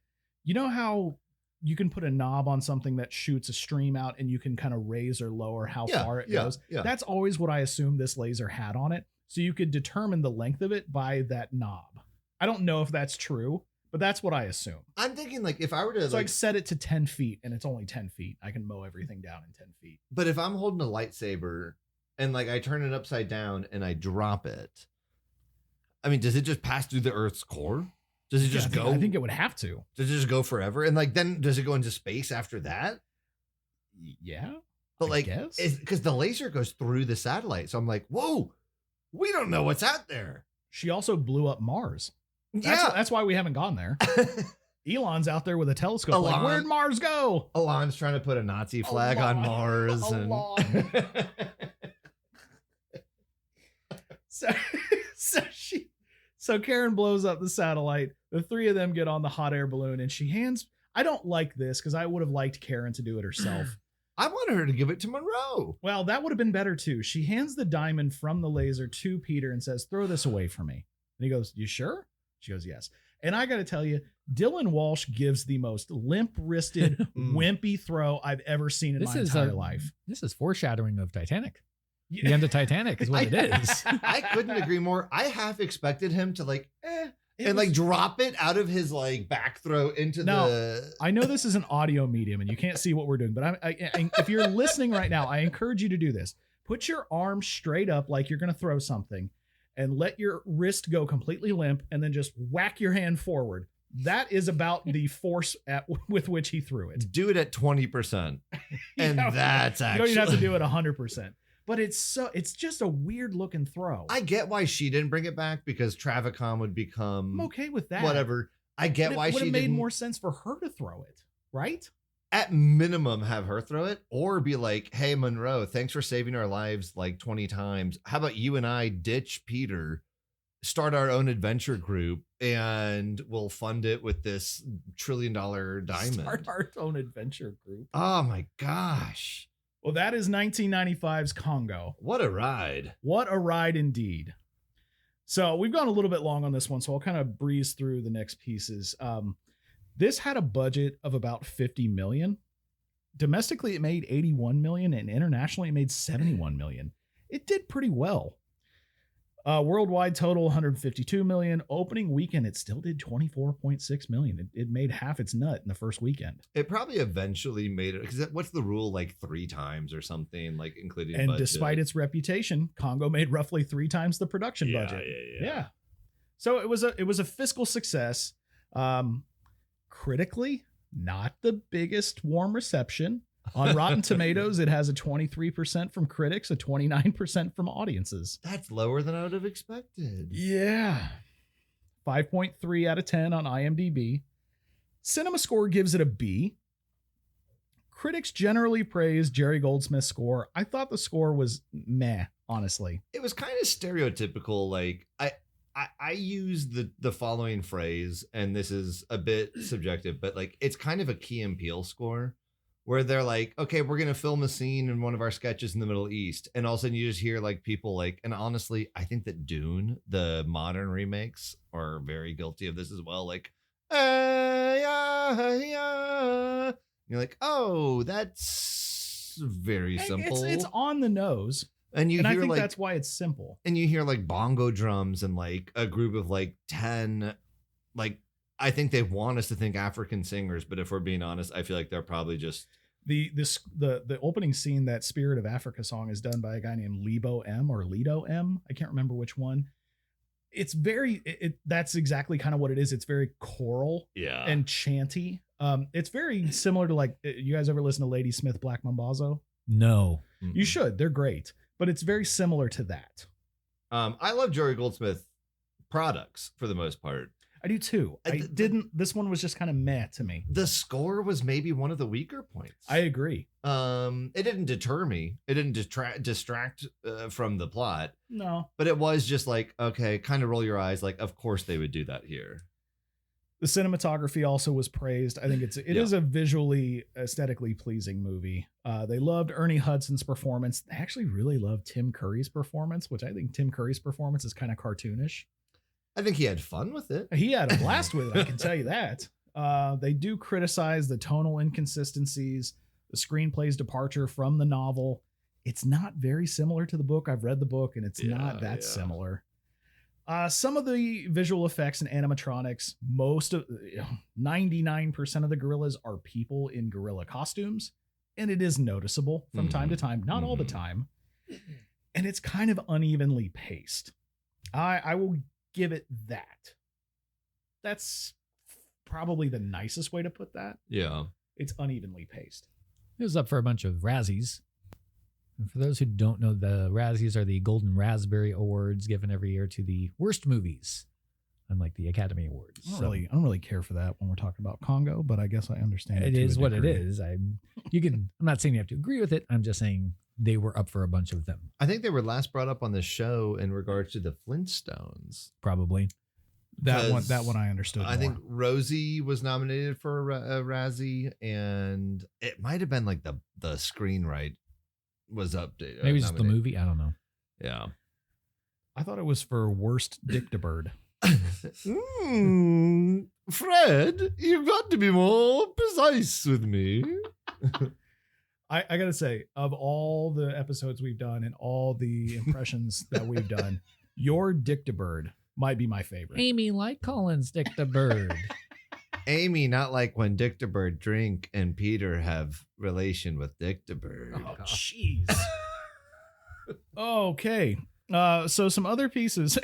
[SPEAKER 1] you know how you can put a knob on something that shoots a stream out and you can kind of raise or lower how far it goes?
[SPEAKER 2] Yeah.
[SPEAKER 1] That's always what I assumed this laser had on it. So you could determine the length of it by that knob. I don't know if that's true, but that's what I assume.
[SPEAKER 2] I'm thinking like if I were to
[SPEAKER 1] So like set it to 10 feet and it's only 10 feet. I can mow everything down in 10 feet.
[SPEAKER 2] But if I'm holding a lightsaber and like I turn it upside down and I drop it, I mean, does it just pass through the Earth's core? Does it just go?
[SPEAKER 1] I think it would have to.
[SPEAKER 2] Does it just go forever? And like, then does it go into space after that?
[SPEAKER 1] Yeah.
[SPEAKER 2] But
[SPEAKER 1] I
[SPEAKER 2] like,
[SPEAKER 1] guess?
[SPEAKER 2] because the laser goes through the satellite. So I'm like, whoa, we don't know what's out there.
[SPEAKER 1] She also blew up Mars.
[SPEAKER 2] Yeah.
[SPEAKER 1] That's why we haven't gone there. Elon's out there with a telescope. Like, where'd Mars go?
[SPEAKER 2] Elon's trying to put a Nazi flag on Mars.
[SPEAKER 1] Elon. So Karen blows up the satellite. The three of them get on the hot air balloon, and she hands. I don't like this because I would have liked Karen to do it herself.
[SPEAKER 2] I wanted her to give it to Monroe.
[SPEAKER 1] Well, that would have been better too. She hands the diamond from the laser to Peter and says, "Throw this away for me." And he goes, "You sure?" She goes, "Yes." And I got to tell you, Dylan Walsh gives the most limp-wristed, wimpy throw I've ever seen in my entire life.
[SPEAKER 3] This is foreshadowing of Titanic. The end of Titanic is what it is.
[SPEAKER 2] I couldn't agree more. I half expected him to like drop it out of his like back throw into the.
[SPEAKER 1] I know this is an audio medium and you can't see what we're doing, but if you're listening right now, I encourage you to do this. Put your arm straight up like you're going to throw something and let your wrist go completely limp and then just whack your hand forward. That is about the force with which he threw it.
[SPEAKER 2] Do it at 20%. And that's actually.
[SPEAKER 1] You don't even have to do it 100%. But it's just a weird looking throw.
[SPEAKER 2] I get why she didn't bring it back because Travicom would become.
[SPEAKER 1] I'm okay with that.
[SPEAKER 2] Whatever. I get why she didn't. It would have made
[SPEAKER 1] more sense for her to throw it, right?
[SPEAKER 2] At minimum, have her throw it or be like, "Hey, Monroe, thanks for saving our lives like 20 times. How about you and I ditch Peter, start our own adventure group, and we'll fund it with this $1 trillion diamond."
[SPEAKER 1] Start our own adventure group.
[SPEAKER 2] Oh my gosh.
[SPEAKER 1] Well, that is 1995's Congo.
[SPEAKER 2] What a ride.
[SPEAKER 1] What a ride indeed. So we've gone a little bit long on this one, so I'll kind of breeze through the next pieces. This had a budget of about $50 million. Domestically, it made $81 million, and internationally, it made $71 million. It did pretty well. Worldwide total, $152 million. Opening weekend, it still did $24.6 million. It made half its nut in the first weekend.
[SPEAKER 2] It probably eventually made it, because what's the rule, like 3 times or something, like including
[SPEAKER 1] and
[SPEAKER 2] budget.
[SPEAKER 1] Despite its reputation, Congo made roughly 3 times the production budget. Yeah. So it was a fiscal success. Critically, not the biggest warm reception. On Rotten Tomatoes, it has a 23% from critics, a 29% from audiences.
[SPEAKER 2] That's lower than I would have expected.
[SPEAKER 1] Yeah. 5.3 out of 10 on IMDb. Cinema Score gives it a B. Critics generally praise Jerry Goldsmith's score. I thought the score was meh, honestly.
[SPEAKER 2] It was kind of stereotypical. Like, I use the following phrase, and this is a bit subjective, but like it's kind of a Key and Peele score where they're like, okay, we're going to film a scene in one of our sketches in the Middle East. And all of a sudden you just hear like people like, and honestly, I think that Dune, the modern remakes, are very guilty of this as well. Like, yeah. You're like, oh, that's very simple.
[SPEAKER 1] It's on the nose.
[SPEAKER 2] And
[SPEAKER 1] I think that's why it's simple.
[SPEAKER 2] And you hear like bongo drums and like a group of like 10, like, I think they want us to think African singers, but if we're being honest, I feel like they're probably just
[SPEAKER 1] the opening scene. That Spirit of Africa song is done by a guy named Lido M. I can't remember which one. It's that's exactly kind of what it is. It's very choral, and chanty. It's very similar to like, you guys ever listen to Lady Smith Black Mambazo?
[SPEAKER 3] No,
[SPEAKER 1] you should. They're great, but it's very similar to that.
[SPEAKER 2] I love Jerry Goldsmith products for the most part.
[SPEAKER 1] I do too. This one was just kind of meh to me.
[SPEAKER 2] The score was maybe one of the weaker points.
[SPEAKER 1] I agree.
[SPEAKER 2] It didn't deter me. It didn't distract from the plot.
[SPEAKER 1] No.
[SPEAKER 2] But it was just like, okay, kind of roll your eyes. Like, of course they would do that here.
[SPEAKER 1] The cinematography also was praised. I think it is a visually, aesthetically pleasing movie. They loved Ernie Hudson's performance. They actually really loved Tim Curry's performance, which I think Tim Curry's performance is kind of cartoonish.
[SPEAKER 2] I think he had fun with it.
[SPEAKER 1] He had a blast with it, I can tell you that. They do criticize the tonal inconsistencies, the screenplay's departure from the novel. It's not very similar to the book. I've read the book, and it's not that similar. Some of the visual effects and animatronics, 99% of the gorillas are people in gorilla costumes, and it is noticeable from time to time, not all the time. And it's kind of unevenly paced. I will give it that. That's probably the nicest way to put that.
[SPEAKER 2] Yeah.
[SPEAKER 1] It's unevenly paced.
[SPEAKER 3] It was up for a bunch of Razzies. And for those who don't know, the Razzies are the Golden Raspberry Awards given every year to the worst movies, unlike the Academy Awards.
[SPEAKER 1] I don't really care for that when we're talking about Congo, but I guess I understand
[SPEAKER 3] It
[SPEAKER 1] to
[SPEAKER 3] is
[SPEAKER 1] a
[SPEAKER 3] what it
[SPEAKER 1] degree.
[SPEAKER 3] is. I'm not saying you have to agree with it. I'm just saying they were up for a bunch of them.
[SPEAKER 2] I think they were last brought up on the show in regards to the Flintstones.
[SPEAKER 3] Probably.
[SPEAKER 1] That one
[SPEAKER 2] Because
[SPEAKER 1] I understood.
[SPEAKER 2] I think Rosie was nominated for a Razzie, and it might have been like the screenwrite was updated.
[SPEAKER 3] Maybe just the movie. I don't know.
[SPEAKER 2] Yeah.
[SPEAKER 1] I thought it was for worst Dictabird.
[SPEAKER 2] Fred, you've got to be more precise with me.
[SPEAKER 1] I gotta say, of all the episodes we've done and all the impressions that we've done, your Dictabird might be my favorite.
[SPEAKER 3] Amy like Collins Dick the Bird.
[SPEAKER 2] Amy, not like when Dictabird drink and Peter have relation with Dictabird.
[SPEAKER 1] Oh, jeez. Okay. So some other pieces.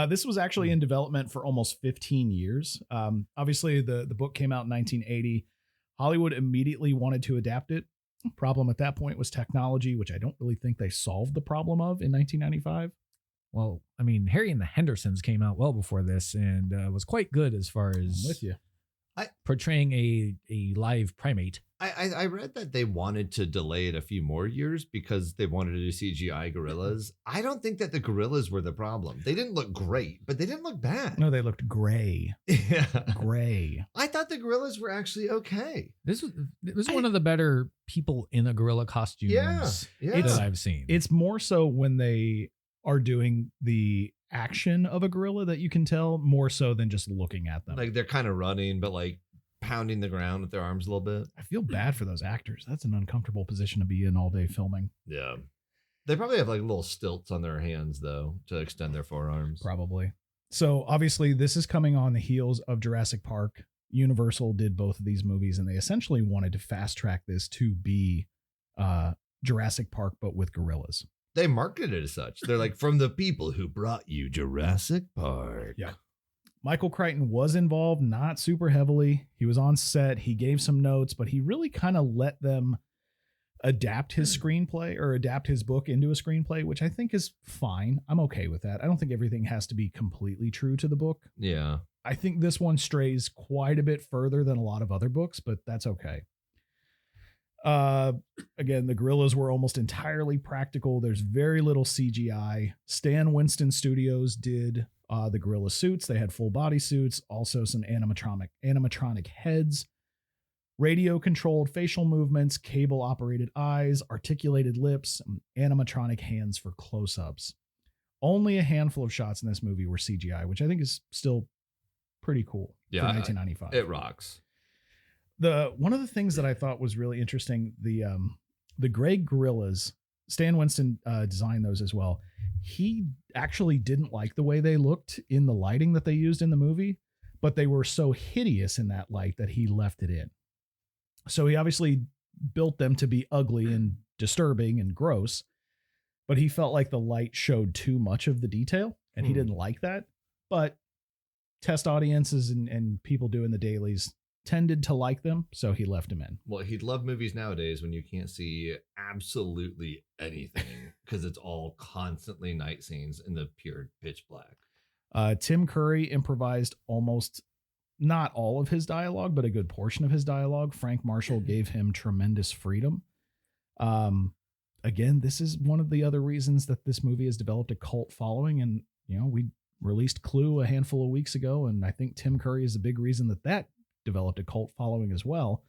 [SPEAKER 1] This was actually in development for almost 15 years. Obviously, the book came out in 1980. Hollywood immediately wanted to adapt it. Problem at that point was technology, which I don't really think they solved the problem of in 1995.
[SPEAKER 3] Well, I mean, Harry and the Hendersons came out well before this and was quite good as far as
[SPEAKER 1] I'm with you.
[SPEAKER 3] portraying a live primate.
[SPEAKER 2] I read that they wanted to delay it a few more years because they wanted to do CGI gorillas. I don't think that the gorillas were the problem. They didn't look great, but they didn't look bad.
[SPEAKER 1] No, they looked gray.
[SPEAKER 2] Yeah.
[SPEAKER 1] Gray.
[SPEAKER 2] I thought the gorillas were actually okay.
[SPEAKER 3] It was one of the better people in a gorilla costumes
[SPEAKER 2] Yeah.
[SPEAKER 3] that I've seen.
[SPEAKER 1] It's more so when they are doing the action of a gorilla that you can tell more so than just looking at them.
[SPEAKER 2] Like they're kind of running, but like pounding the ground with their arms a little bit.
[SPEAKER 1] I feel bad for those actors. That's an uncomfortable position to be in all day filming.
[SPEAKER 2] Yeah. They probably have like little stilts on their hands though to extend their forearms.
[SPEAKER 1] Probably. So obviously this is coming on the heels of Jurassic Park. Universal did both of these movies and they essentially wanted to fast track this to be Jurassic Park, but with gorillas.
[SPEAKER 2] They marketed it as such. They're like, from the people who brought you Jurassic Park.
[SPEAKER 1] Yeah. Michael Crichton was involved, not super heavily. He was on set. He gave some notes, but he really kind of let them adapt his screenplay or adapt his book into a screenplay, which I think is fine. I'm okay with that. I don't think everything has to be completely true to the book.
[SPEAKER 2] Yeah.
[SPEAKER 1] I think this one strays quite a bit further than a lot of other books, but that's okay. Again, the gorillas were almost entirely practical. There's very little CGI. Stan Winston Studios did the gorilla suits. They had full body suits, also some animatronic heads, radio controlled facial movements, cable operated eyes, articulated lips, and animatronic hands for close-ups. Only a handful of shots in this movie were CGI, which I think is still pretty cool for 1995.
[SPEAKER 2] It rocks.
[SPEAKER 1] One of the things that I thought was really interesting, the gray gorillas, Stan Winston designed those as well. He actually didn't like the way they looked in the lighting that they used in the movie, but they were so hideous in that light that he left it in. So he obviously built them to be ugly and disturbing and gross, but he felt like the light showed too much of the detail and he didn't like that. But test audiences and people doing the dailies tended to like them, so he left them in.
[SPEAKER 2] Well, he'd love movies nowadays when you can't see absolutely anything because it's all constantly night scenes in the pure pitch black.
[SPEAKER 1] Tim Curry improvised almost not all of his dialogue, but a good portion of his dialogue. Frank Marshall gave him tremendous freedom. Again, this is one of the other reasons that this movie has developed a cult following. And, you know, we released Clue a handful of weeks ago, and I think Tim Curry is a big reason that developed a cult following as well.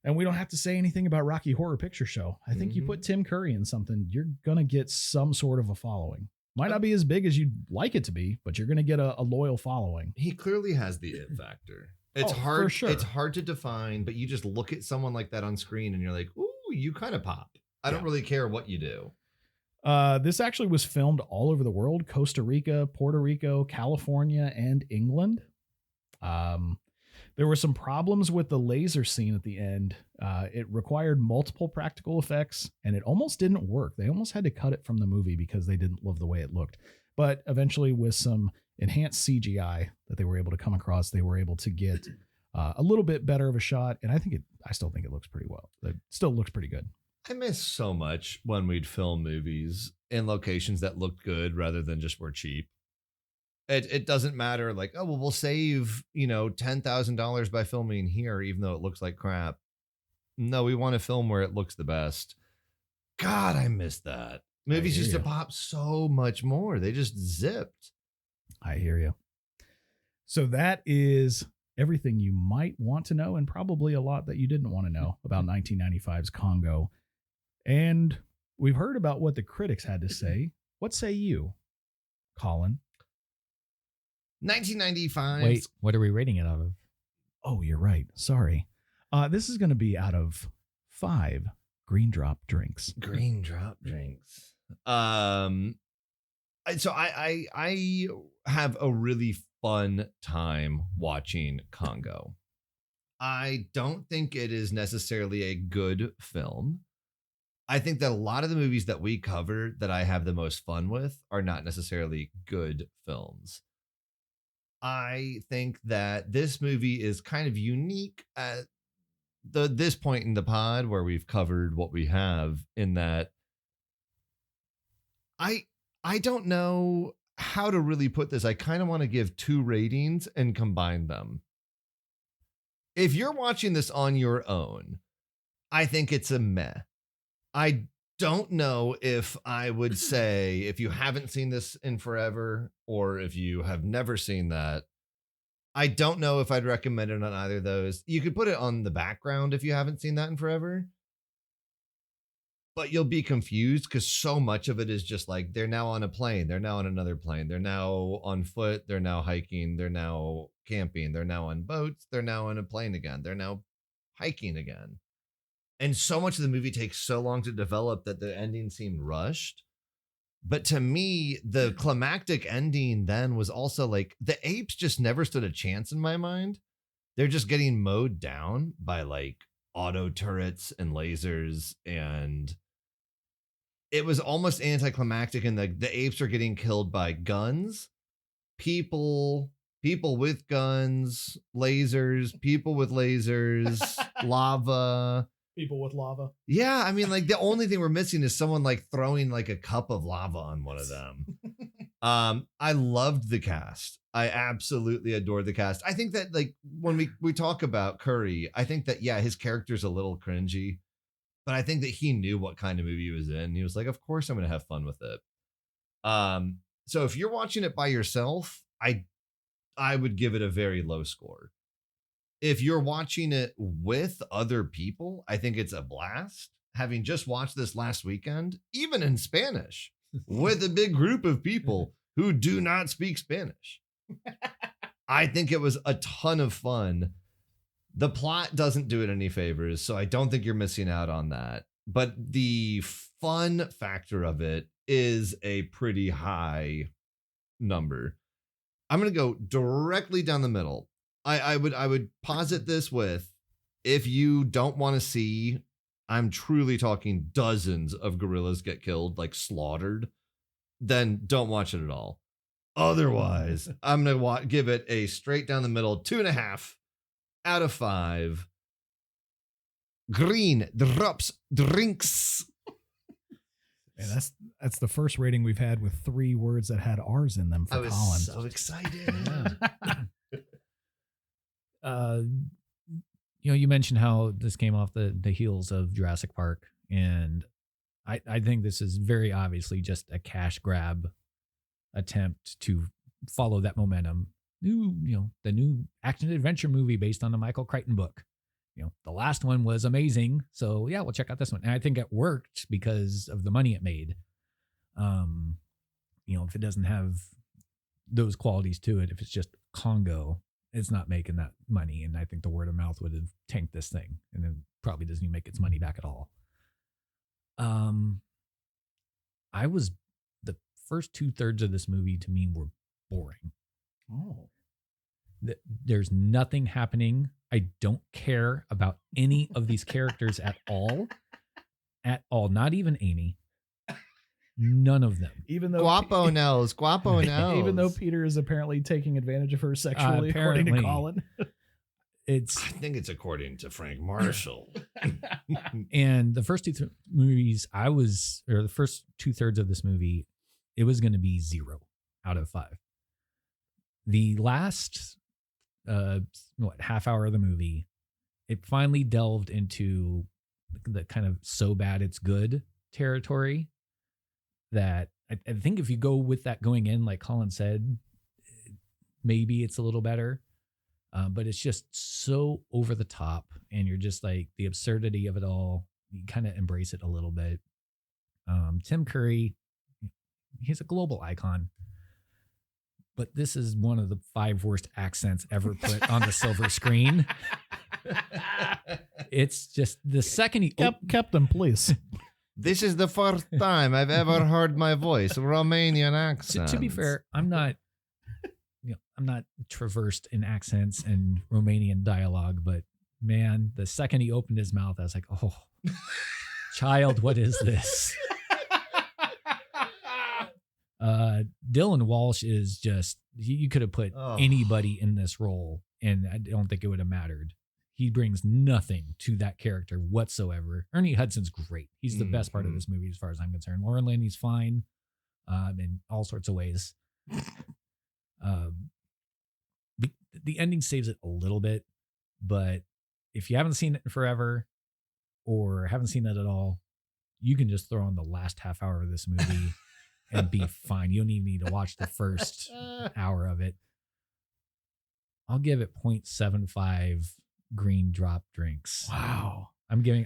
[SPEAKER 1] And we don't have to say anything about Rocky Horror Picture Show. I think you put Tim Curry in something, you're going to get some sort of a following. Might not be as big as you'd like it to be, but you're going to get a loyal following.
[SPEAKER 2] He clearly has the it factor. It's hard. For sure. It's hard to define, but you just look at someone like that on screen and you're like, ooh, you kind of pop. I don't really care what you do.
[SPEAKER 1] This actually was filmed all over the world: Costa Rica, Puerto Rico, California, and England. There were some problems with the laser scene at the end. It required multiple practical effects, and it almost didn't work. They almost had to cut it from the movie because they didn't love the way it looked. But eventually, with some enhanced CGI that they were able to come across, they were able to get a little bit better of a shot. And I still think it looks pretty well. It still looks pretty good.
[SPEAKER 2] I miss so much when we'd film movies in locations that looked good rather than just were cheap. It doesn't matter like, oh, well, we'll save, $10,000 by filming here, even though it looks like crap. No, we want to film where it looks the best. God, I miss that. Movies used to pop so much more. They just zipped.
[SPEAKER 1] I hear you. So that is everything you might want to know, and probably a lot that you didn't want to know about 1995's Congo. And we've heard about what the critics had to say. What say you, Colin?
[SPEAKER 2] 1995.
[SPEAKER 3] Wait, what are we rating it out of?
[SPEAKER 1] Oh, you're right. Sorry. This is going to be out of 5 green drop drinks.
[SPEAKER 2] Green drop drinks. So I have a really fun time watching Congo. I don't think it is necessarily a good film. I think that a lot of the movies that we cover that I have the most fun with are not necessarily good films. I think that this movie is kind of unique at this point in the pod where we've covered what we have, in that I don't know how to really put this. I kind of want to give 2 ratings and combine them. If you're watching this on your own, I think it's a meh. I don't know if I would say, if you haven't seen this in forever, or if you have never seen that, I don't know if I'd recommend it on either of those. You could put it on the background if you haven't seen that in forever, but you'll be confused because so much of it is just like, they're now on a plane, they're now on another plane, they're now on foot, they're now hiking, they're now camping, they're now on boats, they're now on a plane again, they're now hiking again. And so much of the movie takes so long to develop that the ending seemed rushed. But to me, the climactic ending then was also like, the apes just never stood a chance in my mind. They're just getting mowed down by like auto turrets and lasers, and it was almost anticlimactic. And the apes are getting killed by guns, people with guns, lasers, people with lasers, lava.
[SPEAKER 1] People with lava.
[SPEAKER 2] Yeah, I mean, like the only thing we're missing is someone like throwing like a cup of lava on one of them. I loved the cast. I absolutely adored the cast. I think that like when we talk about Curry, I think that, yeah, his character's a little cringy, but I think that he knew what kind of movie he was in. He was like, of course I'm going to have fun with it. So if you're watching it by yourself, I would give it a very low score. If you're watching it with other people, I think it's a blast. Having just watched this last weekend, even in Spanish, with a big group of people who do not speak Spanish, I think it was a ton of fun. The plot doesn't do it any favors, so I don't think you're missing out on that. But the fun factor of it is a pretty high number. I'm going to go directly down the middle. I would posit this with, if you don't want to see, I'm truly talking dozens of gorillas get killed, like slaughtered, then don't watch it at all. Otherwise, I'm going to give it a straight down the middle 2.5 out of 5 green drops drinks.
[SPEAKER 1] And that's the first rating we've had with 3 words that had R's in them for Colin.
[SPEAKER 2] I was so excited.
[SPEAKER 3] You mentioned how this came off the heels of Jurassic Park, and I think this is very obviously just a cash grab attempt to follow that momentum. The new action adventure movie based on the Michael Crichton book. The last one was amazing, so yeah, we'll check out this one. And I think it worked because of the money it made. If it doesn't have those qualities to it, if it's just Congo, it's not making that money. And I think the word of mouth would have tanked this thing, and it probably doesn't even make its money back at all. The first 2/3 of this movie to me were boring.
[SPEAKER 1] Oh,
[SPEAKER 3] there's nothing happening. I don't care about any of these characters at all. Not even Amy. None of them.
[SPEAKER 1] Even though
[SPEAKER 2] Guapo knows.
[SPEAKER 1] Even though Peter is apparently taking advantage of her sexually, according to Colin.
[SPEAKER 3] It's
[SPEAKER 2] I think it's according to Frank Marshall.
[SPEAKER 3] and the first movies the first 2/3 of this movie, it was going to be 0 out of 5. The last half hour of the movie, it finally delved into the kind of so bad it's good territory that I think if you go with that going in, like Colin said, maybe it's a little better. But it's just so over the top, and you're just like the absurdity of it all. You kind of embrace it a little bit. Tim Curry, he's a global icon, but this is one of the 5 worst accents ever put on the silver screen. It's just the second he
[SPEAKER 1] kept them, please.
[SPEAKER 2] This is the first time I've ever heard my voice Romanian accent.
[SPEAKER 3] To be fair, I'm not traversed in accents and Romanian dialogue, but man, the second he opened his mouth, I was like, oh, child, what is this? Dylan Walsh is just, you could have put anybody in this role and I don't think it would have mattered. He brings nothing to that character whatsoever. Ernie Hudson's great. He's the best part of this movie as far as I'm concerned. Laura Linney's fine in all sorts of ways. The ending saves it a little bit, but if you haven't seen it in forever or haven't seen it at all, you can just throw on the last half hour of this movie and be fine. You don't even need to watch the first hour of it. I'll give it 0.75 green drop drinks.
[SPEAKER 1] Wow.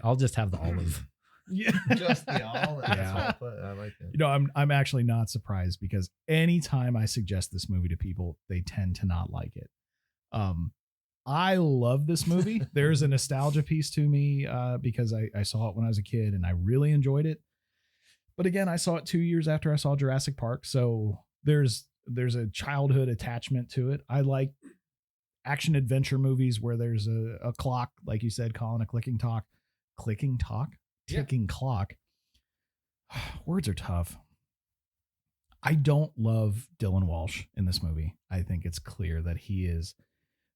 [SPEAKER 3] I'll just have the olive.
[SPEAKER 1] Yeah.
[SPEAKER 2] Just the olive.
[SPEAKER 3] Yeah.
[SPEAKER 2] I like it.
[SPEAKER 1] You know, I'm actually not surprised because anytime I suggest this movie to people, they tend to not like it. I love this movie. There's a nostalgia piece to me because I saw it when I was a kid and I really enjoyed it. But again, I saw it 2 years after I saw Jurassic Park, so there's a childhood attachment to it. I like action adventure movies where there's a clock, like you said, Colin, a ticking clock. Words are tough. I don't love Dylan Walsh in this movie. I think it's clear that he is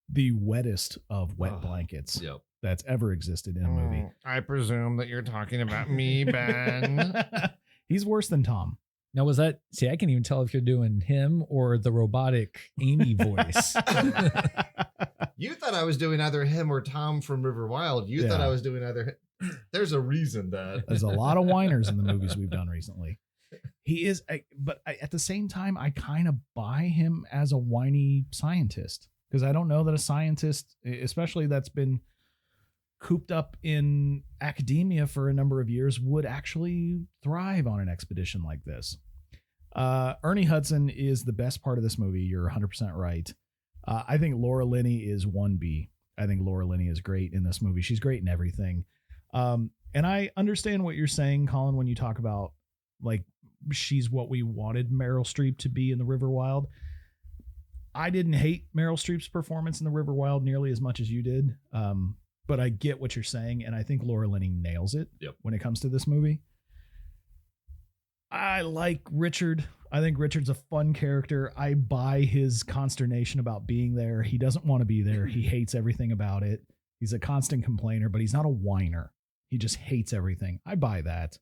[SPEAKER 1] the wettest of wet blankets that's ever existed in a movie.
[SPEAKER 2] I presume that you're talking about me, Ben.
[SPEAKER 1] He's worse than Tom.
[SPEAKER 3] Now, was that, see, I can't even tell if you're doing him or the robotic Amy voice.
[SPEAKER 2] You thought I was doing either him or Tom from River Wild. You thought I was doing either. There's a reason that.
[SPEAKER 1] There's a lot of whiners in the movies we've done recently. He is, but at the same time, I kind of buy him as a whiny scientist because I don't know that a scientist, especially that's been cooped up in academia for a number of years, would actually thrive on an expedition like this. Ernie Hudson is the best part of this movie. You're 100% right. I think Laura Linney is 1B. I think Laura Linney is great in this movie. She's great in everything. And I understand what you're saying, Colin, when you talk about like she's what we wanted Meryl Streep to be in The River Wild. I didn't hate Meryl Streep's performance in The River Wild nearly as much as you did. But I get what you're saying, and I think Laura Linney nails it when it comes to this movie. I like Richard. I think Richard's a fun character. I buy his consternation about being there. He doesn't want to be there. He hates everything about it. He's a constant complainer, but he's not a whiner. He just hates everything. I buy that.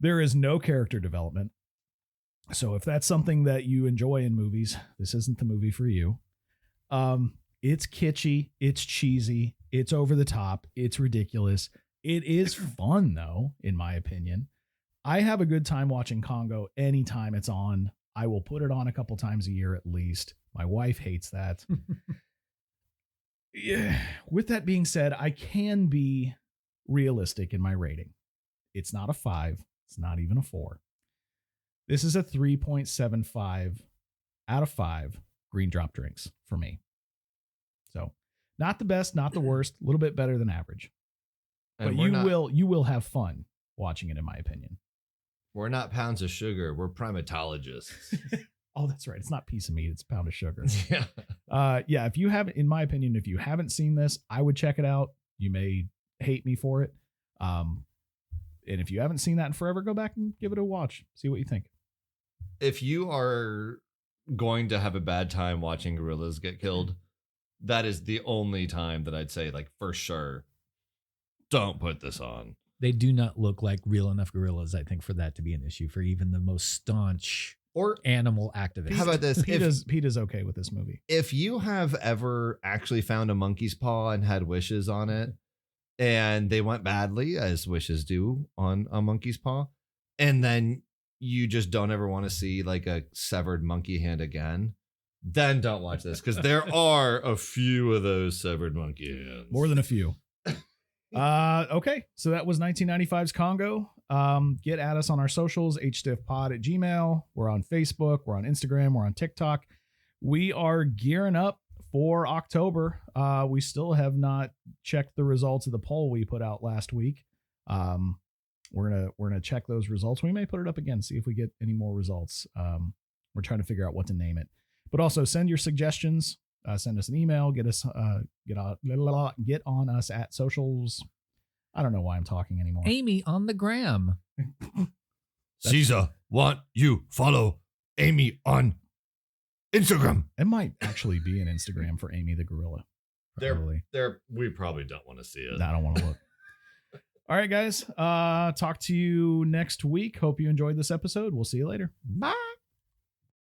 [SPEAKER 1] There is no character development. So if that's something that you enjoy in movies, this isn't the movie for you. It's kitschy. It's cheesy. It's over the top. It's ridiculous. It is fun, though, in my opinion. I have a good time watching Congo anytime it's on. I will put it on a couple times a year at least. My wife hates that. Yeah. With that being said, I can be realistic in my rating. It's not a 5. It's not even a 4. This is a 3.75 out of 5 green drop drinks for me. So not the best, not the worst, a little bit better than average. But you will have fun watching it, in my opinion.
[SPEAKER 2] We're not pounds of sugar. We're primatologists.
[SPEAKER 1] Oh, that's right. It's not piece of meat. It's a pound of sugar.
[SPEAKER 2] Yeah.
[SPEAKER 1] Yeah. If you haven't, in my opinion, if you haven't seen this, I would check it out. You may hate me for it. And if you haven't seen that in forever, go back and give it a watch. See what you think.
[SPEAKER 2] If you are going to have a bad time watching gorillas get killed, that is the only time that I'd say, like, for sure, don't put this on.
[SPEAKER 3] They do not look like real enough gorillas, I think, for that to be an issue for even the most staunch
[SPEAKER 2] Or
[SPEAKER 3] animal activists.
[SPEAKER 2] how about this?
[SPEAKER 1] Pete is okay with this movie.
[SPEAKER 2] If you have ever actually found a monkey's paw and had wishes on it, and they went badly, as wishes do on a monkey's paw, and then you just don't ever want to see like a severed monkey hand again, then don't watch this, because there are a few of those severed monkey hands.
[SPEAKER 1] More than a few. Okay, so that was 1995's Congo. Get at us on our socials, hstiffpod@gmail. We're on Facebook, we're on Instagram, we're on TikTok. We are gearing up for October. We still have not checked the results of the poll we put out last week. We're gonna check those results. We may put it up again, see if we get any more results. We're trying to figure out what to name it. But also send your suggestions. Send us an email. Get on us at socials. I don't know why I'm talking anymore.
[SPEAKER 3] Amy on the gram.
[SPEAKER 2] Caesar, want you follow Amy on Instagram.
[SPEAKER 1] It might actually be an Instagram for Amy the gorilla.
[SPEAKER 3] Probably.
[SPEAKER 2] We probably don't want to see it.
[SPEAKER 1] I don't want to look. All right, guys. Talk to you next week. Hope you enjoyed this episode. We'll see you later.
[SPEAKER 2] Bye.